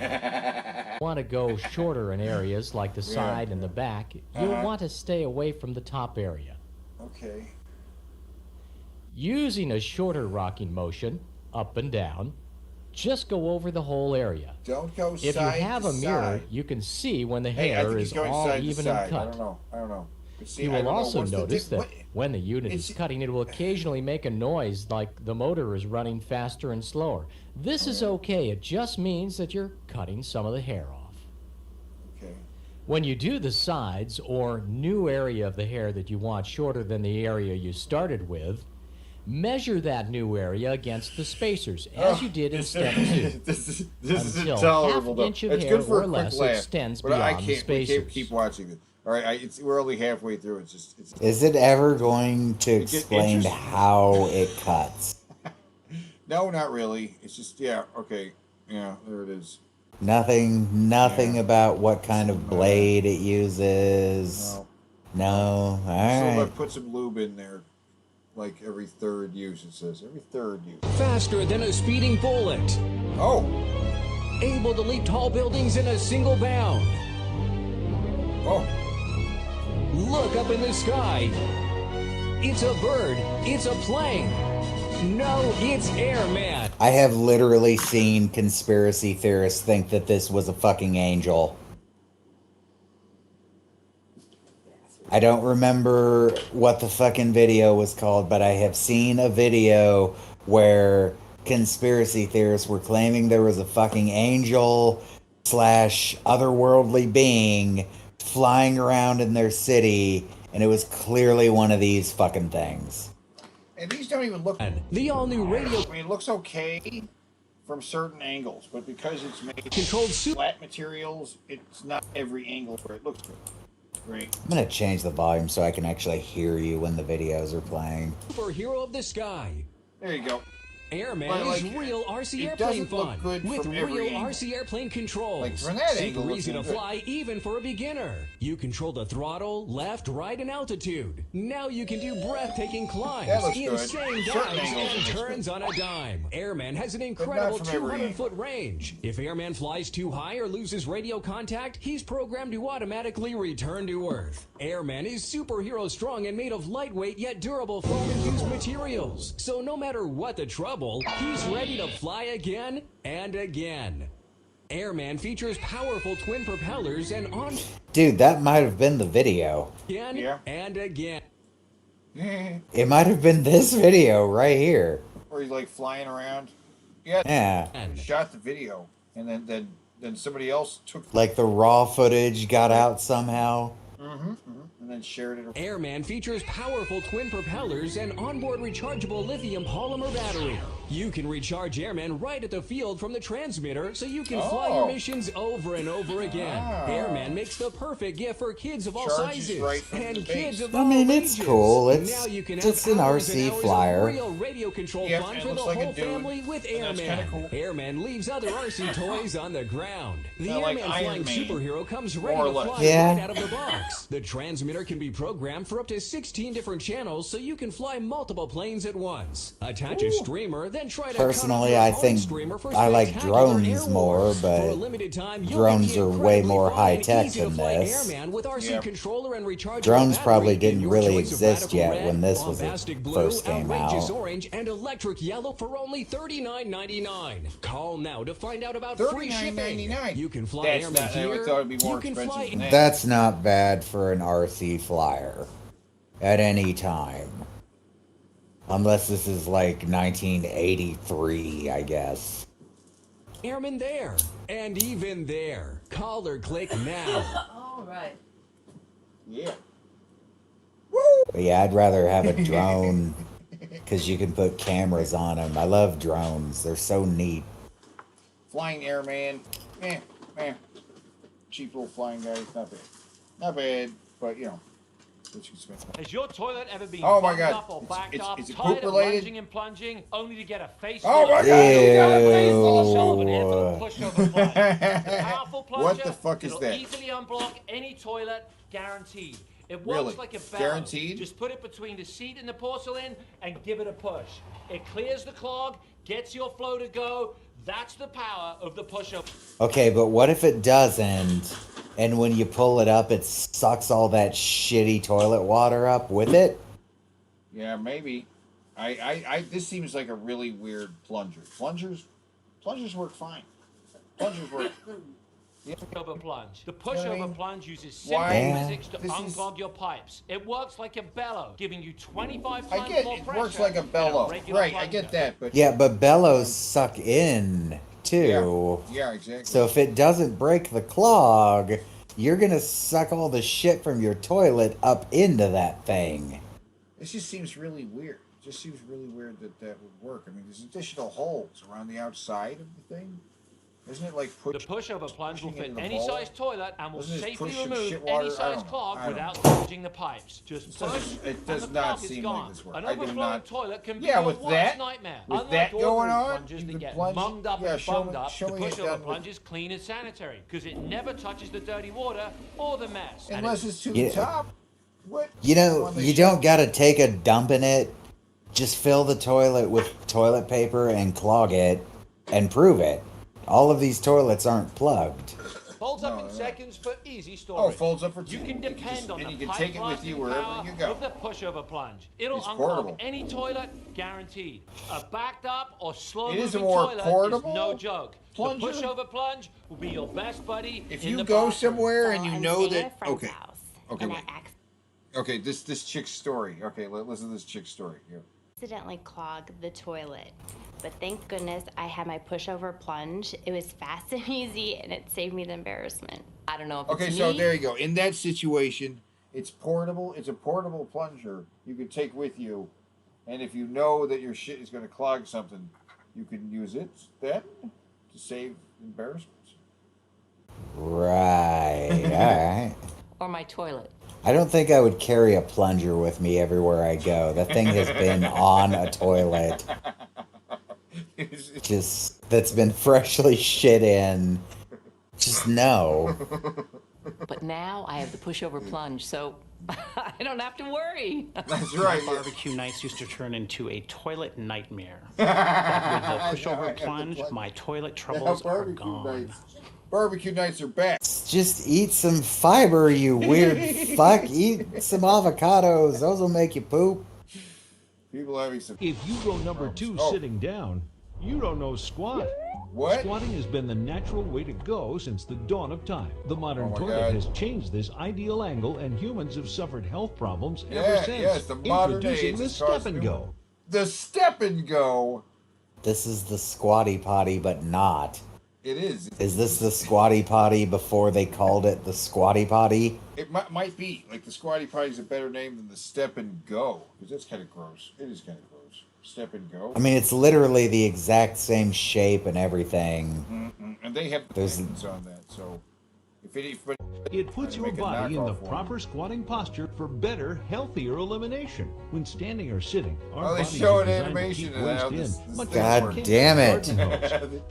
Want to go shorter in areas like the side and the back, you'll want to stay away from the top area. Okay. Using a shorter rocking motion, up and down, just go over the whole area. Don't go If side you have to a mirror, side. you can see when the Hey, I hair think is he's going all side to even side. and cut. I don't know. But see, You I don't will know. also What's the notice that what? when the unit is cutting, it will occasionally make a noise like the motor is running faster and slower. This is okay. It just means that you're cutting some of the hair off. Okay. When you do the sides or new area of the hair that you want shorter than the area you started with, measure that new area against the spacers, as you did in step 2. This is until intolerable. half an inch of It's hair good for or a quick less laugh, extends but I beyond the can't. We spacers. can't keep watching this. All right, we're only halfway through. It's just. Is it ever going to explain interesting. how it cuts? No, not really. It's just okay, there it is. Nothing about what kind of blade it uses. No. All So right. I put some lube in there, like every third use. It says every third use. Faster than a speeding bullet. Oh. Able to leap tall buildings in a single bound. Oh. Look up in the sky. It's a bird. It's a plane. No, it's Airman. I have literally seen conspiracy theorists think that this was a fucking angel. I don't remember what the fucking video was called, but I have seen a video where conspiracy theorists were claiming there was a fucking angel / otherworldly being flying around in their city, and it was clearly one of these fucking things. And these don't even look. The all-new radio. I mean, it looks okay from certain angles, but because it's made controlled flat materials, it's not every angle where it looks good. Right. I'm gonna change the volume so I can actually hear you when the videos are playing. Superhero of the sky. There you go. Airman Well, is real RC it airplane doesn't look fun good with from real every angle. RC airplane controls. Like, from that Super angle, it easy to looks good. fly even for a beginner. You control the throttle, left, right, and altitude. Now you can do breathtaking climbs, That looks good. insane Certain dives, angles, and it looks turns on a dime. Airman has an incredible from every 200-foot range. If Airman flies too high or loses radio contact, he's programmed to automatically return to Earth. Airman is superhero strong and made of lightweight yet durable foam-infused materials. So no matter what the trouble, he's ready to fly again and again. Airman features powerful twin propellers and on Dude, that might have been the video. again and again. It might have been this video right here. Where he's like flying around. Yeah. Shot the video, and then somebody else took. Like the raw footage got out somehow. and then shared it. Airman features powerful twin propellers and onboard rechargeable lithium polymer battery. You can recharge Airman right at the field from the transmitter, so you can fly your missions over and over again. Airman makes the perfect gift for kids of all sizes and kids of all ages. It's cool. Now you can It's have an hours and RC hours of flyer. real radio control fun for the whole family with Airman. Airman leaves other RC toys on the ground. The Airman flying superhero comes ready to fly right out of the box. The transmitter can be programmed for up to 16 different channels, so you can fly multiple planes at once. Attach a streamer, then try to Personally, I think I like drones more, but drones are way more high tech than this. Drones probably didn't really exist yet when this was first came out. Orange and electric yellow for only $39.99. Call now to find out about free shipping. You can fly Airman here. You can fly. That's not bad for an RC flyer at any time. Unless this is like 1983, I guess. Airman there, and even there. Call or click now. All right. Yeah. But yeah, I'd rather have a drone because you can put cameras on them. I love drones. They're so neat. Flying Airman. Cheap little flying guy. Not bad. Not bad, but you know. Has your toilet ever been oh my bumped God. up or backed up, Is it tired poop of related? lunging and plunging, only to get a face Oh my full God. of pushover plunge? The powerful plunger, What the fuck is it'll that? easily unblock any toilet, guaranteed. It works Really? like a bell. Guaranteed? Just put it between the seat and the porcelain and give it a push. It clears the clog, gets your flow to go. That's the power of the pushover. Okay, but what if it doesn't? And when you pull it up, it sucks all that shitty toilet water up with it? Yeah, maybe. This seems like a really weird plunger. Plungers work fine. Plungers work. Pushover plunge. The pushover plunge uses Why? simple physics to This is- unclog your pipes. It works like a bellow, giving you 25 I times get more it. pressure. Works like a than bellow. regular Right, I plunger. get that, but Yeah, but bellows suck in, too. Yeah, exactly. So if it doesn't break the clog, you're gonna suck all the shit from your toilet up into that thing. It just seems really weird. It just seems really weird that that would work. I mean, there's additional holes around the outside of the thing. Isn't it like The pushover plunge will fit in the any bowl? size toilet and will Doesn't it safely push some remove shit water? any I size don't know. clog I don't without know. damaging the pipes. Just It push, doesn't- it and does the not clog is seem gone. like this works. An I do overflowing not- toilet can be Yeah, your with worst that- nightmare. with Unlike that going ordinary on, plunges you that can get plunge- munged up yeah, and show bunged me- up, show the me it pushover done plunge is clean and sanitary because it never touches the dirty water or the mess. And Unless it's to the top. What? You know, you don't gotta take a dump in it. Just fill the toilet with toilet paper and clog it and prove it. All of these toilets aren't plugged. Folds up in seconds for easy storage. Oh, folds up for You two. can depend on and the you can pipe take it with you blasting wherever power you go. of the pushover plunge. It'll It's unclog portable. any toilet, guaranteed. A backed up or slow It moving is a more toilet portable is no joke. plunger? The pushover plunge will be your best buddy. If in you the go bathroom. somewhere and you I'm know staying at that, a friend's okay, house, okay, and wait. I Okay, this chick's story. Okay, listen to this chick's story. Here. accidentally clogged the toilet. But thank goodness I had my pushover plunge. It was fast and easy, and it saved me the embarrassment. I don't know if Okay, it's so me. there you go. In that situation, it's portable. It's a portable plunger you can take with you, and if you know that your shit is going to clog something, you can use it then to save embarrassments. Right. Alright. Or my toilet. I don't think I would carry a plunger with me everywhere I go. That thing has been on a toilet. Just, that's been freshly shit in. Just no. But now I have the pushover plunge, so I don't have to worry. That's right. My barbecue nights used to turn into a toilet nightmare. But with the pushover plunge, my toilet troubles are gone. Barbecue nights are back. Just eat some fiber, you weird fuck. Eat some avocados. Those will make you poop. People having some. If you go number 2 sitting down, you don't know squat. What? Squatting has been the natural way to go since the dawn of time. The modern my toilet God. has changed this ideal angle, and humans have suffered health problems Yeah, ever since. yes, the modern Introducing age the has step caused and new- go. The step and go. This is the squatty potty, but not. It is. Is this the Squatty Potty before they called it the Squatty Potty? It might be. Like, the Squatty Potty is a better name than the Step and Go. Because that's kind of gross. It is kind of gross. Step and Go. I mean, it's literally the exact same shape and everything. And they have patents on that, so... It puts your body in the proper squatting posture for better, healthier elimination. When standing or sitting, our bodies are designed to keep waste in. Much God damn it.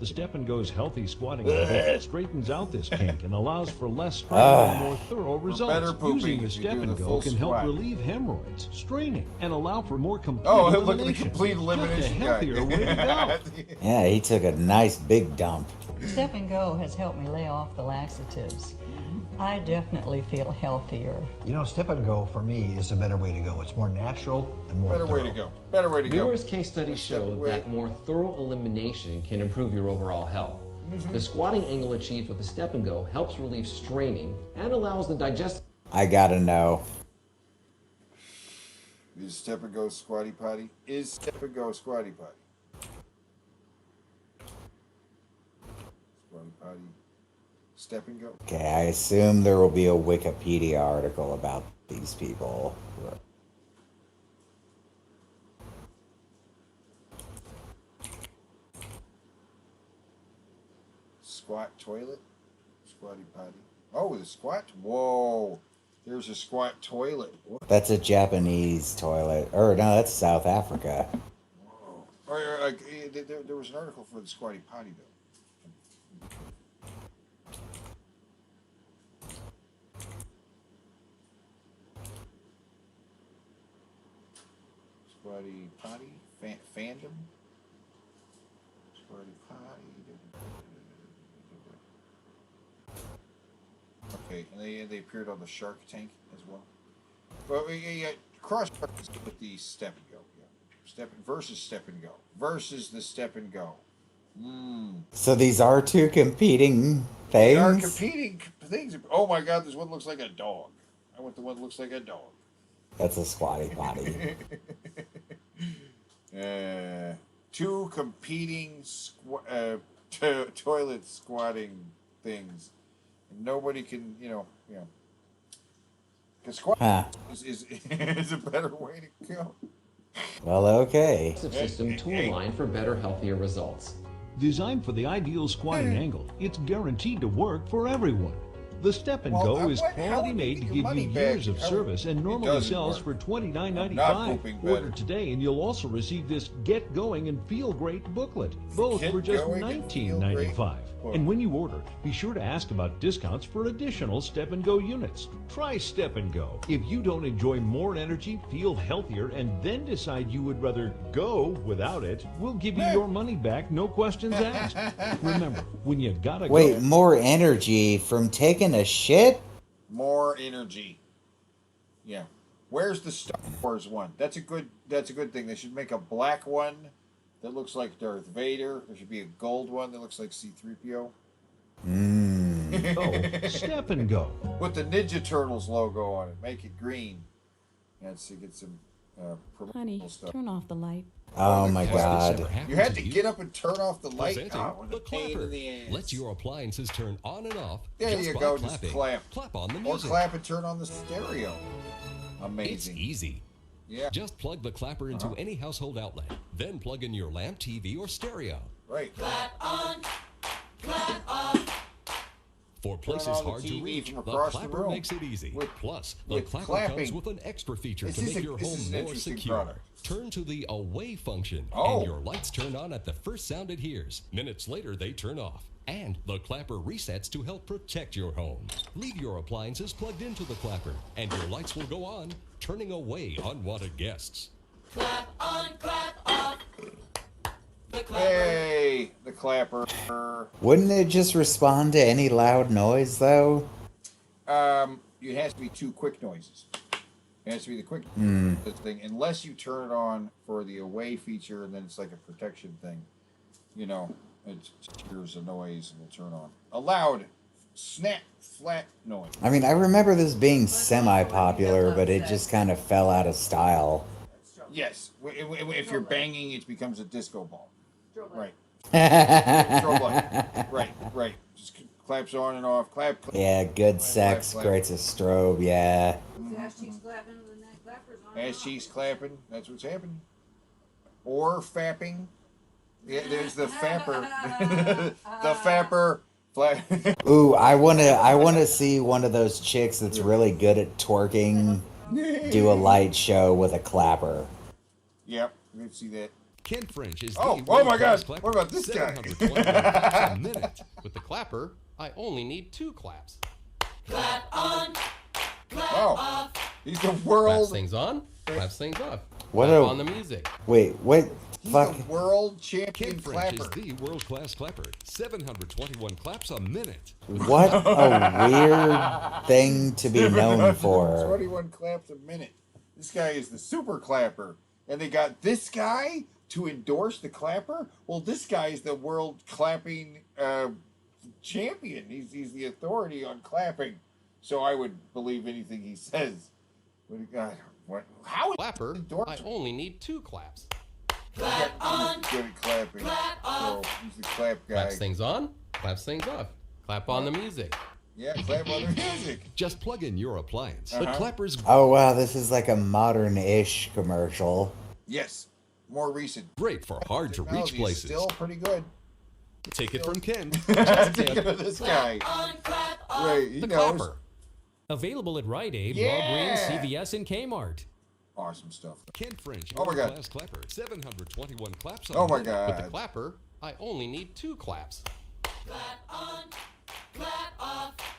The Step and Go's healthy squatting method straightens out this kink and allows for less strain and more thorough results. Using the Step and Go can help relieve hemorrhoids, straining, and allow for more complete elimination. Just a healthier way to go. Yeah, he took a nice big dump. Step and Go has helped me lay off the laxatives. I definitely feel healthier. You know, Step and Go for me is a better way to go. It's more natural and more Better way to go. Better way to go. Numerous case studies show that more thorough elimination can improve your overall health. The squatting angle achieved with the Step and Go helps relieve straining and allows the digestive... I gotta know. Is Step and Go Squatty Potty? Is Step and Go Squatty Potty? Squatty Potty. Step and Go. Okay, I assume there will be a Wikipedia article about these people. Squat toilet? Squatty Potty. Oh, the squat? Whoa. There's a squat toilet. What? That's a Japanese toilet. Or, no, that's South Africa. Whoa. There was an article for the Squatty Potty, though. Squatty Potty? Fandom? Squatty Potty. Okay, and they appeared on the Shark Tank as well. But yeah, cross with the Step and Go. Yeah. Step and Go. Versus the Step and Go. So these are two competing things? They are competing things. Oh my god, this one looks like a dog. I want the one that looks like a dog. That's a Squatty Potty. Two competing toilet squatting things. And nobody can, because squatting is a better way to go. Well, okay. System tool line for better, healthier results. Designed for the ideal squatting angle, it's guaranteed to work for everyone. The Step and Go is quality made to give you years of service and normally sells for $29.95. Order today and you'll also receive this Get Going and Feel Great booklet, both for just $19.95. And when you order, be sure to ask about discounts for additional Step and Go units. Try Step and Go. If you don't enjoy more energy, feel healthier, and then decide you would rather go without it, we'll give you your money back, no questions asked. Remember, when you gotta go... Wait, more energy from taking a shit? More energy. Yeah. Where's the Star Wars one? That's a good thing. They should make a black one that looks like Darth Vader. There should be a gold one that looks like C-3PO. Step and Go. With the Ninja Turtles logo on it. Make it green. Let's see, get some promotional stuff. Turn off the light. Oh my god. You had to get up and turn off the light? Presenting Oh, the a pain clapper. in the ass. Lets your appliances turn on and off. There just you by go, clapping. just clap. Clap on the Or music. clap and turn on the stereo. Amazing. It's easy. Yeah. Just plug the clapper into any household outlet. Then plug in your lamp, TV, or stereo. Right. Clap on. Clap off. For places on the hard to TV reach, from the across the clapper room. makes it easy. Plus, the with clapper clapping. comes with an extra feature This to is make a- your this home is an more interesting secure. product. Turn to the away function, Oh. and your lights turn on at the first sound it hears. Minutes later, they turn off. And the clapper resets to help protect your home. Leave your appliances plugged into the clapper, and your lights will go on, turning away unwanted guests. Clap on, clap off. Hey, the clapper. Wouldn't it just respond to any loud noise, though? It has to be two quick noises. It has to be the quick Hmm. thing, unless you turn it on for the away feature, and then it's like a protection thing. It hears a noise and will turn on. A loud, snap, flat noise. I mean, I remember this being semi-popular, but it just kind of fell out of style. Yes, if you're banging, it becomes a disco ball. Right. Strobe light. Right. Just claps on and off. Clap. Yeah, good sex creates a strobe. Yeah. Ass cheeks clapping when that clapper's on. Ass cheeks clapping. That's what's happening. Or fapping. Yeah, there's the fapper. The fapper. Ooh, I wanna see one of those chicks that's really good at twerking do a light show with a clapper. Yep, we can see that. Ken French is oh my God! What about this guy? 721 claps a minute. With the clapper, I only need 2 claps. Clap on, clap off. He's the world. Claps things on, claps things off. What clap a- on the music. Wait, fuck. The world champion Ken French clapper. is the world-class clapper. 721 claps a minute. What a weird thing to be known for. 21 claps a minute. This guy is the super clapper. And they got this guy to endorse the clapper? Well, this guy is the world clapping champion. He's the authority on clapping. So I would believe anything he says. How is clapper? I only need 2 claps. Clap on. Good at clapping. So he's the clap guy. Claps things on, claps things off. Clap on the music. Yeah, clap on the music. Just plug in your appliance. The clappers. Oh wow, this is like a modern-ish commercial. Yes, more recent. Great for hard to reach places. Still pretty good. Take it from Ken. Take it from this guy. Wait, he The knows. clapper. Available at Rite Aid, Yeah. Walgreens, CVS, and Kmart. Awesome stuff. Ken French, Oh my God. world-class clapper. 721 claps a Oh my minute. With the God. clapper, I only need 2 claps.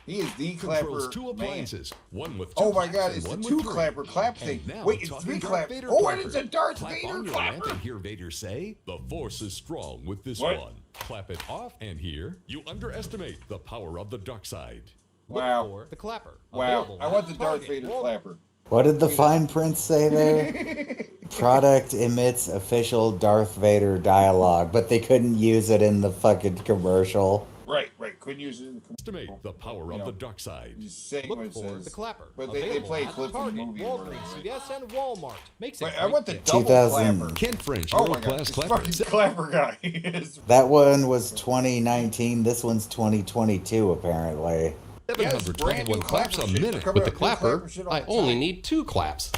He is the clapper Controls 2 man. appliances. One with 2 Oh my claps God, and it's the one with 2 3. clapper clap And thing. now Wait, it's talking 3 Darth clap. Vader Oh, clapper. and it's a Darth Clap Vader on your lamp clapper. and hear Vader say, "The Force is strong with this What? one." Clap it off and here, you underestimate the power of the dark side. Wow. Look for the clapper. Wow. Available I want the at Darth Target, Vader Walmart. clapper. What did the fine print say there? Product emits official Darth Vader dialogue, but they couldn't use it in the fucking commercial. Right. Couldn't use it in the Estimate the power of the dark side. Just saying what Look it for says. the clapper. But they Available play at clips from the Target, movie. Walgreens, CVS, and Walmart. Makes it Wait, I want the great. double 2000. clapper. Ken French, Oh my God, world-class this clapper. fucking clapper guy. is- That one was 2019. This one's 2022, apparently. Yes, brand new 721 claps a clapper shit. minute. Come With out, the new clapper, clapper shit all I the only time. need 2 claps.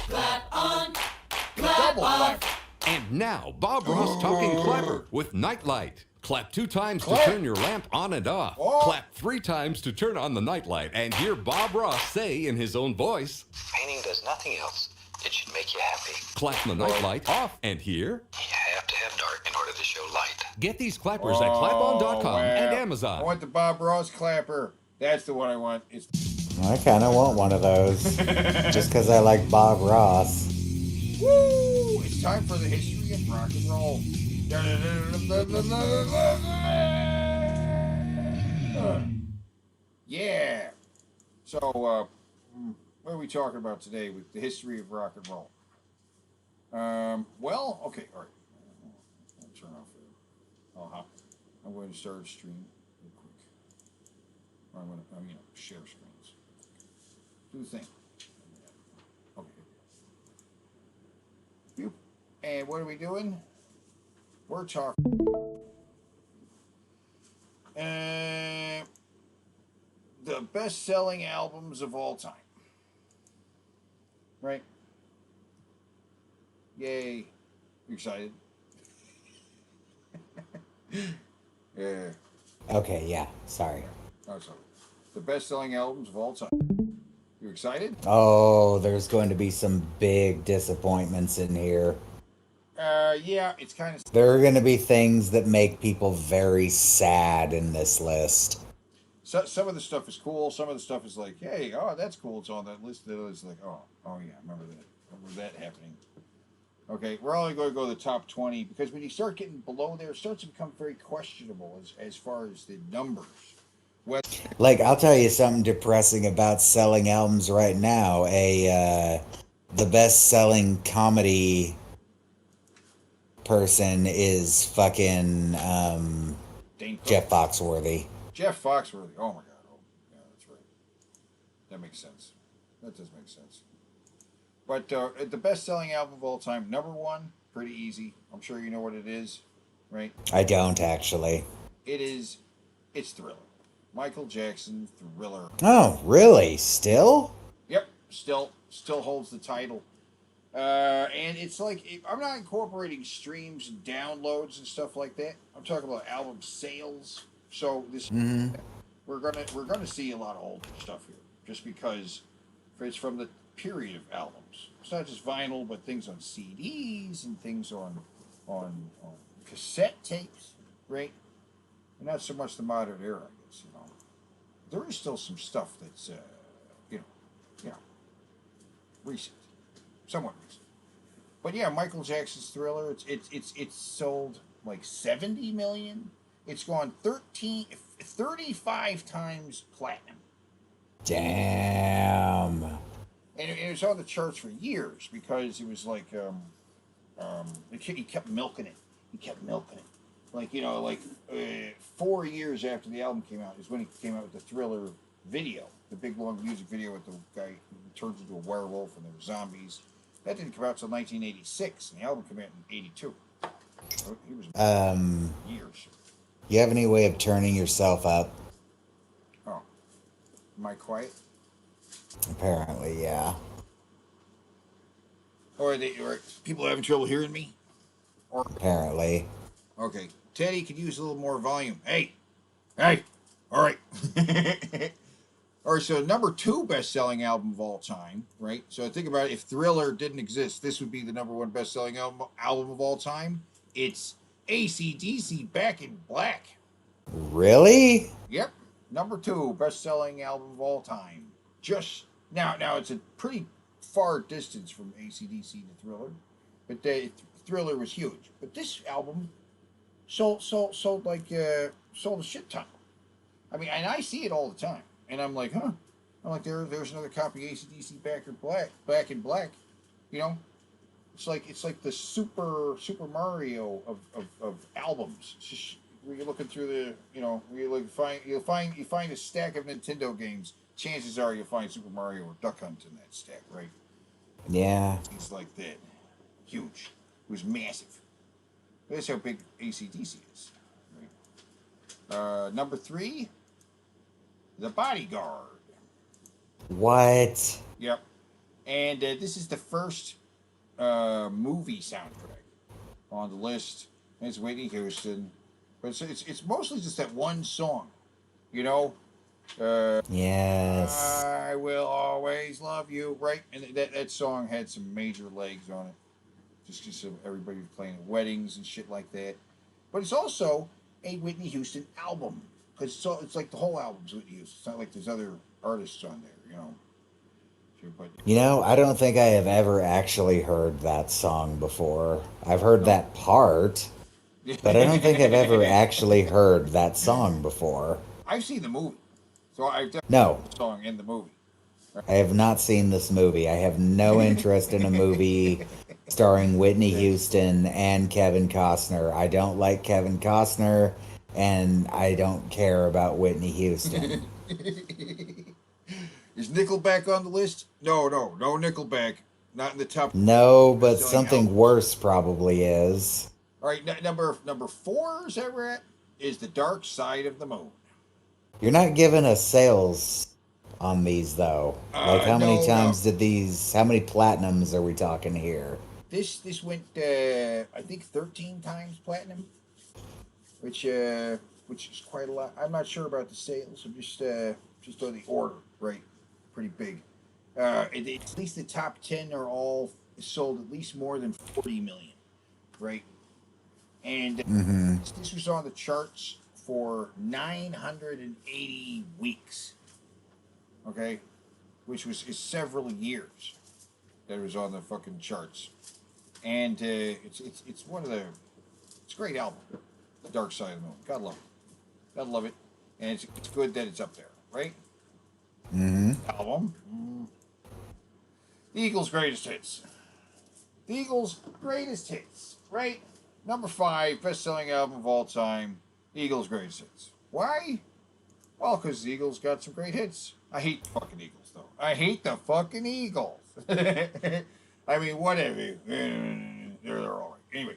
Double clapper. And now, Bob Ross talking clapper with Nightlight. Clap 2 times Clap. to turn your lamp on and off. Oh. Clap 3 times to turn on the nightlight. And hear Bob Ross say in his own voice, Painting does nothing else. It should make you happy. clap the nightlight off and hear. You have to have dark in order to show light. Get these clappers at clapon.com wow. and I Amazon. want the Bob Ross clapper. That's the one I want. It's I kind of want one of those. Just because I like Bob Ross. Woo! It's time for the history of rock and roll. Yeah. So, what are we talking about today with the history of rock and roll? Well, okay, all right. I'll turn off the. I'm going to start a stream real quick. Share screens. Do the thing. Okay. Boop. And what are we doing? We're talking. The best-selling albums of all time. Right? Yay. You excited? Yeah. Okay, yeah, sorry. Oh, sorry. The best-selling albums of all time. You excited? Oh, there's going to be some big disappointments in here. Yeah, it's kind of... There are going to be things that make people very sad in this list. So, some of the stuff is cool. Some of the stuff is like, hey, oh, that's cool. It's on that list. The other is like, oh yeah, remember that. Remember that happening. Okay, we're only going to go to the top 20 because when you start getting below there, it starts to become very questionable as far as the numbers. Like, I'll tell you something depressing about selling albums right now. The best-selling comedy person is fucking Jeff Foxworthy. Jeff Foxworthy. Oh my God. Oh, yeah, that's right. That makes sense. That does make sense. But the best-selling album of all time, number one, pretty easy. I'm sure you know what it is. right? I don't actually. It's Thriller. Michael Jackson Thriller. Oh, really? Still? Yep, still holds the title. And it's like I'm not incorporating streams and downloads and stuff like that. I'm talking about album sales. So this we're gonna see a lot of old stuff here, just because it's from the period of albums. It's not just vinyl, but things on CDs and things on cassette tapes, right? And not so much the modern era, I guess. There is still some stuff that's recent, somewhat recent. But yeah, Michael Jackson's Thriller. It's sold like 70 million. It's gone 35 times platinum. Damn. And it was on the charts for years because it was like he kept milking it. Like 4 years after the album came out is when he came out with the Thriller video, the big long music video with the guy who turns into a werewolf and there were zombies. That didn't come out until 1986, and the album came out in '82. So it was years. You have any way of turning yourself up? Oh, am I quiet? Apparently, yeah. Or people having trouble hearing me? Or apparently. Okay, Teddy could use a little more volume. Hey, all right. All right, so number 2 best-selling album of all time, right? So think about it. If Thriller didn't exist, this would be the number 1 best-selling album of all time. It's AC/DC Back in Black. Really? Yep, number 2 best-selling album of all time. Just now it's a pretty far distance from AC/DC to Thriller, but Thriller was huge. But this album sold a shit ton. I mean, and I see it all the time. And I'm like, huh? I'm like, there's another copy of AC/DC Back in Black. It's like the Super Mario of albums. It's just where you're looking through the, you find a stack of Nintendo games. Chances are you'll find Super Mario or Duck Hunt in that stack, right? Yeah. It's like that. Huge. It was massive. That's how big AC/DC is. Right? Number 3. The Bodyguard. What? Yep. And this is the first movie soundtrack on the list. And it's Whitney Houston. But it's mostly just that one song. Yes. I will always love you. Right? And that song had some major legs on it. Just because everybody was playing at weddings and shit like that. But it's also a Whitney Houston album. Because it's like the whole album's Whitney Houston. It's not like there's other artists on there, I don't think I have ever actually heard that song before. I've heard that part, but I don't think I've ever actually heard that song before. I've seen the movie. So I've definitely heard the song in the movie. I have not seen this movie. I have no interest in a movie starring Whitney Houston and Kevin Costner. I don't like Kevin Costner. And I don't care about Whitney Houston. Is Nickelback on the list? No Nickelback. Not in the top. No, but something worse probably is. All right, number 4 is that we're at? Is The Dark Side of the Moon. You're not giving us sales on these though. Like how many times did these? How many platinums are we talking here? This went I think 13 times platinum. Which is quite a lot. I'm not sure about the sales. I'm just on the order, right? Pretty big. At least the top 10 are all sold at least more than 40 million, right? And this was on the charts for 980 weeks. Okay, which is several years that it was on the fucking charts, and it's one of it's a great album. The Dark Side of the Moon. Gotta love it. Gotta love it. And it's good that it's up there, right? Album. The Eagles' greatest hits. The Eagles' greatest hits, right? Number 5, best-selling album of all time. The Eagles' greatest hits. Why? Well, because the Eagles got some great hits. I hate the fucking Eagles, though. I hate the fucking Eagles. I mean, whatever. They're all right. Anyway,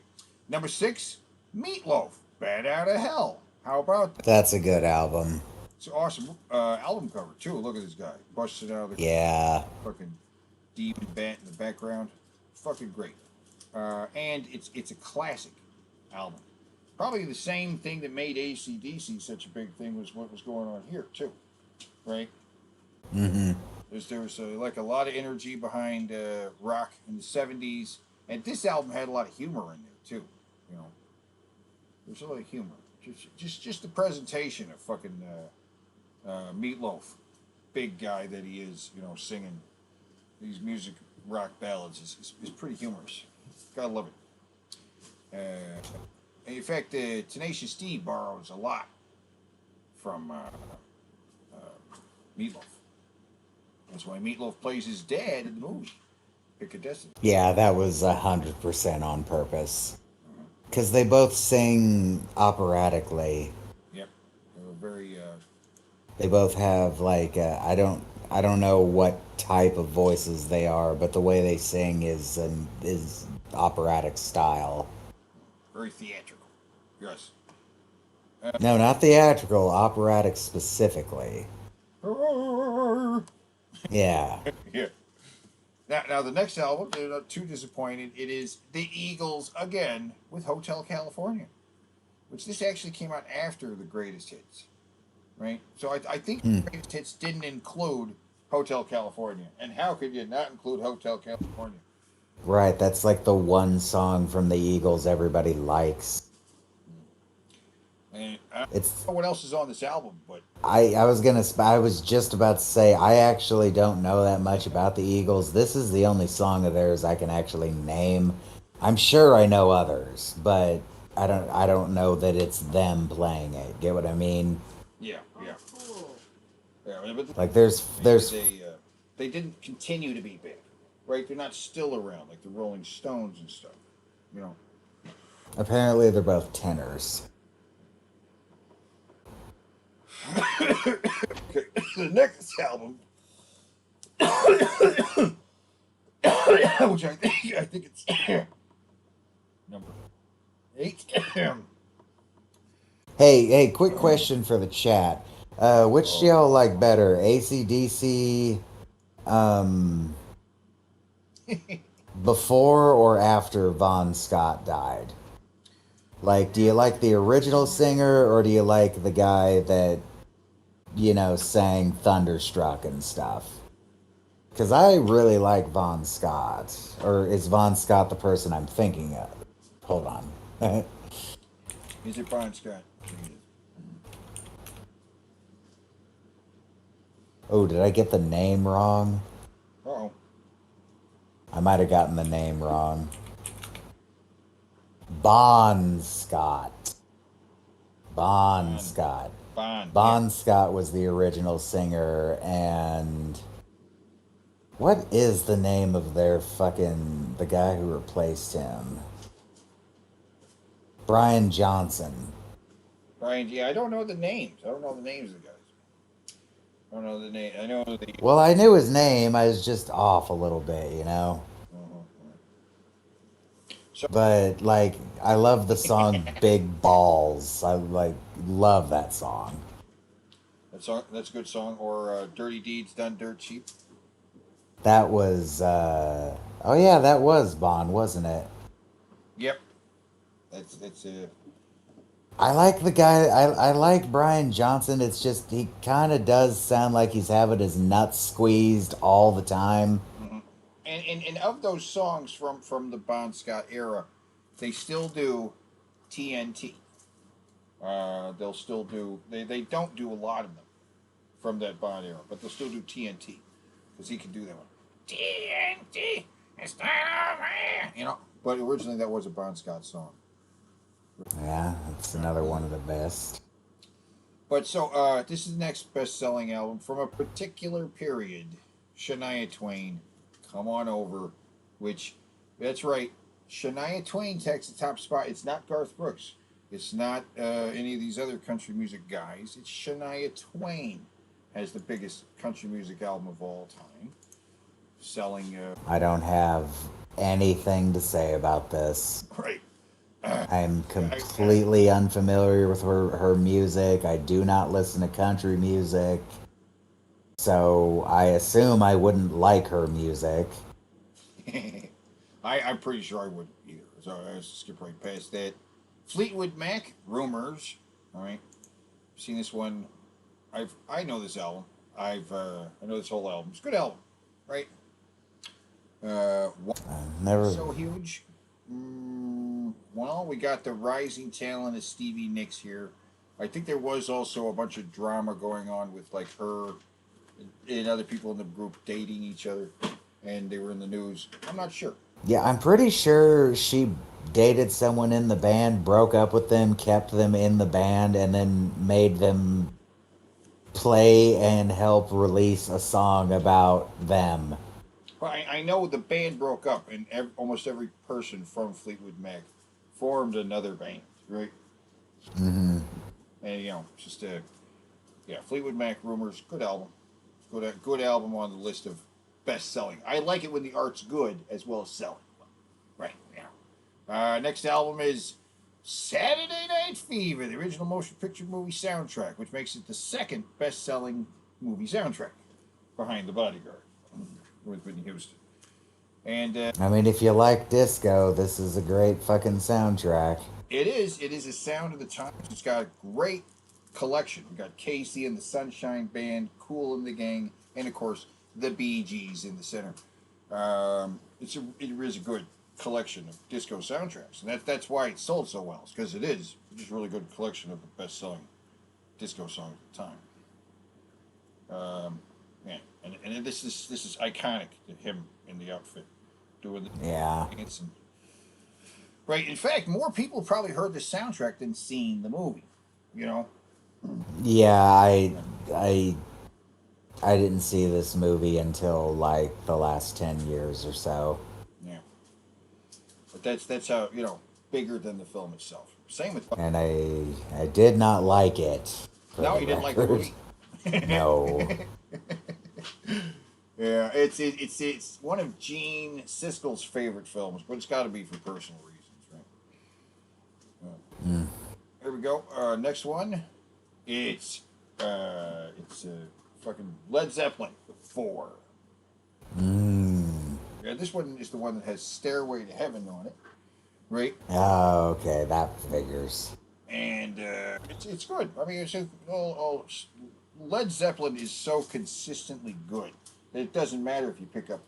number 6, Meatloaf, Bad Out of Hell. How about that? That's a good album. It's an awesome album cover, too. Look at this guy. Busted out of the fucking demon bat in the background. Fucking great. And it's a classic album. Probably the same thing that made AC/DC such a big thing was what was going on here, too. Right? Mm-hmm. There was like a lot of energy behind rock in the 70s. And this album had a lot of humor in there, too. You know, there's a lot of humor. Just the presentation of fucking Meatloaf, big guy that he is, you know, singing these music rock ballads is pretty humorous. Gotta love it. In fact, Tenacious D borrows a lot from Meatloaf. That's why Meatloaf plays his dad in the movie, Pick a Destiny. Yeah, that was 100% on purpose. Because they both sing operatically. Yep, they were very. They both have like I don't know what type of voices they are, but the way they sing is operatic style. Very theatrical. Yes. No, not theatrical. Operatic specifically. Yeah. Yeah. Now the next album, they're not too disappointed. It is the Eagles again with Hotel California, which this actually came out after the Greatest Hits, right? So I think the Greatest Hits didn't include Hotel California, and how could you not include Hotel California? Right, that's like the one song from the Eagles everybody likes. And I don't know what else is on this album, but I was just about to say I actually don't know that much about the Eagles. This is the only song of theirs I can actually name. I'm sure I know others, but I don't know that it's them playing it. Get what I mean? Yeah. But Like there's they didn't continue to be big, right? They're not still around like the Rolling Stones and stuff, you know. Apparently they're both tenors. Okay. The next album, which I think it's number 8. Hey, quick question for the chat. Which do y'all like better, AC/DC, before or after Von Scott died? Like, do you like the original singer or do you like the guy that, you know, sang Thunderstruck and stuff? Because I really like Von Scott. Or is Von Scott the person I'm thinking of? Hold on. Is it Von Scott? Oh, did I get the name wrong? Uh-oh. I might have gotten the name wrong. Bon Scott. Bon Scott. Bon Scott was the original singer, and what is the name of the guy who replaced him? Brian Johnson. Brian, yeah, I don't know the names. I don't know the names of the guys. I don't know the name. I know the. Well, I knew his name. I was just off a little bit, you know. But like, I love the song "Big Balls." I love that song. That's a good song. Or "Dirty Deeds Done Dirt Cheap." That was. Oh yeah, that was Bond, wasn't it? Yep. That's I like the guy. I like Brian Johnson. It's just he kind of does sound like he's having his nuts squeezed all the time. Mm-hmm. And of those songs from the Bon Scott era, they still do TNT. They'll still do. They don't do a lot of them from that Bond era, but they'll still do TNT because he can do that one. TNT, it's time over here. You know, but originally that was a Bon Scott song. Yeah, it's another one of the best. But so this is the next best-selling album from a particular period. Shania Twain, Come On Over, which, that's right, Shania Twain takes the top spot. It's not Garth Brooks. It's not any of these other country music guys. It's Shania Twain has the biggest country music album of all time. Selling... I don't have anything to say about this. Right. I'm completely unfamiliar with her music. I do not listen to country music. So I assume I wouldn't like her music. I'm pretty sure I wouldn't either. So I'll skip right past that. Fleetwood Mac, Rumors. All right. Seen this one. I know this album. I know this whole album. It's a good album, right? Never. So huge. Well, we got the rising talent of Stevie Nicks here. I think there was also a bunch of drama going on with like her and other people in the group dating each other, and they were in the news. I'm not sure. Yeah, I'm pretty sure she dated someone in the band, broke up with them, kept them in the band, and then made them play and help release a song about them. Well, I know the band broke up, and almost every person from Fleetwood Mac formed another band, right? Mm-hmm. And just Fleetwood Mac, Rumors, good album, good album on the list of best selling. I like it when the art's good as well as selling. Right. Yeah. Next album is Saturday Night Fever, the original motion picture movie soundtrack, which makes it the second best selling movie soundtrack behind The Bodyguard with Whitney Houston. And I mean, if you like disco, this is a great fucking soundtrack. It is a sound of the times. It's got a great collection. We got Casey and the Sunshine Band, Kool and the Gang, and of course the Bee Gees in the center. It is a good collection of disco soundtracks, and that's why it sold so well. It's because it is just a really good collection of the best-selling disco songs at the time. And this is iconic. Him in the outfit doing the dance. Right. In fact, more people probably heard the soundtrack than seen the movie. Yeah, I didn't see this movie until like the last 10 years or so. Yeah. But that's how, bigger than the film itself. Same with... And I did not like it. No, you didn't like the movie? No. Yeah, it's one of Gene Siskel's favorite films, but it's got to be for personal reasons, right? Here we go. Next one. It's fucking Led Zeppelin 4. Yeah, this one is the one that has Stairway to Heaven on it, right? Oh, okay, that figures. And it's good. I mean, Led Zeppelin is so consistently good that it doesn't matter if you pick up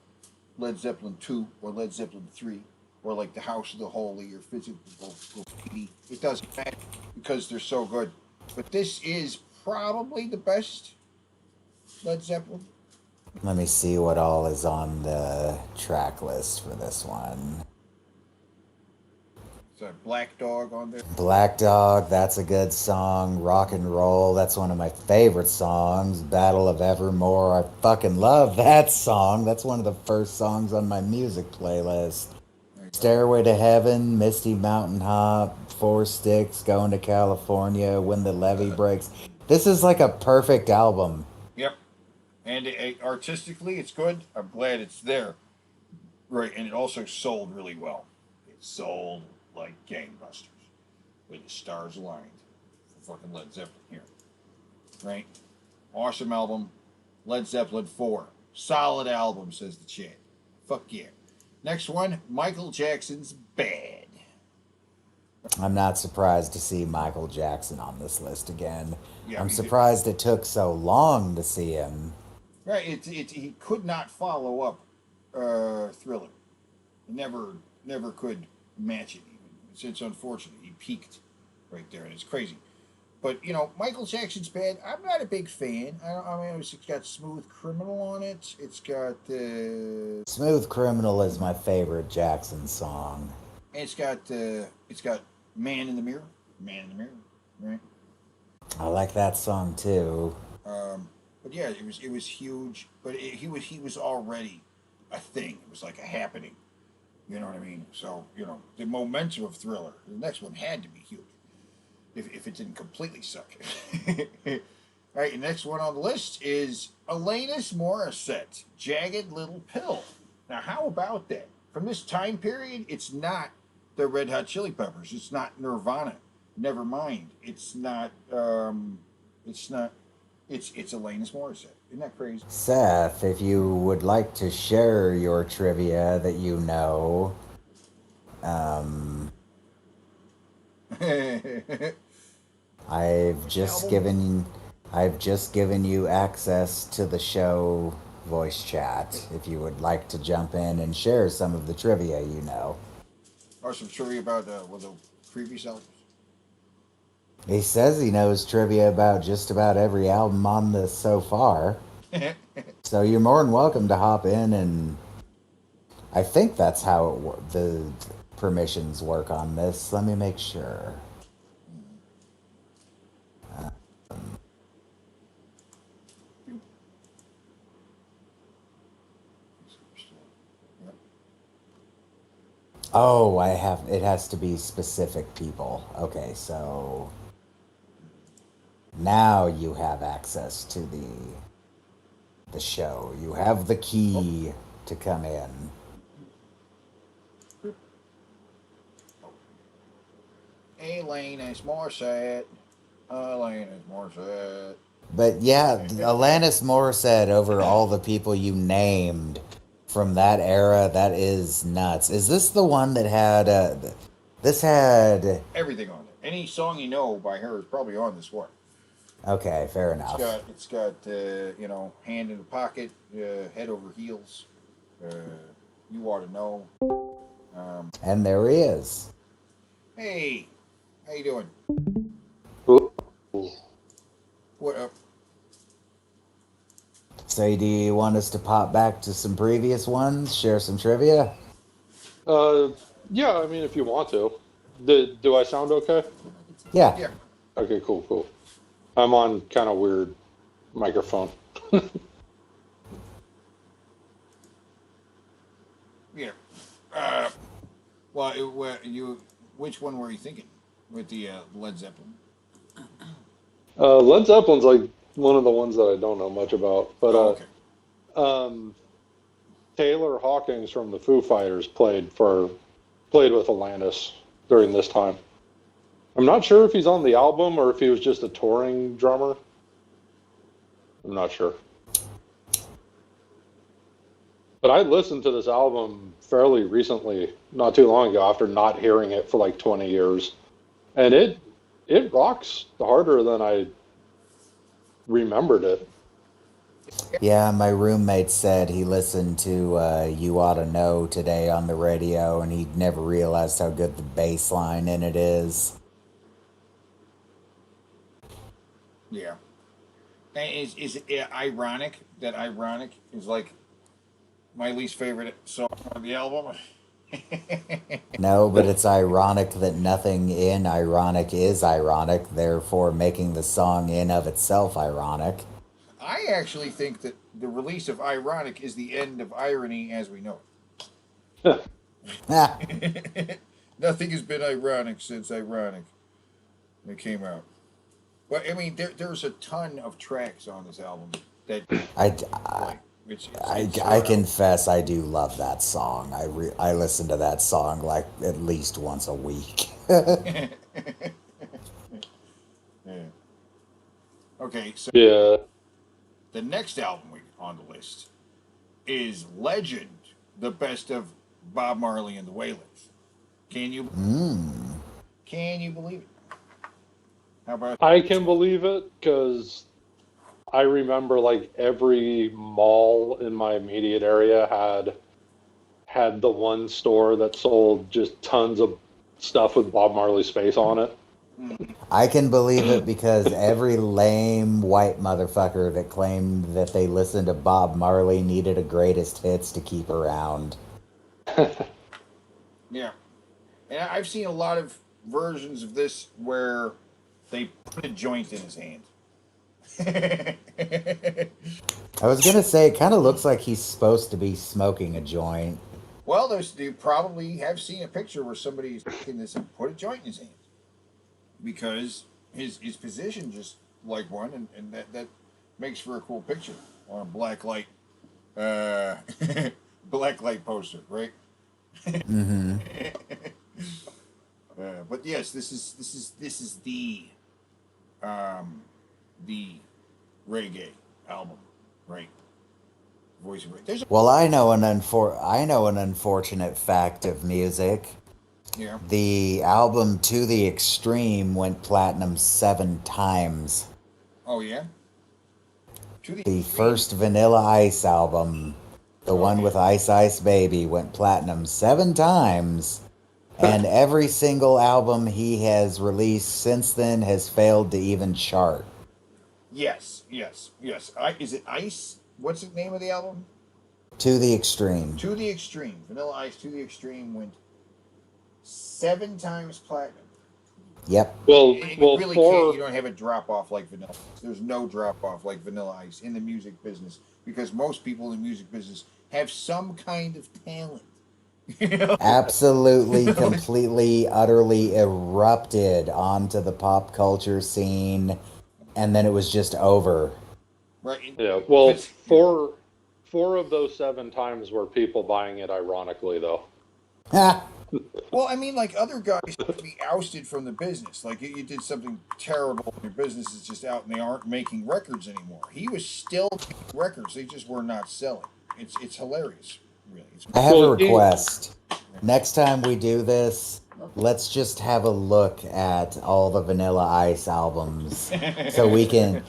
Led Zeppelin 2 or Led Zeppelin 3 or like the House of the Holy or Physical Graffiti. It doesn't matter because they're so good. But this is probably the best Led Zeppelin. Let me see what all is on the track list for this one. Is that Black Dog on there? Black Dog, that's a good song. Rock and Roll, that's one of my favorite songs. Battle of Evermore, I fucking love that song. That's one of the first songs on my music playlist. Stairway to Heaven, Misty Mountain Hop, Four Sticks, Going to California, When the Levee Breaks. This is like a perfect album. Yep. And artistically, it's good. I'm glad it's there. Right, and it also sold really well. It sold like gangbusters. With the stars aligned for fucking Led Zeppelin here. Right? Awesome album. Led Zeppelin 4. Solid album, says the chat. Fuck yeah. Next one, Michael Jackson's Bad. I'm not surprised to see Michael Jackson on this list again. Yeah, I'm surprised it took so long to see him. Right, he could not follow up Thriller. He never could match it even. It's unfortunate. He peaked right there, and it's crazy. But, Michael Jackson's Bad, I'm not a big fan. I mean, it's got Smooth Criminal on it. It's got... Smooth Criminal is my favorite Jackson song. And it's got Man in the Mirror. Man in the Mirror, right? I like that song, too. But yeah, it was huge. But he was already a thing. It was like a happening. You know what I mean? So, the momentum of Thriller, the next one had to be huge. If it didn't completely suck. All right, the next one on the list is Alanis Morissette, Jagged Little Pill. Now, how about that? From this time period, it's not the Red Hot Chili Peppers. It's not Nirvana. Never mind. It's not. It's not. It's Alanis Morissette. Isn't that crazy? Seth, if you would like to share your trivia that you know, I've just given you access to the show voice chat. If you would like to jump in and share some of the trivia you know. Or some trivia about the previous albums. He says he knows trivia about just about every album on this so far. So you're more than welcome to hop in, and I think that's how the permissions work on this. Let me make sure. Oh, it has to be specific people. Okay, so now you have access to the show. You have the key to come in. Alanis Morissette. Alanis Morissette. But yeah, Alanis Morissette over all the people you named from that era, that is nuts. Is this the one that had this had Everything on it. Any song you know by her is probably on this one. Okay, fair enough. It's got hand in the pocket, head over heels. You ought to know. And there he is. Hey, how you doing? What up? So do you want us to pop back to some previous ones, share some trivia? Yeah, I mean, if you want to. Do I sound okay? Yeah. Okay, cool. I'm on kind of weird microphone. Yeah. Which one were you thinking with the Led Zeppelin? Led Zeppelin's like one of the ones that I don't know much about, but okay. Taylor Hawkins from the Foo Fighters played with Alanis during this time. I'm not sure if he's on the album or if he was just a touring drummer. I'm not sure. But I listened to this album fairly recently, not too long ago, after not hearing it for like 20 years. And it rocks harder than I remembered it. Yeah, my roommate said he listened to You Ought to Know today on the radio, and he'd never realized how good the bass line in it is. Yeah. And is it ironic that Ironic is like my least favorite song on the album? No, but it's ironic that nothing in Ironic is ironic, therefore making the song in of itself ironic. I actually think that the release of Ironic is the end of irony as we know it. Nothing has been ironic since Ironic. It came out. But I mean, there's a ton of tracks on this album that I confess I do love that song. I listen to that song like at least once a week. Yeah. Okay, so the next album on the list is Legend, the best of Bob Marley and the Wailers. Can you believe it? How about I can believe it because I remember like every mall in my immediate area had the one store that sold just tons of stuff with Bob Marley's face on it. I can believe it because every lame white motherfucker that claimed that they listened to Bob Marley needed a greatest hits to keep around. Yeah. And I've seen a lot of versions of this where they put a joint in his hand. I was going to say, it kind of looks like he's supposed to be smoking a joint. Well, you probably have seen a picture where somebody's taking this and put a joint in his hand. Because his position just like one, and that makes for a cool picture on a black light poster, right? Mm-hmm. But yes, this is the reggae album, right? Voice of Reggae. Well, I know an unfortunate fact of music. Yeah. The album To the Extreme went platinum 7 times. Oh yeah. The first Vanilla Ice album, the one with Ice Ice Baby, went platinum 7 times. And every single album he has released since then has failed to even chart. Yes. Is it Ice? What's the name of the album? To the Extreme. To the Extreme. Vanilla Ice To the Extreme went 7 times platinum. Yep. Well, You really can't. You don't have a drop off like Vanilla Ice. There's no drop off like Vanilla Ice in the music business because most people in the music business have some kind of talent. Absolutely, completely, utterly erupted onto the pop culture scene, and then it was just over. Right. Yeah. Well, four of those 7 times were people buying it ironically, though. Well, I mean, like other guys could be ousted from the business. Like you did something terrible, and your business is just out, and they aren't making records anymore. He was still making records; they just were not selling. It's hilarious, really. I have a request. Next time we do this, let's just have a look at all the Vanilla Ice albums so we can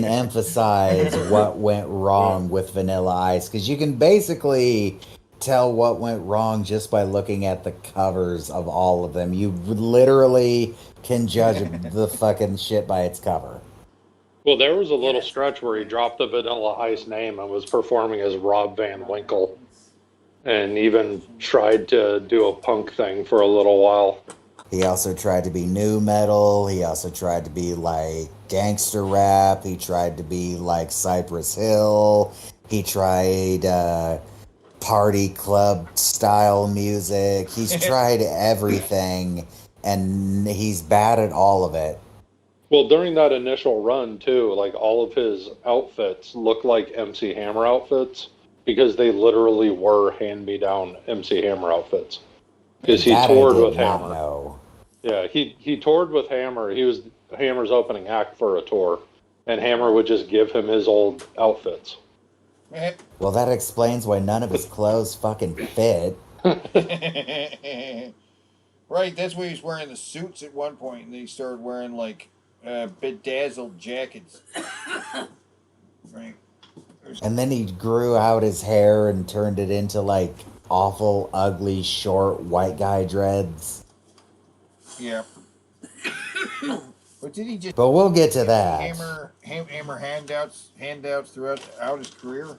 emphasize what went wrong with Vanilla Ice, because you can basically tell what went wrong just by looking at the covers of all of them. You literally can judge the fucking shit by its cover. Well, there was a little stretch where he dropped the Vanilla Ice name and was performing as Rob Van Winkle, and even tried to do a punk thing for a little while. He also tried to be new metal. He also tried to be like gangster rap. He tried to be like Cypress Hill. He tried party club style music. He's tried everything, and he's bad at all of it. Well, during that initial run too, like all of his outfits look like MC Hammer outfits because they literally were hand-me-down MC Hammer outfits. Because he toured with Hammer. Yeah, he toured with Hammer. He was Hammer's opening act for a tour, and Hammer would just give him his old outfits. Well, that explains why none of his clothes fucking fit. Right, that's why he's wearing the suits at one point, and then he started wearing like bedazzled jackets. Right. And then he grew out his hair and turned it into like awful, ugly, short white guy dreads. Yeah. But did he just? But we'll get to that. Hammer handouts throughout his career,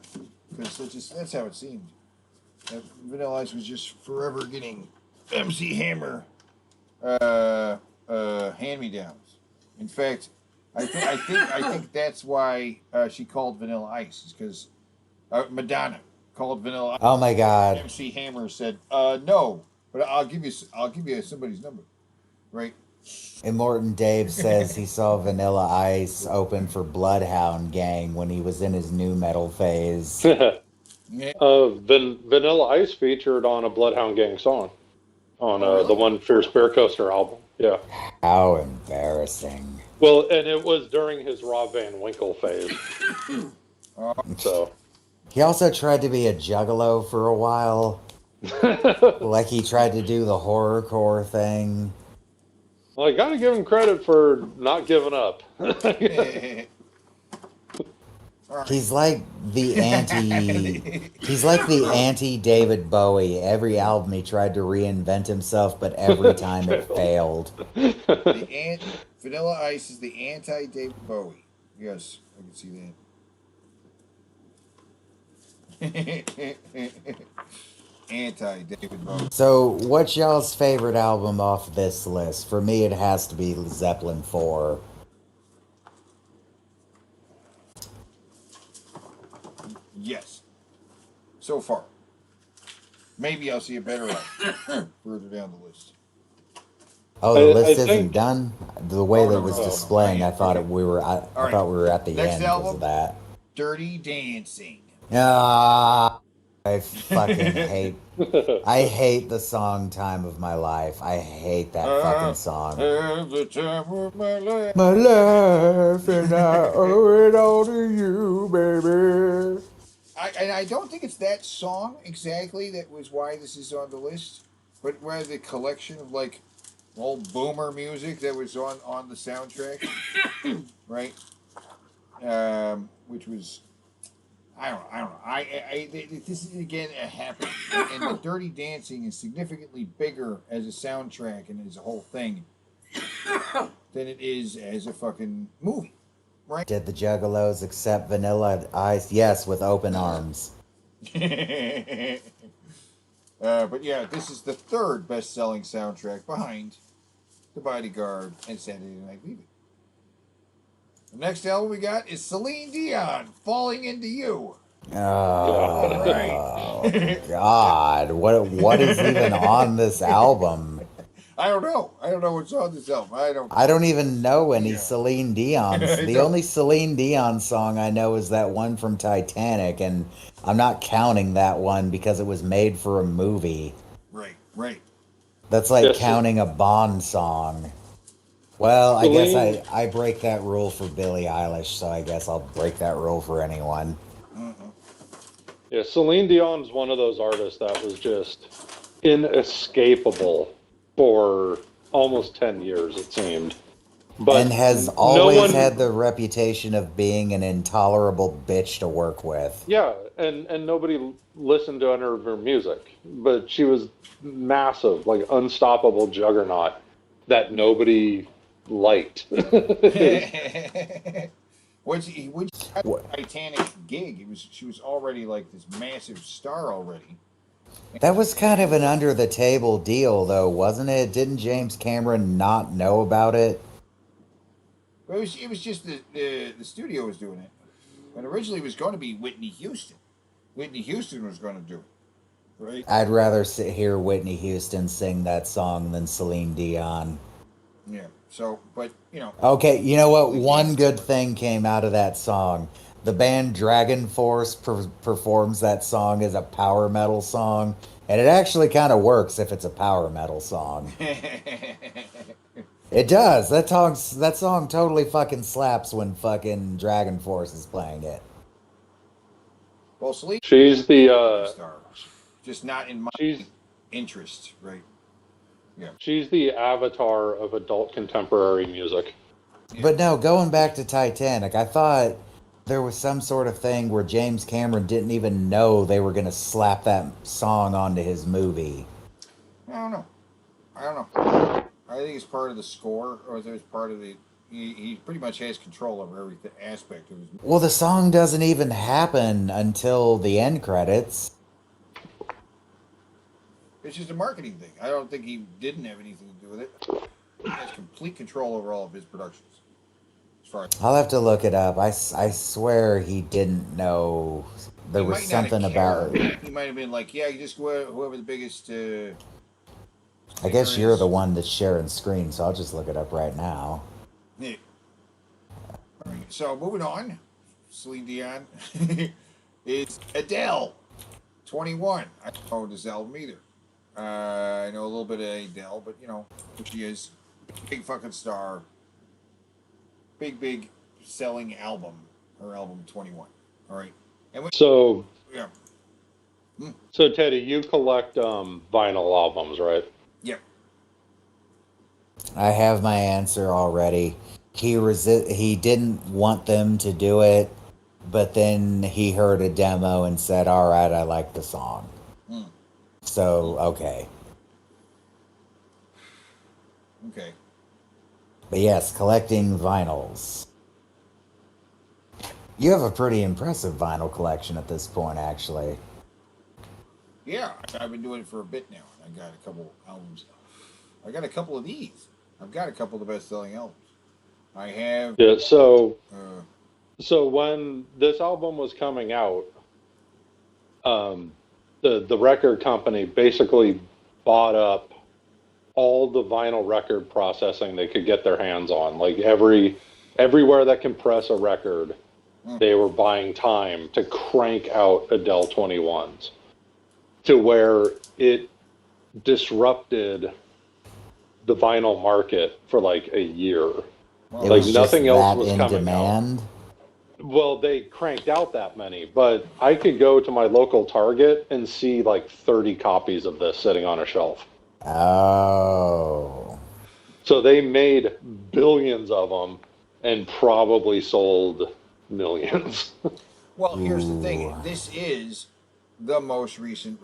because that's how it seemed. Vanilla Ice was just forever getting MC Hammer hand-me-downs. In fact, I think that's why she called Vanilla Ice, is because Madonna called Vanilla Ice. Oh my God! MC Hammer said, "No, but I'll give you somebody's number." Right. Immortan Dave says he saw Vanilla Ice open for Bloodhound Gang when he was in his new metal phase. Vanilla Ice featured on a Bloodhound Gang song on the one Fierce Bear Coaster album. Yeah. How embarrassing. Well, and it was during his Rob Van Winkle phase. So. He also tried to be a juggalo for a while. Like he tried to do the horrorcore thing. Well, I gotta give him credit for not giving up. He's like the anti David Bowie. Every album he tried to reinvent himself, but every time it failed. Vanilla Ice is the anti David Bowie. Yes, I can see that. Anti-David Bowie. So, what's y'all's favorite album off this list? For me, it has to be Zeppelin 4. Yes. So far. Maybe I'll see a better one further down the list. Oh, the list isn't done? The way that it was displaying, I thought we were at the Next end album, because of that. Dirty Dancing. Ah. I fucking hate. I hate the song "Time of My Life." I hate that fucking song. Have the time of my life. My life, and I owe it all to you, baby. I don't think it's that song exactly that was why this is on the list, but rather the collection of like old boomer music that was on the soundtrack, right? Which was I don't know. This is again a happening, and the Dirty Dancing is significantly bigger as a soundtrack and as a whole thing than it is as a fucking movie, right? Did the Juggalos accept Vanilla Ice? Yes, with open arms. But yeah, this is the third best-selling soundtrack behind The Bodyguard and Saturday Night Fever. The next album we got is Celine Dion, Falling Into You. Oh, right. God. What is even on this album? I don't know. I don't know what's on this album. I don't even know any Celine Dion's. The only Celine Dion song I know is that one from Titanic, and I'm not counting that one because it was made for a movie. Right. That's like counting a Bond song. Well, I guess I break that rule for Billie Eilish, so I guess I'll break that rule for anyone. Yeah, Celine Dion's one of those artists that was just inescapable for almost 10 years, it seemed. But and has always had the reputation of being an intolerable bitch to work with. Yeah, and nobody listened to any of her music, but she was massive, like unstoppable juggernaut that nobody liked. Which Titanic gig, she was already like this massive star already. That was kind of an under the table deal, though, wasn't it? Didn't James Cameron not know about it? It was just the studio was doing it. But originally it was going to be Whitney Houston. Whitney Houston was going to do it, right? I'd rather hear Whitney Houston sing that song than Celine Dion. Yeah. So, but Okay, you know what? One good thing came out of that song. The band Dragon Force performs that song as a power metal song, and it actually kind of works if it's a power metal song. It does. That song totally fucking slaps when fucking Dragon Force is playing it. Well, Celine, she's the star, just not in my interest, right? Yeah. She's the avatar of adult contemporary music. But no, going back to Titanic, I thought there was some sort of thing where James Cameron didn't even know they were going to slap that song onto his movie. I don't know. I think it's part of the score, or it's part of the. He pretty much has control over every aspect of his movie. Well, the song doesn't even happen until the end credits. It's just a marketing thing. I don't think he didn't have anything to do with it. He has complete control over all of his productions. As far as I'll have to look it up. I swear he didn't know there was something about it. He might have been like, yeah, you just whoever the biggest. I guess you're the one that's sharing screen, so I'll just look it up right now. Yeah. All right, so moving on, Celine Dion is Adele, 21. I don't know this album either. I know a little bit of Adele, but who she is. Big fucking star. Big selling album. Her album 21. All right. And So yeah. So Teddy, you collect vinyl albums, right? Yep. I have my answer already. He didn't want them to do it, but then he heard a demo and said, "All right, I like the song." So, okay. Okay. But yes, collecting vinyls. You have a pretty impressive vinyl collection at this point, actually. Yeah, I've been doing it for a bit now. I got a couple albums. I got a couple of these. I've got a couple of the best-selling albums. I have. Yeah. So when this album was coming out, the record company basically bought up all the vinyl record processing they could get their hands on. Like everywhere that can press a record, they were buying time to crank out Adele 21s. to where it disrupted the vinyl market for like a year. It Like was nothing just else that was in coming demand. out. Well, they cranked out that many, but I could go to my local Target and see like 30 copies of this sitting on a shelf. Oh. So they made billions of them and probably sold millions. Well, here's the thing. This is the most recent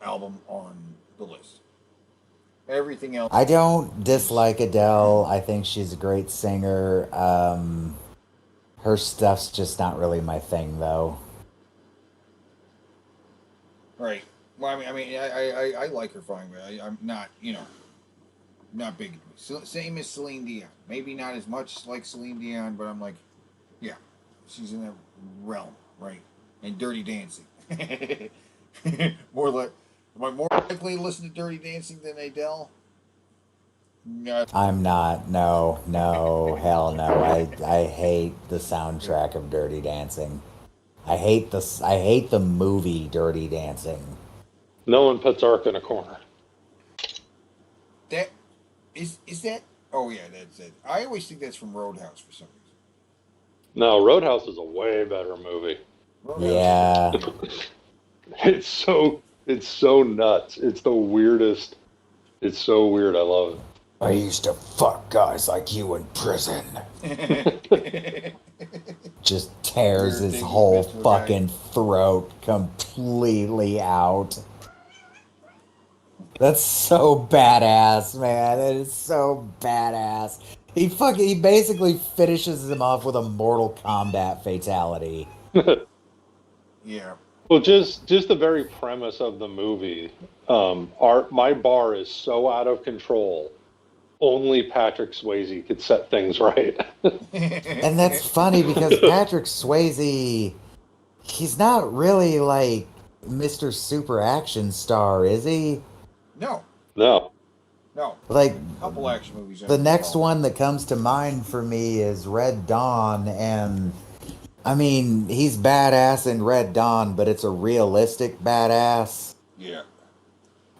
album on the list. Everything else. I don't dislike Adele. I think she's a great singer. Her stuff's just not really my thing, though. Right. Well, I like her fine, but I'm not, not big. Same as Celine Dion. Maybe not as much like Celine Dion, but I'm like, yeah, she's in that realm, right? And Dirty Dancing. Am I more likely to listen to Dirty Dancing than Adele? No. I'm not. No, hell no. I hate the soundtrack of Dirty Dancing. I hate the movie Dirty Dancing. No one puts Ark in a corner. That is that? Oh yeah, that's it. I always think that's from Roadhouse for some reason. No, Roadhouse is a way better movie. Yeah. It's so nuts. It's the weirdest. It's so weird. I love it. I used to fuck guys like you in prison. Just tears his whole fucking throat completely out. That's so badass, man. It is so badass. He basically finishes him off with a Mortal Kombat fatality. Yeah. Well, just the very premise of the movie. My bar is so out of control. Only Patrick Swayze could set things right. And that's funny because Patrick Swayze, he's not really like Mr. Super Action Star, is he? No. No. Like, a couple action movies. The next one that comes to mind for me is Red Dawn, and I mean, he's badass in Red Dawn, but it's a realistic badass. Yeah.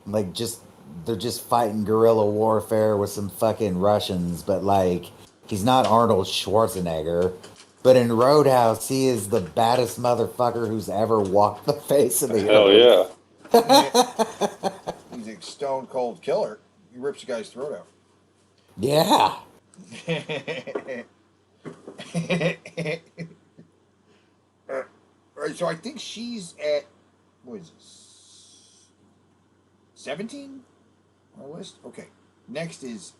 Like, they're just fighting guerrilla warfare with some fucking Russians, but like, he's not Arnold Schwarzenegger. But in Roadhouse, he is the baddest motherfucker who's ever walked the face of the earth. Hell yeah. He's a stone cold killer. He rips a guy's throat out. Yeah. All right, so I think she's at, what is this, 17 on our list? Okay. Next is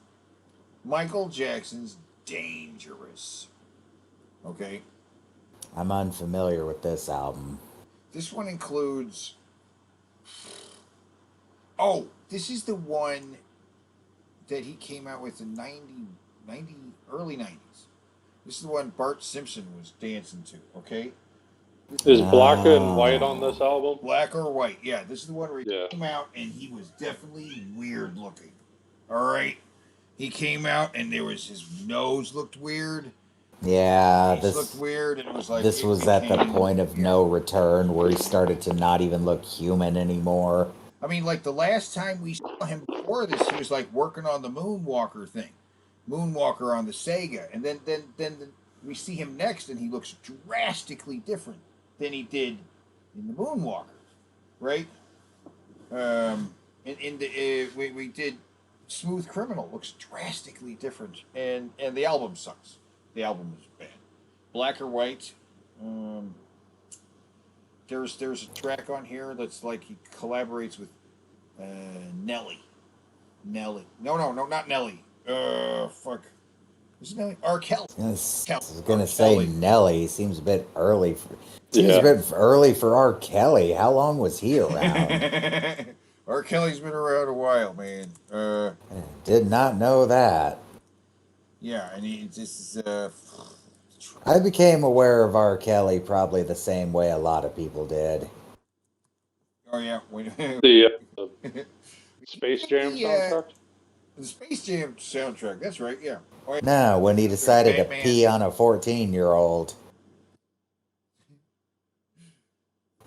Michael Jackson's Dangerous. Okay. I'm unfamiliar with this album. This one includes... Oh, this is the one that he came out with in early 90s. This is the one Bart Simpson was dancing to, okay? Is black and white on this album? Black or white, yeah. This is the one where he came out and he was definitely weird looking. All right? He came out and his nose looked weird. Yeah, This looked weird, and it was like... This was at the point of no return where he started to not even look human anymore. I mean, like, the last time we saw him before this, he was, like, working on the Moonwalker thing. Moonwalker on the Sega. And then we see him next, and he looks drastically different than he did in the Moonwalker. Right? We did Smooth Criminal. Looks drastically different. And the album sucks. The album is bad. Black or White. There's a track on here that's like he collaborates with Nelly. No, not Nelly. Fuck. Is it Nelly? R. Kelly. I was gonna say Nelly. Seems a bit early. A bit early for R. Kelly. How long was he around? R. Kelly's been around a while, man. Did not know that. Yeah, and this is I became aware of R. Kelly probably the same way a lot of people did. Oh yeah, the Space Jam soundtrack. The Space Jam soundtrack. That's right. Yeah. Oh, yeah. No, when he decided to pee on a 14-year-old.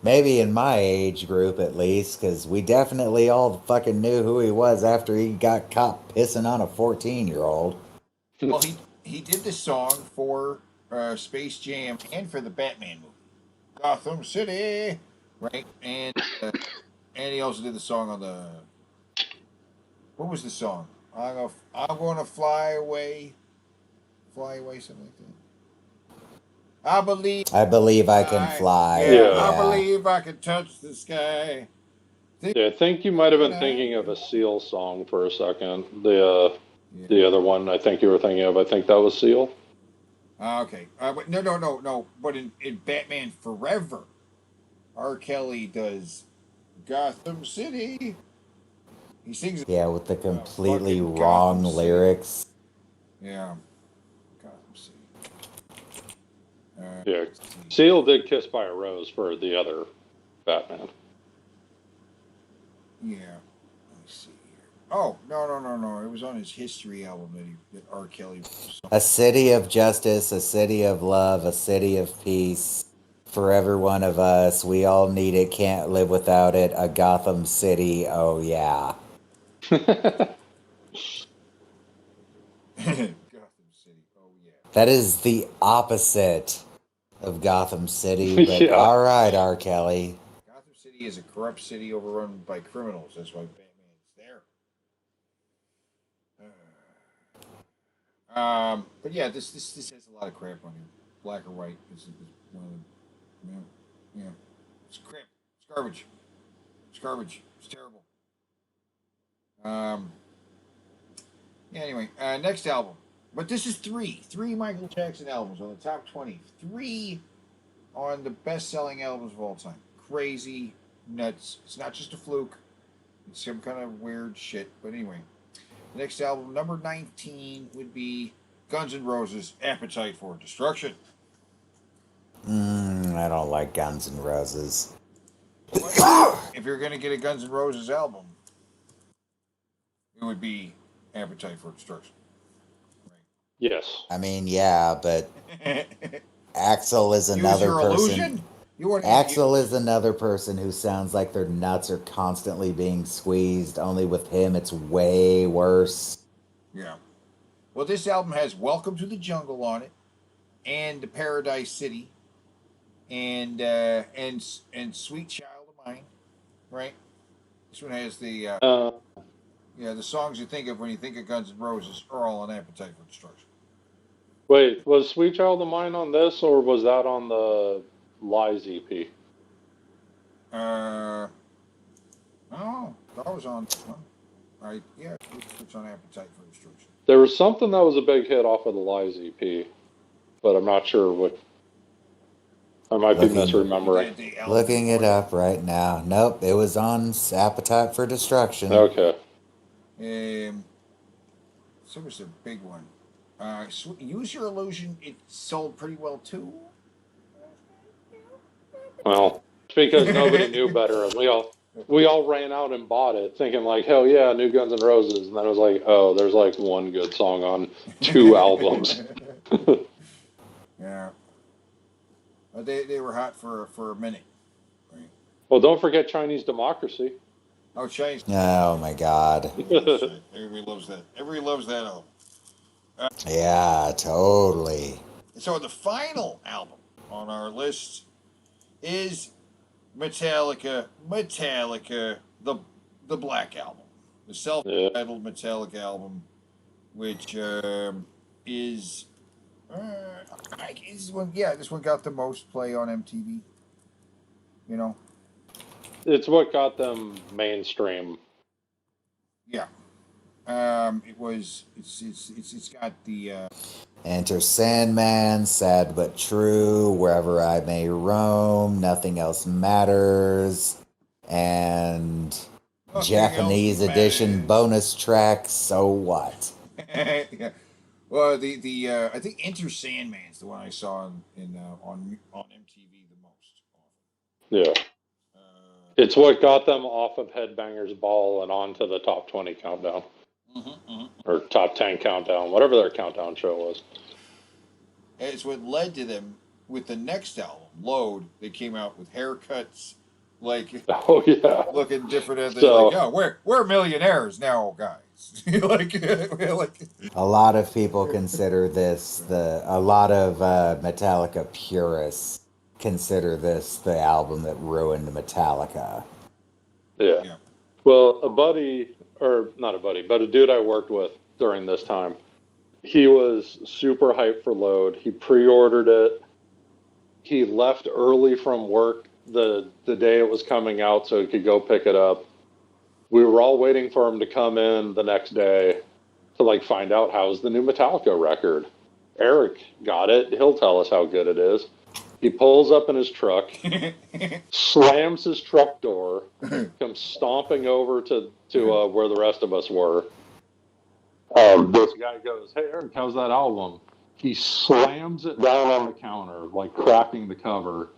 Maybe in my age group at least, because we definitely all fucking knew who he was after he got caught pissing on a 14-year-old. Well, he did the song for Space Jam and for the Batman movie, Gotham City, right? And he also did the song on the. What was the song? I'm gonna fly away, something like that. I believe I can fly. Yeah, I believe I can touch the sky. Yeah, I think you might have been thinking of a Seal song for a second. The other one I think you were thinking of, I think that was Seal. Okay. But no. But in Batman Forever, R. Kelly does Gotham City. He sings. Yeah, with the completely wrong lyrics. Yeah. Gotham City. Yeah. Seal did Kiss by a Rose for the other Batman. Yeah. Let me see here. Oh, no. It was on his History album that R. Kelly was. A city of justice, a city of love, a city of peace. For every one of us, we all need it, can't live without it. A Gotham City, oh yeah. Gotham City, oh yeah. That is the opposite of Gotham City, but Yeah. all right, R. Kelly. Gotham City is a corrupt city overrun by criminals. That's why Batman's there. But yeah, this has a lot of crap on here. Black or white. This is one of the, yeah. It's crap. It's garbage. It's garbage. It's terrible. Yeah. Anyway, next album. But this is three Michael Jackson albums on the top 20. 3 on the best-selling albums of all time. Crazy, nuts. It's not just a fluke. It's some kind of weird shit. But anyway, the next album, number 19, would be Guns N' Roses' Appetite for Destruction. I don't like Guns N' Roses. If you're going to get a Guns N' Roses album, it would be Appetite for Destruction. Yes. I mean, yeah, but Axl is another Use Your person. Illusion? Axl is another person who sounds like their nuts are constantly being squeezed. Only with him, it's way worse. Yeah. Well, this album has Welcome to the Jungle on it, and Paradise City, and Sweet Child of Mine, right? This one has the the songs you think of when you think of Guns N' Roses are all on Appetite for Destruction. Wait, was Sweet Child of Mine on this, or was that on the Lies EP? No, that was on this one. Right? Yeah, it's on Appetite for Destruction. There was something that was a big hit off of the Lies EP, but I'm not sure what. I might be misremembering. Looking it up right now. Nope, it was on Appetite for Destruction. Okay. So was a big one. Use Your Illusion. It sold pretty well too. Well, it's because nobody knew better, and we all ran out and bought it, thinking like, hell yeah, new Guns N' Roses, and then it was like, oh, there's like one good song on 2 albums. Yeah. They were hot for a minute. Right? Well, don't forget Chinese Democracy. Oh, Chinese. Oh my God. Everybody loves that. Everybody loves that album. Yeah, totally. So the final album on our list is Metallica, the Black Album, the self-titled Metallica album, which is this one got the most play on MTV. You know, it's what got them mainstream. Yeah. It's got the Enter Sandman, Sad But True, Wherever I May Roam, Nothing Else Matters, and Japanese edition bonus track, So What? Yeah. Well, the I think Enter Sandman's the one I saw on MTV the most. Yeah. It's what got them off of Headbangers Ball and onto the top 20 countdown. Or top 10 countdown, whatever their countdown show was. It's what led to them with the next album, Load, they came out with haircuts, like oh yeah, looking different. And they're So- like, "Oh, we're millionaires now, guys." like, A lot of people consider this a lot of Metallica purists consider this the album that ruined Metallica. Yeah. Well, a buddy, or not a buddy, but a dude I worked with during this time, he was super hyped for Load. He pre-ordered it. He left early from work the day it was coming out so he could go pick it up. We were all waiting for him to come in the next day to like find out how's the new Metallica record. Eric got it. He'll tell us how good it is. He pulls up in his truck, slams his truck door, comes stomping over to where the rest of us were. This guy goes, "Hey, Eric, how's that album?" He slams it down on the counter, like cracking the cover.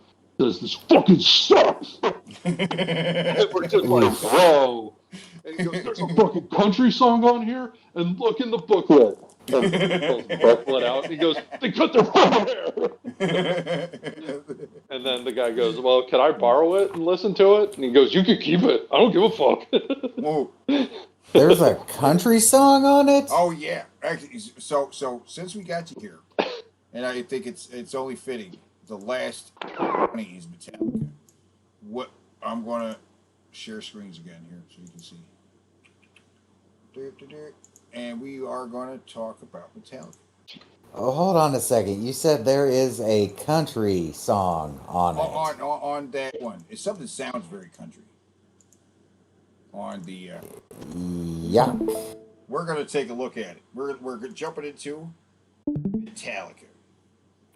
Says, "This fucking sucks." And we're just like, "Bro." And he goes, "There's a fucking country song on here, and look in the booklet." And he pulls the booklet out, and he goes, "They cut their fucking hair." And then the guy goes, "Well, can I borrow it and listen to it?" And he goes, "You can keep it. I don't give a fuck." Whoa. There's a country song on it? Oh yeah. Actually, so since we got you here, and I think it's only fitting, the last 20 is Metallica. What I'm gonna share screens again here so you can see. And we are gonna talk about Metallica. Oh, hold on a second. You said there is a country song on it. On that one. It's something that sounds very country. On the Yeah. we're gonna take a look at it. We're jumping into Metallica.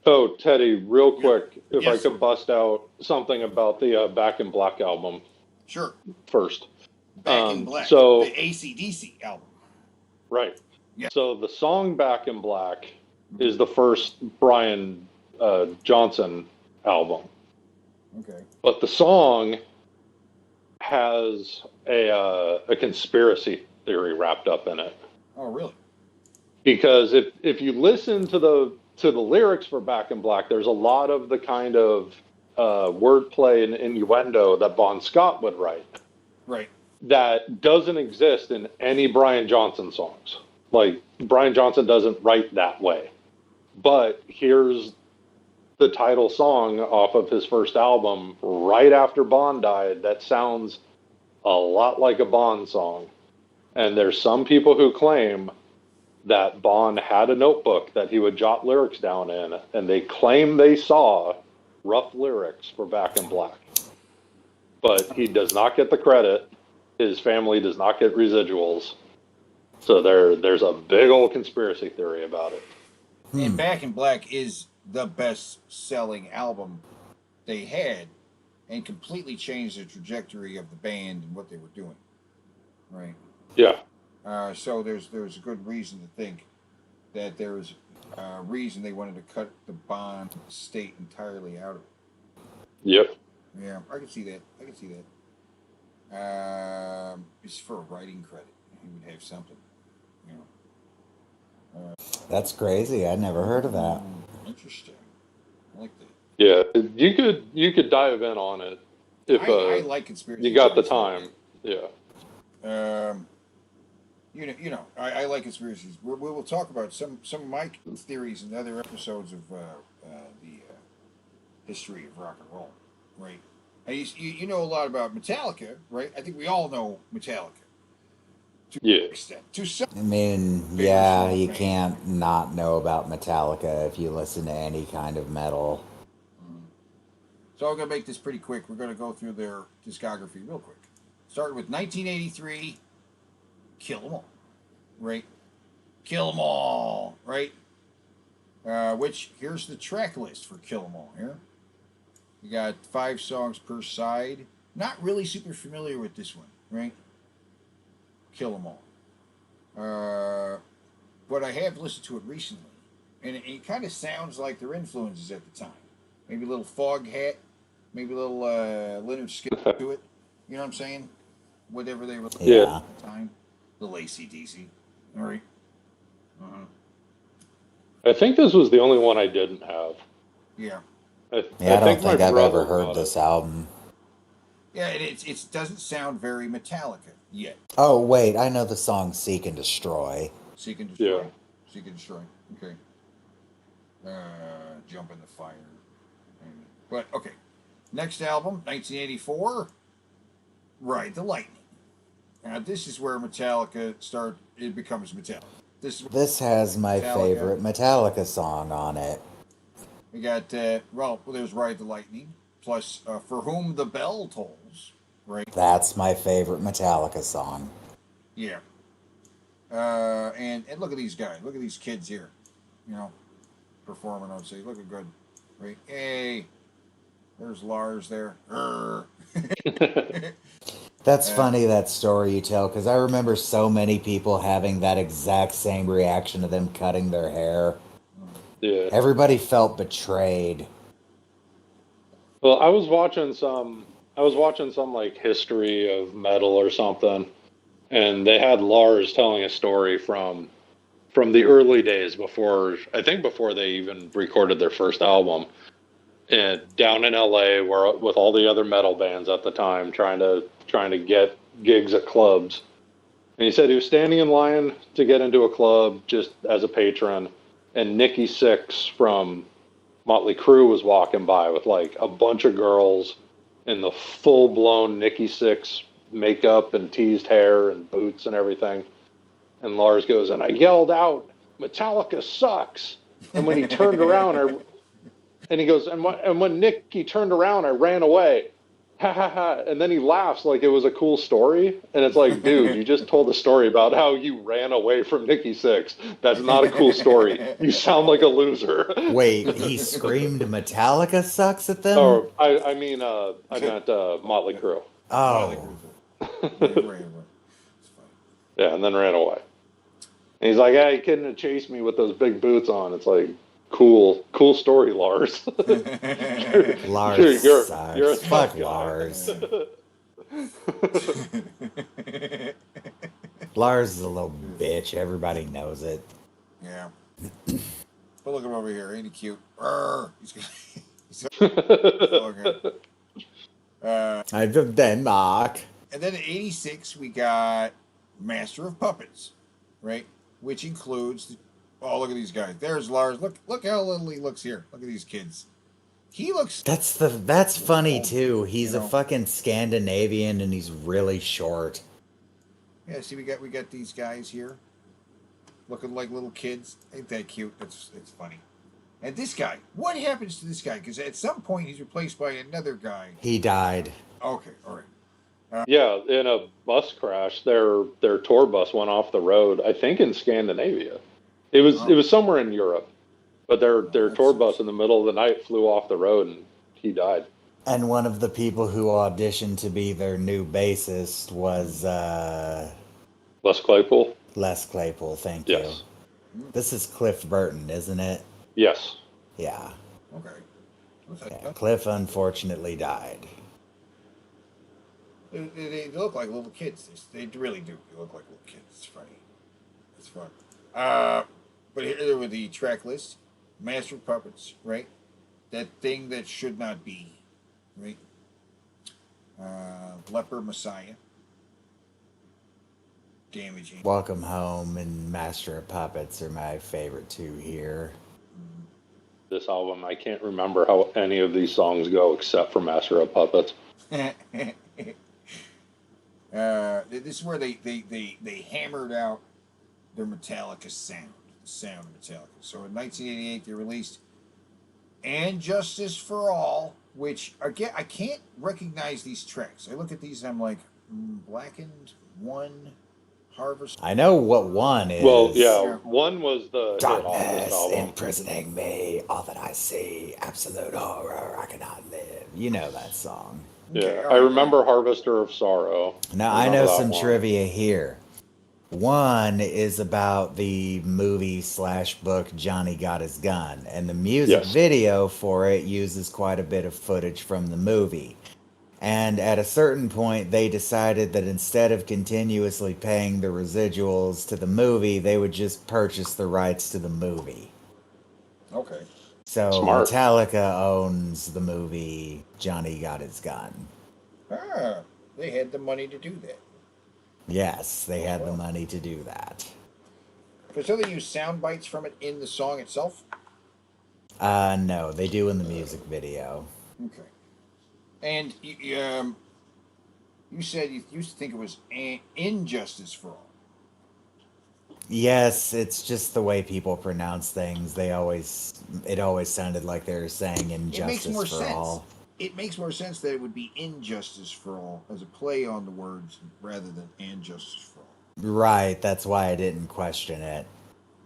Oh, Teddy, real quick, if Yes. I could bust out something about the Back in Black album. Sure. First. Back in Black. So, the AC/DC album. right. Yeah. So the song Back in Black is the first Brian Johnson album. Okay. But the song has a conspiracy theory wrapped up in it. Oh, really? Because if you listen to the lyrics for Back in Black, there's a lot of the kind of wordplay and innuendo that Bon Scott would write. Right. That doesn't exist in any Brian Johnson songs. Like, Brian Johnson doesn't write that way. But here's the title song off of his first album right after Bon died that sounds a lot like a Bon song. And there's some people who claim that Bon had a notebook that he would jot lyrics down in, and they claim they saw rough lyrics for Back in Black. But he does not get the credit. His family does not get residuals. So there's a big old conspiracy theory about it. And Back in Black is the best-selling album they had, and completely changed the trajectory of the band and what they were doing. Right. Yeah. So there's a good reason to think that there was a reason they wanted to cut the Bond state entirely out of it. Yep. Yeah, I can see that. It's for a writing credit. He would have something, you know. That's crazy. I never heard of that. Interesting. I like that. Yeah, you could dive in on it if I like conspiracy. You got the time. Yeah. You know, I like conspiracies. We will talk about some of my theories in other episodes of the history of rock and roll, right? And you know a lot about Metallica, right? I think we all know Metallica. To Yeah. an extent. To some I mean, yeah, you can't not know about Metallica if you listen to any kind of metal. So I'm going to make this pretty quick. We're going to go through their discography real quick. Started with 1983, Kill 'Em All, right? Kill 'Em All, right? Which, here's the track list for Kill 'Em All here. You got 5 songs per side. Not really super familiar with this one, right? Kill 'Em All. But I have listened to it recently, and it kind of sounds like their influences at the time. Maybe a little Foghat, maybe a little Leonard Skinner to it. You know what I'm saying? Whatever they were at the time. Little AC/DC. All right. I think this was the only one I didn't have. Yeah. I don't think I've ever heard this album. Yeah, it doesn't sound very Metallica yet. Oh, wait, I know the song Seek and Destroy. Seek and Destroy. Yeah. Seek and Destroy. Okay. Jump in the fire. But, okay. Next album, 1984, Ride the Lightning. Now, this is where Metallica it becomes Metallica. This has my favorite Metallica song on it. We got, there's Ride the Lightning, plus For Whom the Bell Tolls, right? That's my favorite Metallica song. Yeah. And look at these guys. Look at these kids here. You know, performing on stage. Looking good. Right? Hey, there's Lars there. That's funny, that story you tell, because I remember so many people having that exact same reaction to them cutting their hair. Yeah. Everybody felt betrayed. Well, I was watching some like history of metal or something, and they had Lars telling a story from the early days before they even recorded their first album, and down in LA, where with all the other metal bands at the time, trying to get gigs at clubs. And he said he was standing in line to get into a club just as a patron, and Nikki Sixx from Motley Crue was walking by with like a bunch of girls in the full-blown Nikki Sixx makeup and teased hair and boots and everything. And Lars goes, and I yelled out, "Metallica sucks!" And when he turned around, and he goes, and when Nikki turned around, I ran away. Ha ha ha. And then he laughs like it was a cool story. And it's like, dude, you just told a story about how you ran away from Nikki Sixx. That's not a cool story. You sound like a loser. Wait, he screamed Metallica sucks at them? Oh, I meant Motley Crue. Oh. Yeah, and then ran away. And he's like, hey, he couldn't have chased me with those big boots on. It's like, cool story, Lars. Lars sucks. You're a Fuck guy. Lars. Lars is a little bitch. Everybody knows it. Yeah. But look at him over here. Ain't he cute? I'm from Denmark. And then in 86, we got Master of Puppets, right? Which includes... Oh, look at these guys. There's Lars. Look how little he looks here. Look at these kids. He looks... That's funny, too. He's a fucking Scandinavian, and he's really short. Yeah, see, we got these guys here. Looking like little kids. Ain't that cute? It's funny. And this guy. What happens to this guy? Because at some point, he's replaced by another guy. He died. Okay, all right. Yeah, in a bus crash, their tour bus went off the road, I think in Scandinavia. It was somewhere in Europe, but their tour bus in the middle of the night flew off the road and he died. And one of the people who auditioned to be their new bassist was Les Claypool. Les Claypool, thank Yes. you. This is Cliff Burton, isn't it? Yes. Yeah. Okay. Yeah, Cliff unfortunately died. They look like little kids. They really do. They look like little kids. It's funny. It's fun. But here with the track list, Master of Puppets, right? That thing that should not be, right? Leper Messiah. Damaging. Welcome Home and Master of Puppets are my favorite two here. This album, I can't remember how any of these songs go except for Master of Puppets. This is where they hammered out their Metallica sound. The sound of Metallica. So in 1988, they released And Justice for All, which, again, I can't recognize these tracks. I look at these and I'm like, Blackened, One, Harvest. I know what One is. Well, yeah, One was the hit on this Darkness album. imprisoning me, all that I see, absolute horror, I cannot live. You know that song. Yeah, I remember Harvester of Sorrow. Now, I know some trivia here. One is about the movie / book Johnny Got His Gun, and the music video for it uses quite a bit of footage from the movie. And at a certain point, they decided that instead of continuously paying the residuals to the movie, they would just purchase the rights to the movie. Okay. So Smart. Metallica owns the movie Johnny Got His Gun. Ah, they had the money to do that. Yes, they had the money to do that. So they use sound bites from it in the song itself? No, they do in the music video. Okay. And you said you used to think it was Injustice for All. Yes, it's just the way people pronounce things. It always sounded like they were saying injustice for all. It makes more sense that it would be Injustice for All as a play on the words rather than Injustice for All. Right, that's why I didn't question it.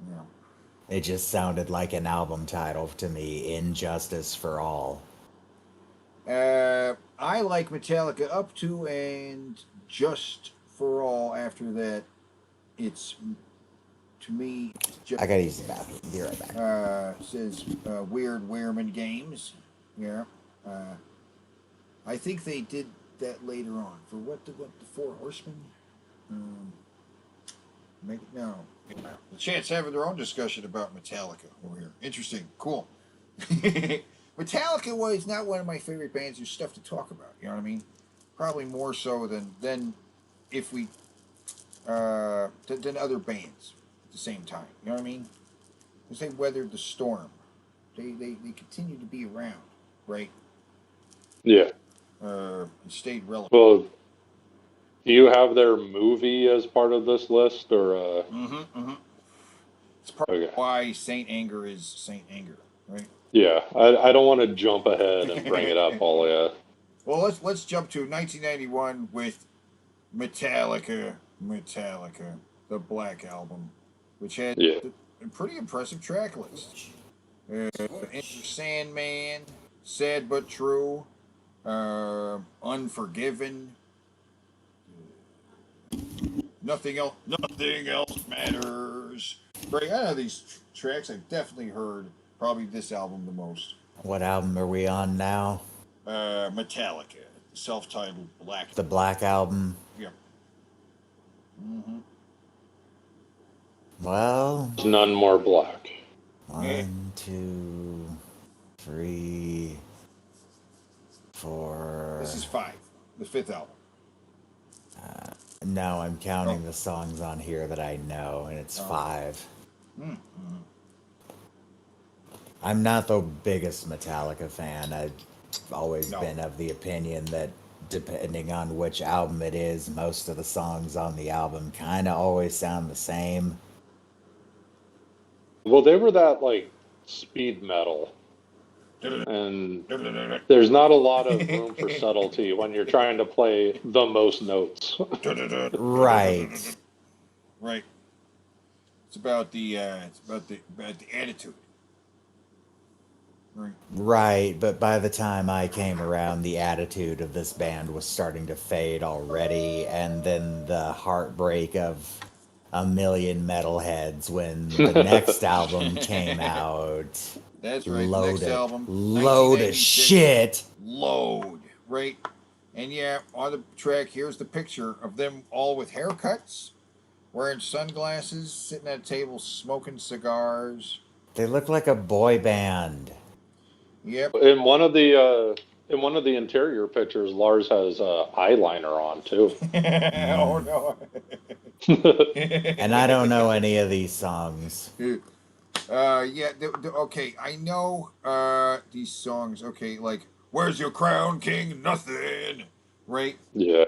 Yeah. It just sounded like an album title to me, Injustice for All. I like Metallica up to and Just for All. After that, it's, to me, just, I gotta use the bathroom. Be right back. Says Weird Weirman Games. Yeah. I think they did that later on. For what the Four Horsemen? No. The Chance having their own discussion about Metallica over here. Interesting. Cool. Metallica was not one of my favorite bands. There's stuff to talk about. You know what I mean? Probably more so than if we than other bands at the same time. You know what I mean? Because they weathered the storm. They continue to be around, right? Yeah. And stayed relevant. Well, do you have their movie as part of this list, or? It's part of why Saint Anger is Saint Anger, right? Yeah, I don't want to jump ahead and bring it up all yet. Well, let's jump to 1991 with Metallica, the Black Album, which had a pretty impressive track list. Enter Sandman, Sad But True, Unforgiven, Nothing else matters. Right, out of these tracks, I've definitely heard probably this album the most. What album are we on now? Metallica, self-titled Black. The Black Album. Yep. Mm-hmm. Well, none more black. 1, 2, 3, 4. This is 5, the 5th album. No, I'm counting the songs on here that I know, and it's 5. Mm-hmm. I'm not the biggest Metallica fan. I've always been of the opinion that depending on which album it is, most of the songs on the album kind of always sound the same. Well, they were that, like, speed metal. And there's not a lot of room for subtlety when you're trying to play the most notes. Right. Right. It's about the attitude. Right, but by the time I came around, the attitude of this band was starting to fade already, and then the heartbreak of a million metalheads when the next album came out. That's right. Next album. Load of shit. Load. Right. And yeah, on the track, here's the picture of them all with haircuts, wearing sunglasses, sitting at a table, smoking cigars. They look like a boy band. Yep. In one of the interior pictures, Lars has eyeliner on too. Oh no. And I don't know any of these songs. Okay, I know these songs. Okay, like "Where's Your Crown, King? Nothing," right? Yeah,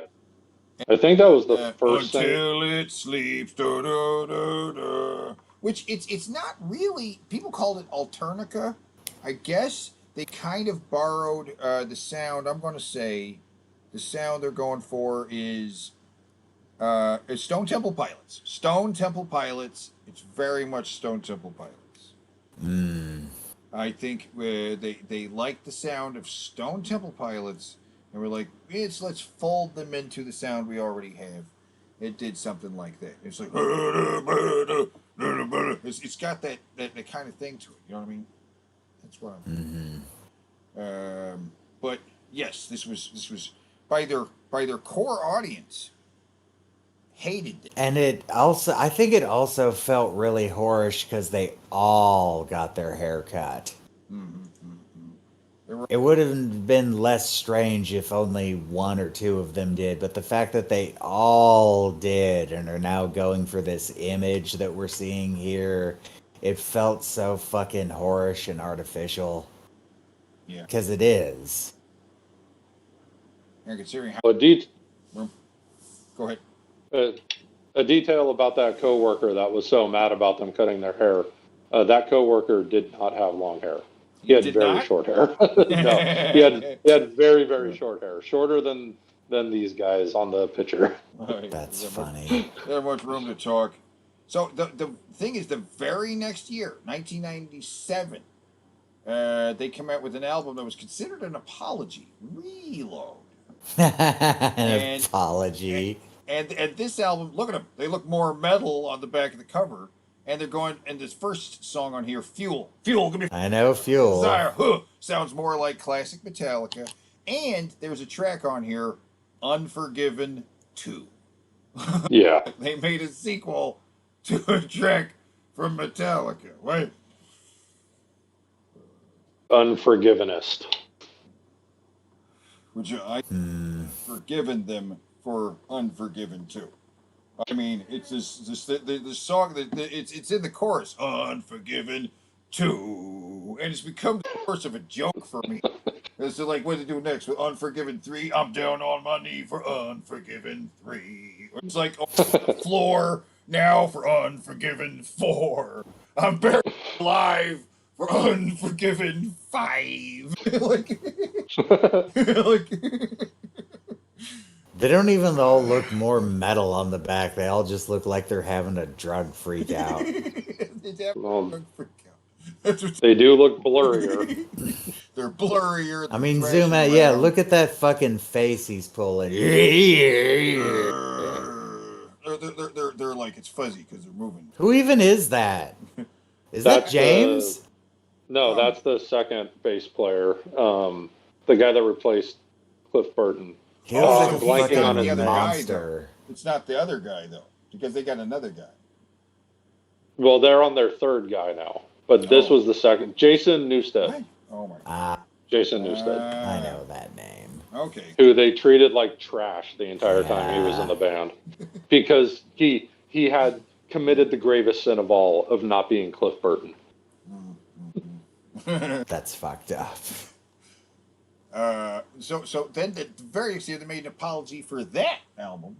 I think that was the first Until it sleeps, da, da, da, da. Which it's not really. People called it Alternica. I guess they kind of borrowed the sound. I'm going to say the sound they're going for is Stone Temple Pilots. Stone Temple Pilots. It's very much Stone Temple Pilots. I think they liked the sound of Stone Temple Pilots, and we're like, let's fold them into the sound we already have. It did something like that. It's like it's got that kind of thing to it. You know what I mean? That's what I'm. But yes, this was by their core audience. Hated it. And I think it also felt really whorish because they all got their hair cut. It would have been less strange if only one or two of them did, but the fact that they all did and are now going for this image that we're seeing here, it felt so fucking horish and artificial. Yeah. Because it is. And considering how... Go ahead. A detail about that coworker that was so mad about them cutting their hair. That coworker did not have long hair. He had very short hair. No, he had very, very short hair, shorter than these guys on the picture. Right. That's funny. There's much room to talk. So the thing is, the very next year, 1997, they come out with an album that was considered an apology, Reload. An apology. And this album, look at them. They look more metal on the back of the cover. And they're going, and this first song on here, Fuel. Fuel, give me I know Fuel. Desire. Sounds more like classic Metallica. And there's a track on here, Unforgiven 2. Yeah. They made a sequel to a track from Metallica. Right? Unforgivenist. Which I've forgiven them for Unforgiven 2. I mean, it's the song that it's in the chorus, Unforgiven 2, and it's become the chorus of a joke for me. It's like, what do they do next with Unforgiven 3? I'm down on my knee for Unforgiven 3. It's like on the floor now for Unforgiven 4. I'm buried alive for Unforgiven 5. like. They don't even all look more metal on the back. They all just look like they're having a drug freak out. They do look blurrier. They're blurrier. I mean, zoom out. Yeah, look at that fucking face he's pulling. They're like, it's fuzzy because they're moving. Who even is that? Is that James? No, that's the second bass player. The guy that replaced Cliff Burton. He looks like a blanking fucking on his monster. It's not the other guy though, because they got another guy. Well, they're on their third guy now, but this was the second. Jason Newsted. Oh my. Jason Newsted. I know that name. Okay. Who they treated like trash the entire time he was in the band, because he had committed the gravest sin of all of not being Cliff Burton. That's fucked up. So then the very next year they made an apology for that album,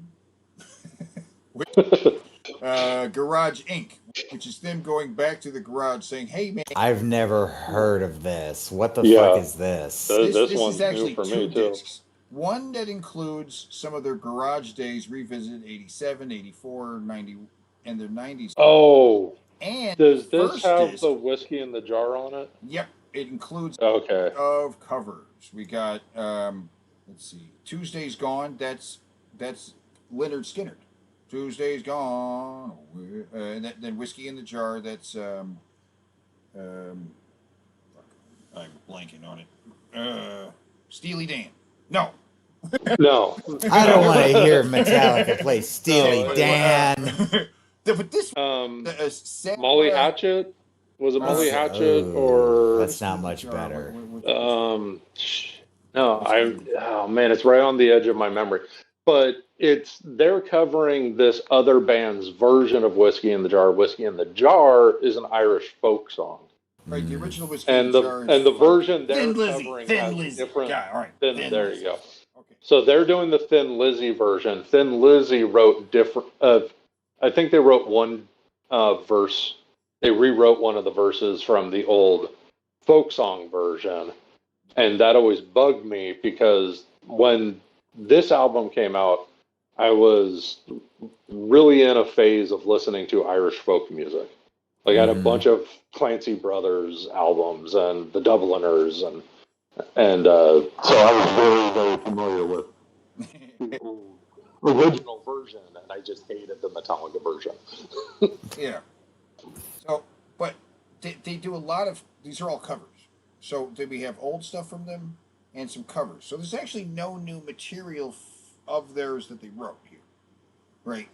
Garage Inc., which is them going back to the garage saying, "Hey man, I've never heard of this. What the fuck is this?" This is actually new for two me too. discs. One that includes some of their garage days revisited, 87, 84, 90, and their 90s. Oh, and does this have disc, the Whiskey in the Jar on it? Yep, it includes of covers. We got let's see, Tuesday's Gone. That's Leonard Skinner. Tuesday's Gone, and then Whiskey in the Jar. That's I'm blanking on it. Steely Dan. No. No. I don't want to hear Metallica play Steely Dan. But this Molly Hatchet. Was it Molly Hatchet or? That's not much better. No, oh man, it's right on the edge of my memory. But they're covering this other band's version of Whiskey in the Jar. Whiskey in the Jar is an Irish folk song. Right, the original Whiskey and in the Jar and the version they're Thin Lizzy. covering Thin has Lizzy. different. Yeah, all right. Thin, there you go. Okay. So they're doing the Thin Lizzy version. Thin Lizzy wrote different. I think they wrote one verse. They rewrote one of the verses from the old folk song version, and that always bugged me because when this album came out, I was really in a phase of listening to Irish folk music. Like I had a bunch of Clancy Brothers albums and the Dubliners, and so I was very, very familiar with the original version, and I just hated the Metallica version. Yeah. So, but they do a lot of, these are all covers. So we have old stuff from them and some covers. So there's actually no new material of theirs that they wrote here. Right?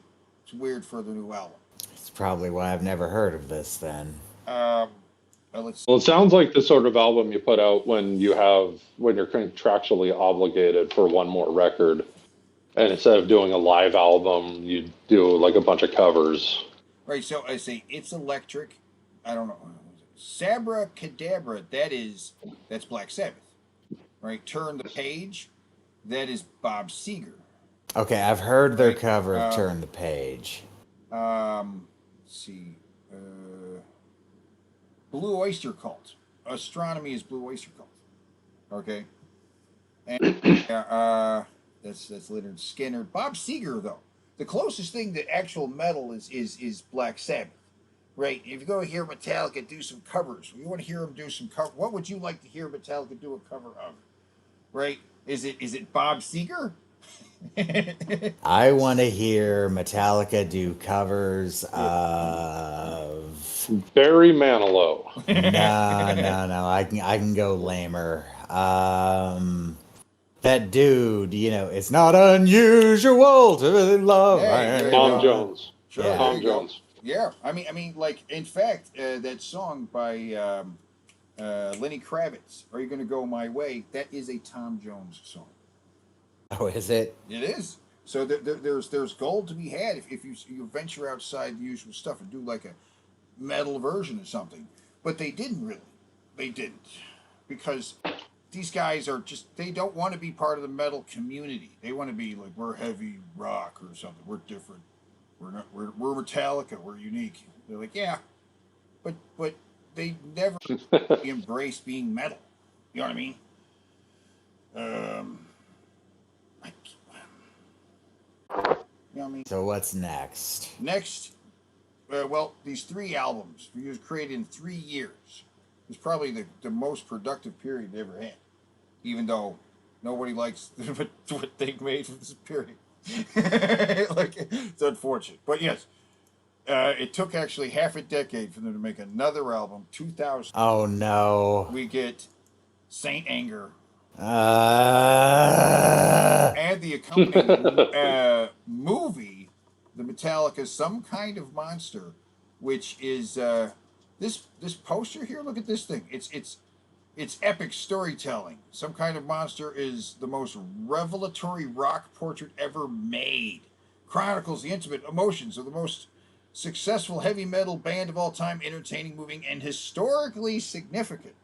It's weird for the new album. It's probably why I've never heard of this then. let's. Well, it sounds like the sort of album you put out when you're contractually obligated for one more record, and instead of doing a live album, you do like a bunch of covers. Right. So I say it's electric. I don't know. Sabra Cadabra. That's Black Sabbath. Right. Turn the Page. That is Bob Seger. Okay, I've heard their cover of Turn the Page. Let's see. Blue Oyster Cult. Astronomy is Blue Oyster Cult. Okay. And that's Leonard Skinner. Bob Seger, though. The closest thing to actual metal is Black Sabbath. Right? If you go hear Metallica do some covers, you want to hear them do some cover. What would you like to hear Metallica do a cover of? Right? Is it Bob Seger? I want to hear Metallica do covers of Barry Manilow. No. I can go lamer. That dude, it's not unusual to love. Tom Jones. Sure, Yeah. Tom Jones. Yeah, I mean, like in fact, that song by Lenny Kravitz, "Are You Gonna Go My Way?" That is a Tom Jones song. Oh, is it? It is. So there's gold to be had if you venture outside the usual stuff and do like a metal version of something. But they didn't really. They didn't, because these guys they don't want to be part of the metal community. They want to be like, we're heavy rock or something. We're different. We're Metallica. We're unique. They're like, yeah, but they never embrace being metal. You know what I mean? You know what I mean? So what's next? Next, well, these 3 albums we was created in 3 years. It's probably the most productive period they ever had, even though nobody likes what they made from this period. Like, it's unfortunate, but yes, it took actually half a decade for them to make another album. 2000. Oh no. We get Saint Anger. Uh... And the accompanying movie, the Metallica Some Kind of Monster, which is this poster here. Look at this thing. It's epic storytelling. Some Kind of Monster is the most revelatory rock portrait ever made. Chronicles the intimate emotions of the most successful heavy metal band of all time, entertaining, moving, and historically significant.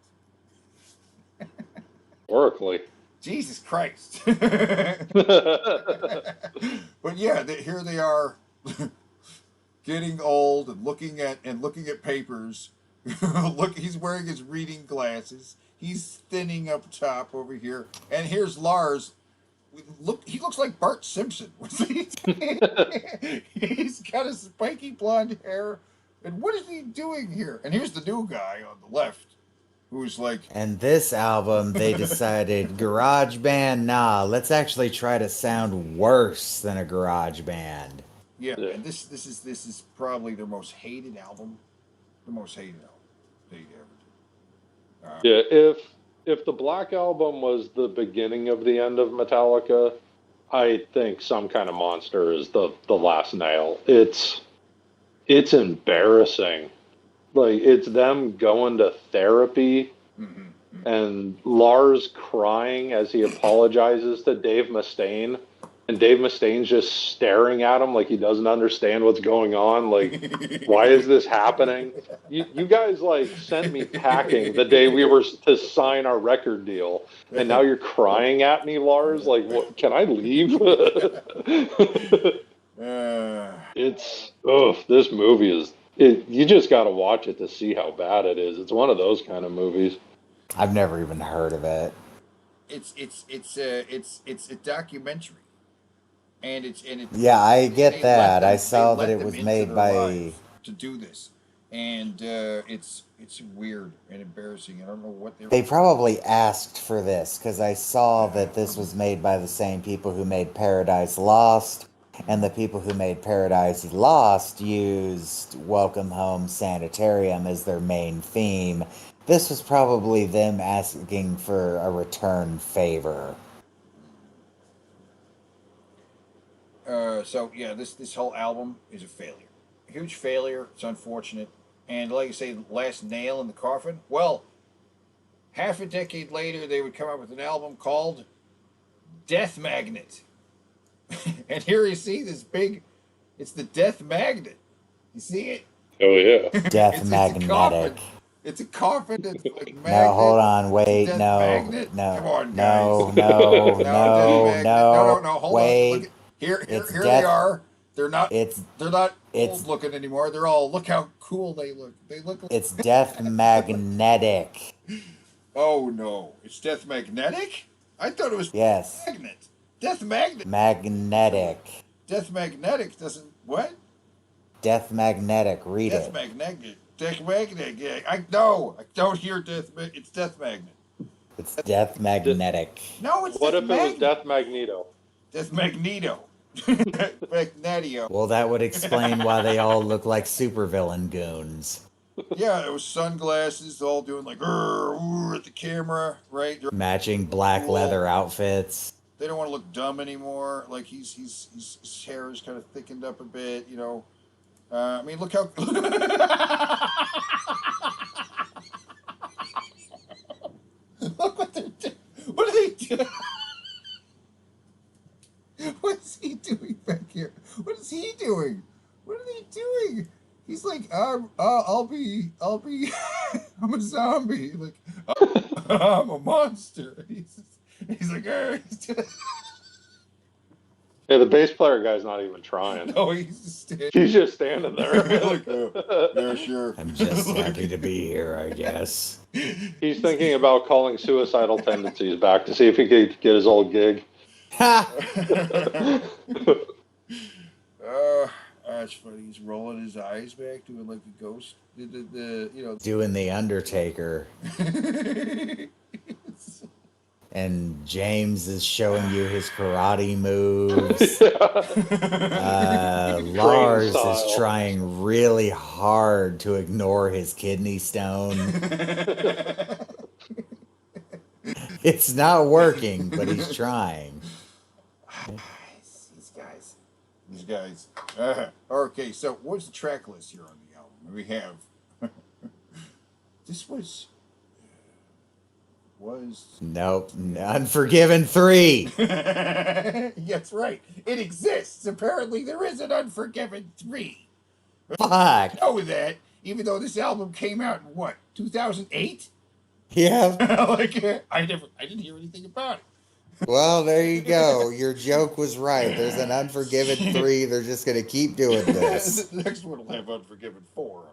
Historically. Jesus Christ. But yeah, here they are getting old and looking at papers. Look, he's wearing his reading glasses. He's thinning up top over here. And here's Lars. Look, he looks like Bart Simpson. He's got a spiky blonde hair. And what is he doing here? And here's the new guy on the left, who's like... And this album, they decided, garage band, nah, let's actually try to sound worse than a garage band. Yeah, and this is probably their most hated album. The most hated album they ever did. Yeah, if the Black Album was the beginning of the end of Metallica, I think Some Kind of Monster is the last nail. It's embarrassing. Like, it's them going to therapy and Lars crying as he apologizes to Dave Mustaine, and Dave Mustaine's just staring at him like he doesn't understand what's going on. Like, why is this happening? You guys, like, sent me packing the day we were to sign our record deal, and now you're crying at me, Lars? Like, what, can I leave? This movie is... you just got to watch it to see how bad it is. It's one of those kind of movies. I've never even heard of it. It's a documentary, and it's yeah, I get that. I saw that it was made by to do this, and it's weird and embarrassing. I don't know what they probably asked for this, because I saw that this was made by the same people who made Paradise Lost. And the people who made Paradise Lost used Welcome Home Sanitarium as their main theme. This was probably them asking for a return favor. So yeah, this whole album is a failure. A huge failure. It's unfortunate. and like you say, last nail in the coffin. Well, half a decade later, they would come out with an album called Death Magnet. And here you see this big, it's the Death Magnet. You see it? Oh, yeah. Death It's a magnetic. coffin. It's a coffin that's like magnet. No, hold on, wait, Death no, magnet. no, Come on, no, guys. no, Death no, magnet. no, No, hold wait. on. Look at, here It's they death. are. They're not It's old looking anymore. They're all, look how cool they look. They look like It's death magnetic. Oh no, it's Death Magnetic? I thought it was Yes. Magnet. Death Magnet. Magnetic. Death Magnetic doesn't what? Death magnetic. Read Death it. Magnetic. Death Magnetic. Yeah, I don't hear it's Death Magnet. It's death magnetic. No, it's What Death if it was Magnet. Death Magneto? Death Magneto. Magnetio. Well, that would explain why they all look like supervillain goons. Yeah, it was sunglasses, all doing like at the camera, right? They're Matching black cool. leather outfits. They don't want to look dumb anymore. Like his hair is kind of thickened up a bit, you know. I mean, look how. Look what they're doing. What are they doing? What is he doing back here? What is he doing? What are they doing? He's like, I'll be, I'm a zombie. Like, I'm a monster. He's like, Yeah, the bass player guy's not even trying. No, he's just standing. He's just standing there. Like, yeah, sure. I'm just happy to be here, I guess. He's thinking about calling Suicidal Tendencies back to see if he could get his old gig. That's funny. He's rolling his eyes back, doing like a ghost. Doing the Undertaker. And James is showing you his karate moves. Lars is trying really hard to ignore his kidney stone. It's not working, but he's trying. These guys. Okay, so what's the track list here on the album? We have. This was. Nope. Unforgiven 3. That's right. It exists. Apparently, there is an Unforgiven 3. Fuck. I know that, even though this album came out in what, 2008? Yeah. I didn't hear anything about it. Well, there you go. Your joke was right. There's an Unforgiven 3. They're just going to keep doing this. The next one will have Unforgiven 4 on it.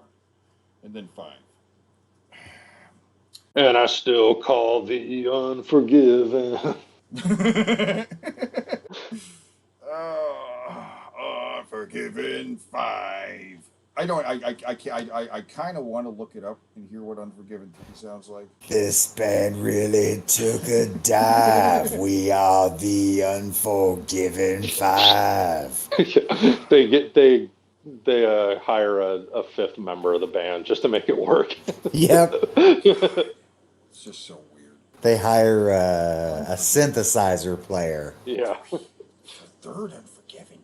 And then 5. And I still call the Unforgiven. Unforgiven 5. I don't. I kind of want to look it up and hear what Unforgiven 3 sounds like. This band really took a dive. We are the Unforgiven 5. They hire a fifth member of the band just to make it work. Yep. It's just so weird. They hire a synthesizer player. Yeah. Third Unforgiven.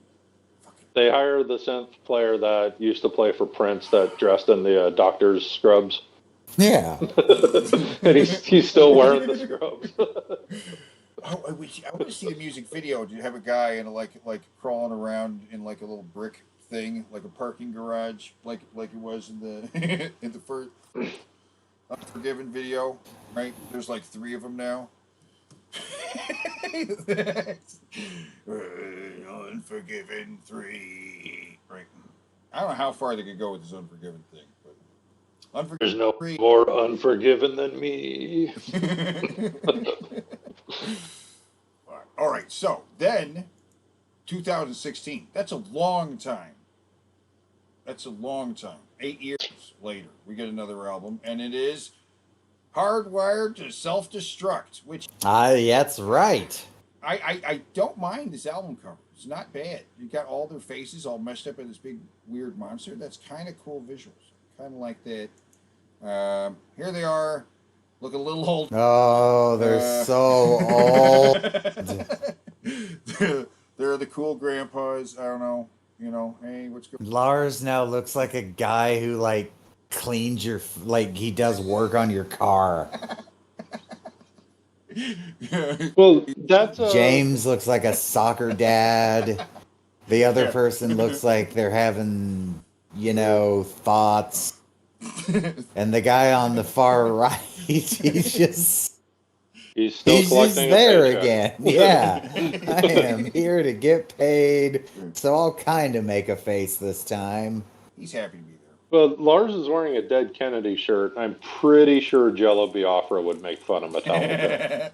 They hire the synth player that used to play for Prince that dressed in the doctor's scrubs. Yeah. And he's still wearing the scrubs. I want to see a music video. Do you have a guy in like crawling around in like a little brick thing, like a parking garage, like it was in the in the first Unforgiven video, right? There's like 3 of them now. Unforgiven 3, right? I don't know how far they could go with this Unforgiven thing, but There's no more Unforgiven than me. All right, so then 2016. That's a long time. 8 years later, we get another album, and it is Hardwired to Self-Destruct, which That's right. I don't mind this album cover. It's not bad. You got all their faces all messed up in this big weird monster. That's kind of cool visuals. Kind of like that. Here they are. Look a little old. Oh, they're so old. They're the cool grandpas. I don't know. You know, hey, what's going on? Lars now looks like a guy who cleans your, like he does work on your car. Well, that's James looks like a soccer dad. The other person looks like they're having, thoughts. And the guy on the far right, he's still just collecting there a paycheck. again. Yeah, I am here to get paid, so I'll kind of make a face this time. He's happy to be there. Well, Lars is wearing a Dead Kennedy shirt. I'm pretty sure Jello Biafra would make fun of Metallica.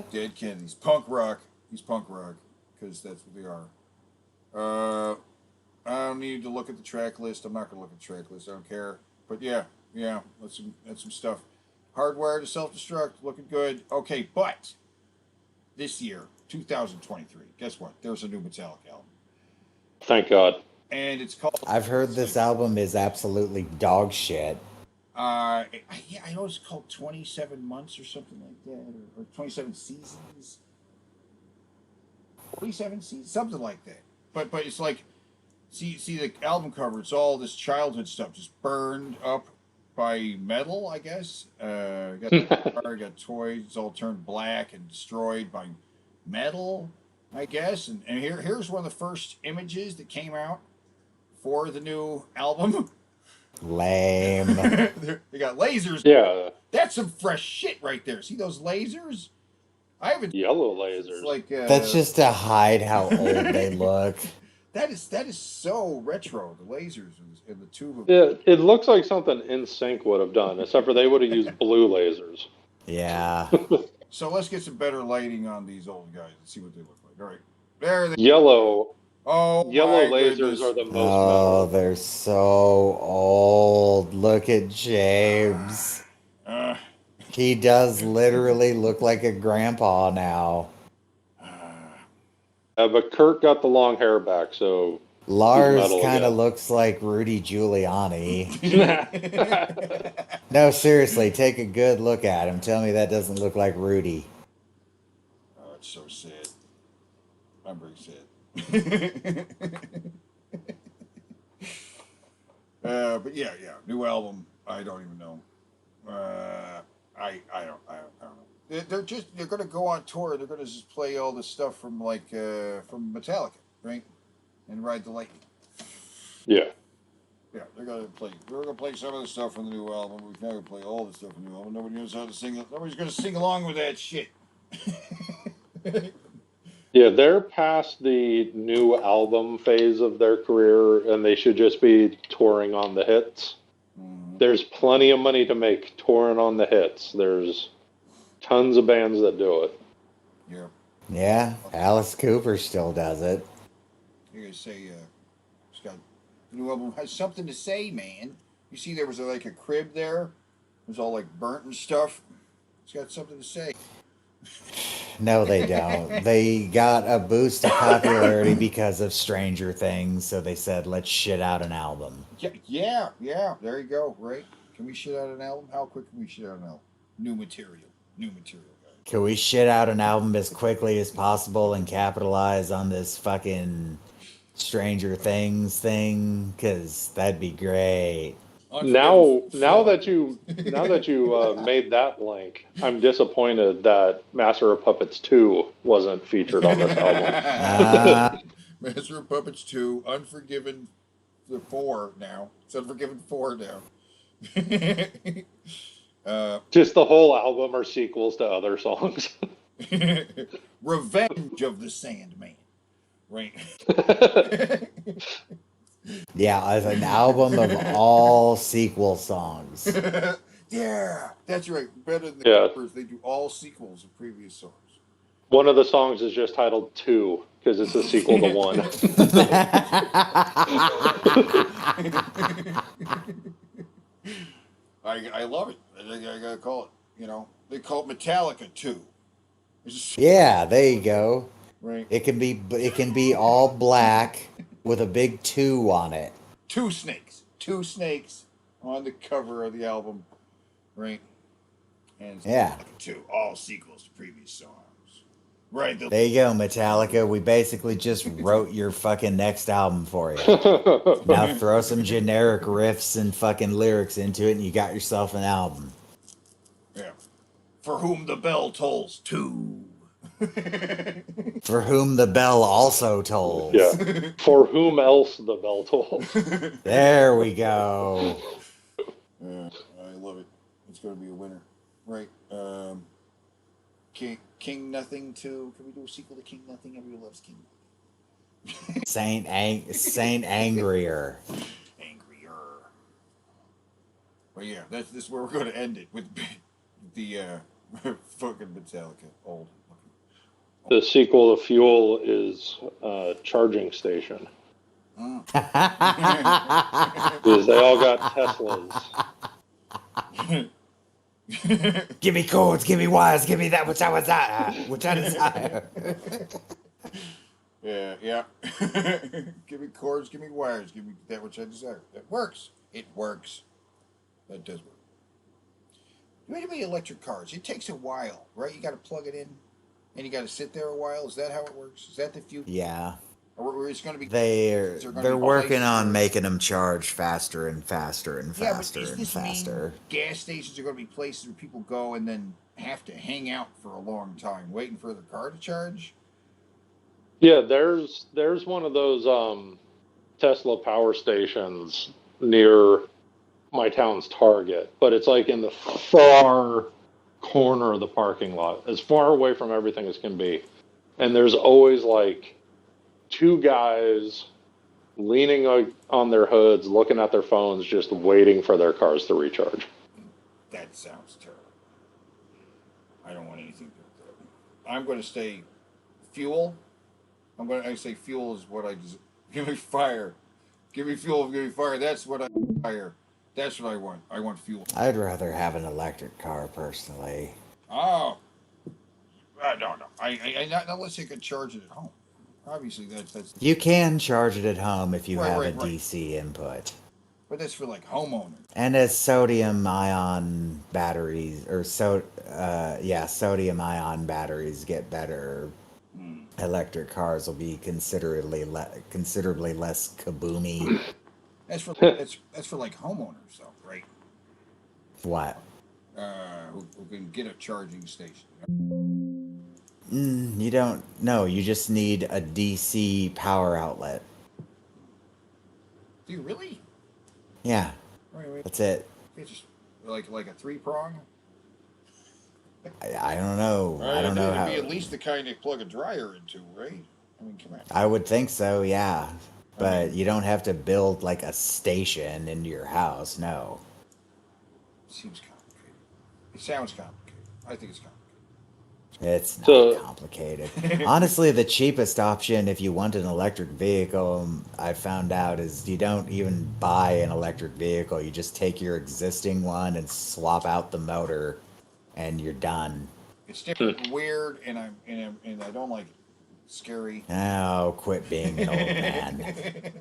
Dead Kennedys. Punk rock. He's punk rock. Because that's what they are. I don't need to look at the track list. I'm not going to look at the track list. I don't care. But yeah. That's some stuff. Hardwire to Self-Destruct. Looking good. Okay, but this year, 2023, guess what? There's a new Metallica album. Thank God. And it's called... I've heard this album is absolutely dog shit. I know it's called 27 Months or something like that, or 27 Seasons. 27 Seasons, something like that. But it's like, see the album cover. It's all this childhood stuff just burned up by metal, I guess. Got toys. It's all turned black and destroyed by metal, I guess. And here's one of the first images that came out for the new album. Lame. They got lasers. Yeah. That's some fresh shit right there. See those lasers? I haven't... Yellow lasers. Like, that's just to hide how old they look. That is so retro. The lasers and the tube. Yeah, it looks like something NSYNC would have done, except for they would have used blue lasers. Yeah. So let's get some better lighting on these old guys and see what they look like. All right. There they Yellow. Oh, yellow my lasers goodness. are the most Oh, they're so old. Look at James. He does literally look like a grandpa now. But Kurt got the long hair back, so Lars kind of looks like Rudy Giuliani. No, seriously, take a good look at him. Tell me that doesn't look like Rudy. Oh, it's so sad. I'm very sad. But yeah, new album. I don't even know. I don't know. They're gonna go on tour. They're gonna just play all the stuff from from Metallica, right? And Ride the Lightning. Yeah. Yeah, they're gonna play. We're gonna play some of the stuff from the new album. We're not gonna play all the stuff from the new album. Nobody knows how to sing it. Nobody's gonna sing along with that shit. Yeah, they're past the new album phase of their career, and they should just be touring on the hits. Mm-hmm. There's plenty of money to make touring on the hits. There's tons of bands that do it. Yeah. Yeah, Alice Cooper still does it. You're gonna say, Scott, the new album has something to say, man. You see, there was like a crib there. It was all like burnt and stuff. It's got something to say. No, they don't. They got a boost of popularity because of Stranger Things, so they said, let's shit out an album. Yeah. There you go, right? Can we shit out an album? How quick can we shit out an album? New material, guys. Can we shit out an album as quickly as possible and capitalize on this fucking Stranger Things thing? Because that'd be great. Now that you made that link, I'm disappointed that Master of Puppets 2 wasn't featured on this album. Master of Puppets 2, Unforgiven 4 now. It's Unforgiven 4 now. Just the whole album are sequels to other songs. Revenge of the Sandman. Right. Yeah, as an album of all sequel songs. Yeah, that's right. Better than the Clippers, they do all sequels of previous songs. One of the songs is just titled 2 because it's a sequel to 1. I love it. I gotta call it. They call it Metallica 2. Yeah, there you go. Right. It can be all black with a big 2 on it. Two snakes on the cover of the album, right? And yeah, 2, all sequels to previous songs. Right. There you go, Metallica. We basically just wrote your fucking next album for you. Now throw some generic riffs and fucking lyrics into it, and you got yourself an album. Yeah. For whom the bell tolls too. For whom the bell also tolls. Yeah. For whom else the bell tolls. There we go. I love it. It's going to be a winner. Right. King Nothing 2. Can we do a sequel to King Nothing? Everyone loves King Nothing. Saint Angrier. But yeah, this is where we're going to end it with the fucking Metallica. Old. The sequel to Fuel is Charging Station. Because they all got Teslas. Give me cords, give me wires, give me that which I desire. Yeah. Give me cords, give me wires, give me that which I desire. That works. It works. That does work. Do anybody electric cars? It takes a while, right? You got to plug it in, and you got to sit there a while. Is that how it works? Is that the future? Yeah. Or it's going to be? They're working on making them charge faster and faster and Yeah, faster but and does this faster. mean gas stations are going to be places where people go and then have to hang out for a long time waiting for their car to charge? Yeah, there's one of those Tesla power stations near my town's Target, but it's like in the far corner of the parking lot, as far away from everything as can be. And there's always like two guys leaning on their hoods, looking at their phones, just waiting for their cars to recharge. That sounds terrible. I don't want anything to do with that. I'm going to say fuel. I say fuel is what I just give me fire. Give me fuel, give me fire. That's what I fire. That's what I want. I want fuel. I'd rather have an electric car personally. Oh. No. I not unless you can charge it at home. Obviously, that's. You can charge it at home if you have Right. a DC input. But that's for like homeowners. And as sodium ion batteries, sodium ion batteries get better, electric cars will be considerably less kaboomy. That's for like homeowners, though, right? What? Who can get a charging station? You don't. No, you just need a DC power outlet. Do you really? Yeah. Right. That's it. It's just like a 3-prong. I don't know. I don't know how. It'd be at least the kind you plug a dryer into, right? I mean, come on. I would think so. Yeah. But you don't have to build like a station into your house. No. Seems complicated. It sounds complicated. I think it's complicated. It's not complicated. Honestly, the cheapest option if you want an electric vehicle, I found out, is you don't even buy an electric vehicle. You just take your existing one and swap out the motor, and you're done. It's different, weird, and I don't like it. It's scary. Oh, quit being an old man.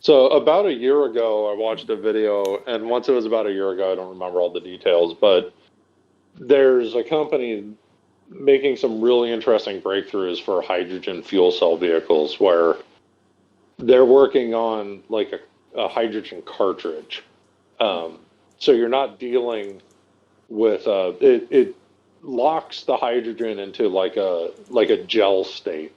So about a year ago, I watched a video, and once it was about a year ago, I don't remember all the details, but there's a company making some really interesting breakthroughs for hydrogen fuel cell vehicles where they're working on like a hydrogen cartridge. So you're not dealing with it locks the hydrogen into like a gel state.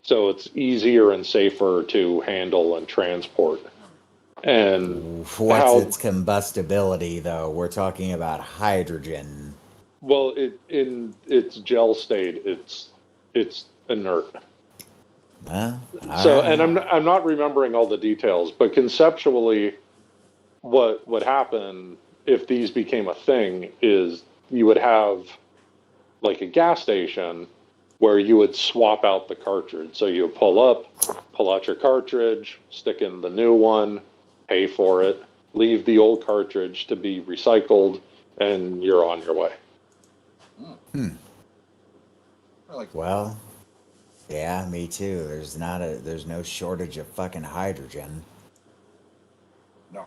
So it's easier and safer to handle and transport. And what's its combustibility though? We're talking about hydrogen. Well, in its gel state, it's inert. So, and I'm not remembering all the details, but conceptually, what would happen if these became a thing is you would have like a gas station where you would swap out the cartridge. So you would pull out your cartridge, stick in the new one, pay for it, leave the old cartridge to be recycled, and you're on your way. Well, yeah, me too. There's no shortage of fucking hydrogen. No.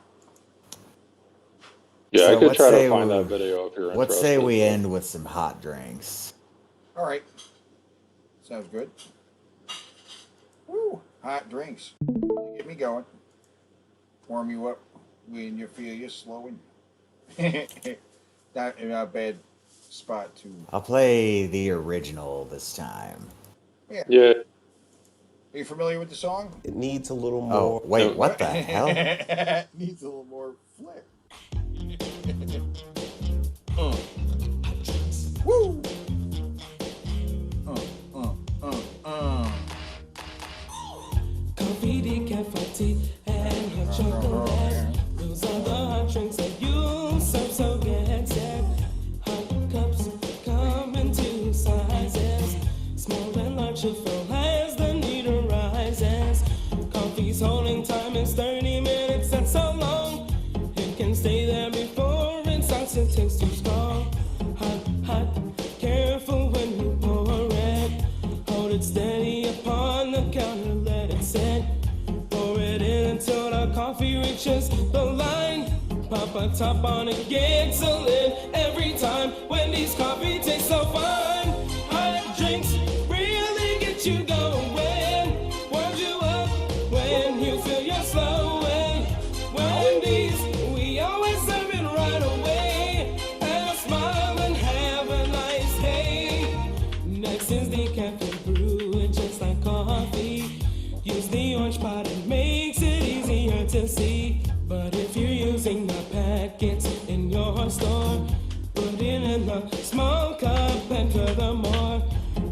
Yeah, So I could try to find that video if you're interested. Let's say we end with some hot drinks. All right. Sounds good. Woo! Hot drinks. Really get me going. Warm you up when you feel you slowing. Not a bad spot to. I'll play the original this time. Yeah. Yeah. Are you familiar with the song? It needs a little more. Oh, wait, what the hell? Needs a little more flair. Woo! Coffee, decaf, tea, and hot chocolate. Those are the hot drinks that you serve, so get set. Hot cups come in two sizes, small and large to fill as the need arises. Coffee's holding time is 30 minutes, that's so long. It can stay there before it starts to taste too strong. Hot, hot, careful when you pour it. Hold it steady upon the counter, let it sit. Pour it in until the coffee reaches the line. Pop a top on it, gets a lid every time. Wendy's coffee tastes so fine. Hot drinks really get you going. Warms you up when you feel you're slowing. Wendy's, we always serve it right away. And smile and have a nice day. Next is the cafe brew, it's just like coffee. Use the orange pot, it makes it easier to see. But if you're using the packets in your store, put it in a small cup and furthermore,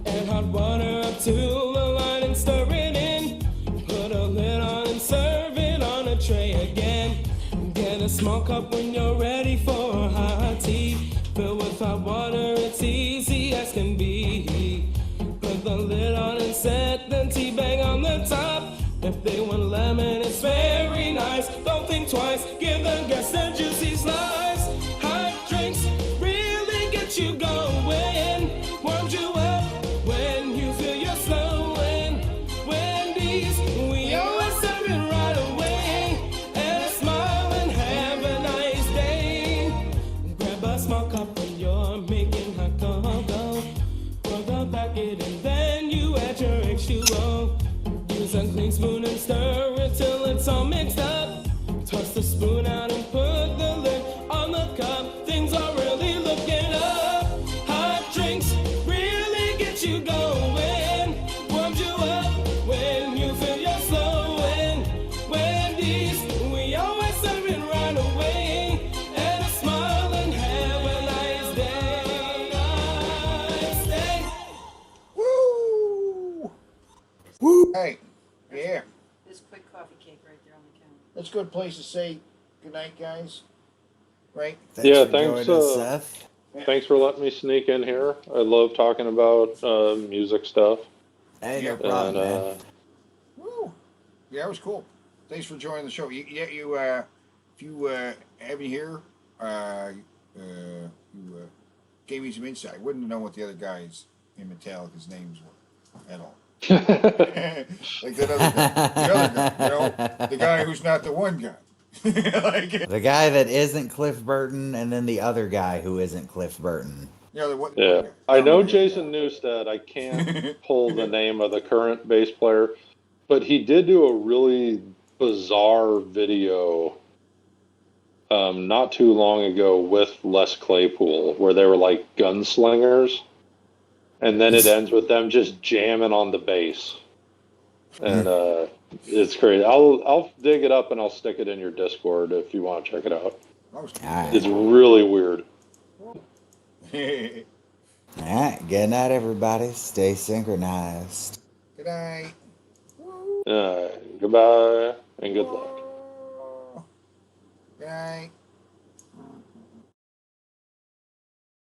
add hot water up to the line and stir it in. Put a lid on and serve it on a tray again. Get a small cup when you're ready for hot tea. Fill with hot water, it's easy as can be. Put the lid on and set the tea bag on the top. If they want lemon, it's very nice. Don't think twice, give the guests a juicy slice. Hot drinks really get you going. Warms you up when you feel you're slowing. Wendy's, we always serve it right away. And smile and have a nice day. Grab a small cup when you're making hot cocoa. Pour the packet and then you add your H2O. Use a clean spoon and stir it till it's all mixed up. Toss the spoon out and put the lid on the cup. Things are really looking up. Hot drinks really get you going. Warms you up when you feel you're slowing. Wendy's, we always serve it right away. And a smile and have a nice day. Nice day. Woo! Woo! Hey, yeah. This quick coffee cake right there on the counter. That's a good place to say goodnight, guys. Right? Yeah, thanks. Thanks for letting me sneak in here. I love talking about music stuff. Hey, no problem, man. Woo! Yeah, it was cool. Thanks for joining the show. If you have me here, you gave me some insight. Wouldn't know what the other guys in Metallica's names were at all. Like that other guy, the guy who's not the one guy. The guy that isn't Cliff Burton, and then the other guy who isn't Cliff Burton. Yeah, I know Jason Newsted. I can't pull the name of the current bass player, but he did do a really bizarre video not too long ago with Les Claypool, where they were like gunslingers. And then it ends with them just jamming on the bass. And it's crazy. I'll dig it up and I'll stick it in your Discord if you want to check it out. It's really weird. All right. Good night, everybody. Stay synchronized. Good night. Goodbye and good luck.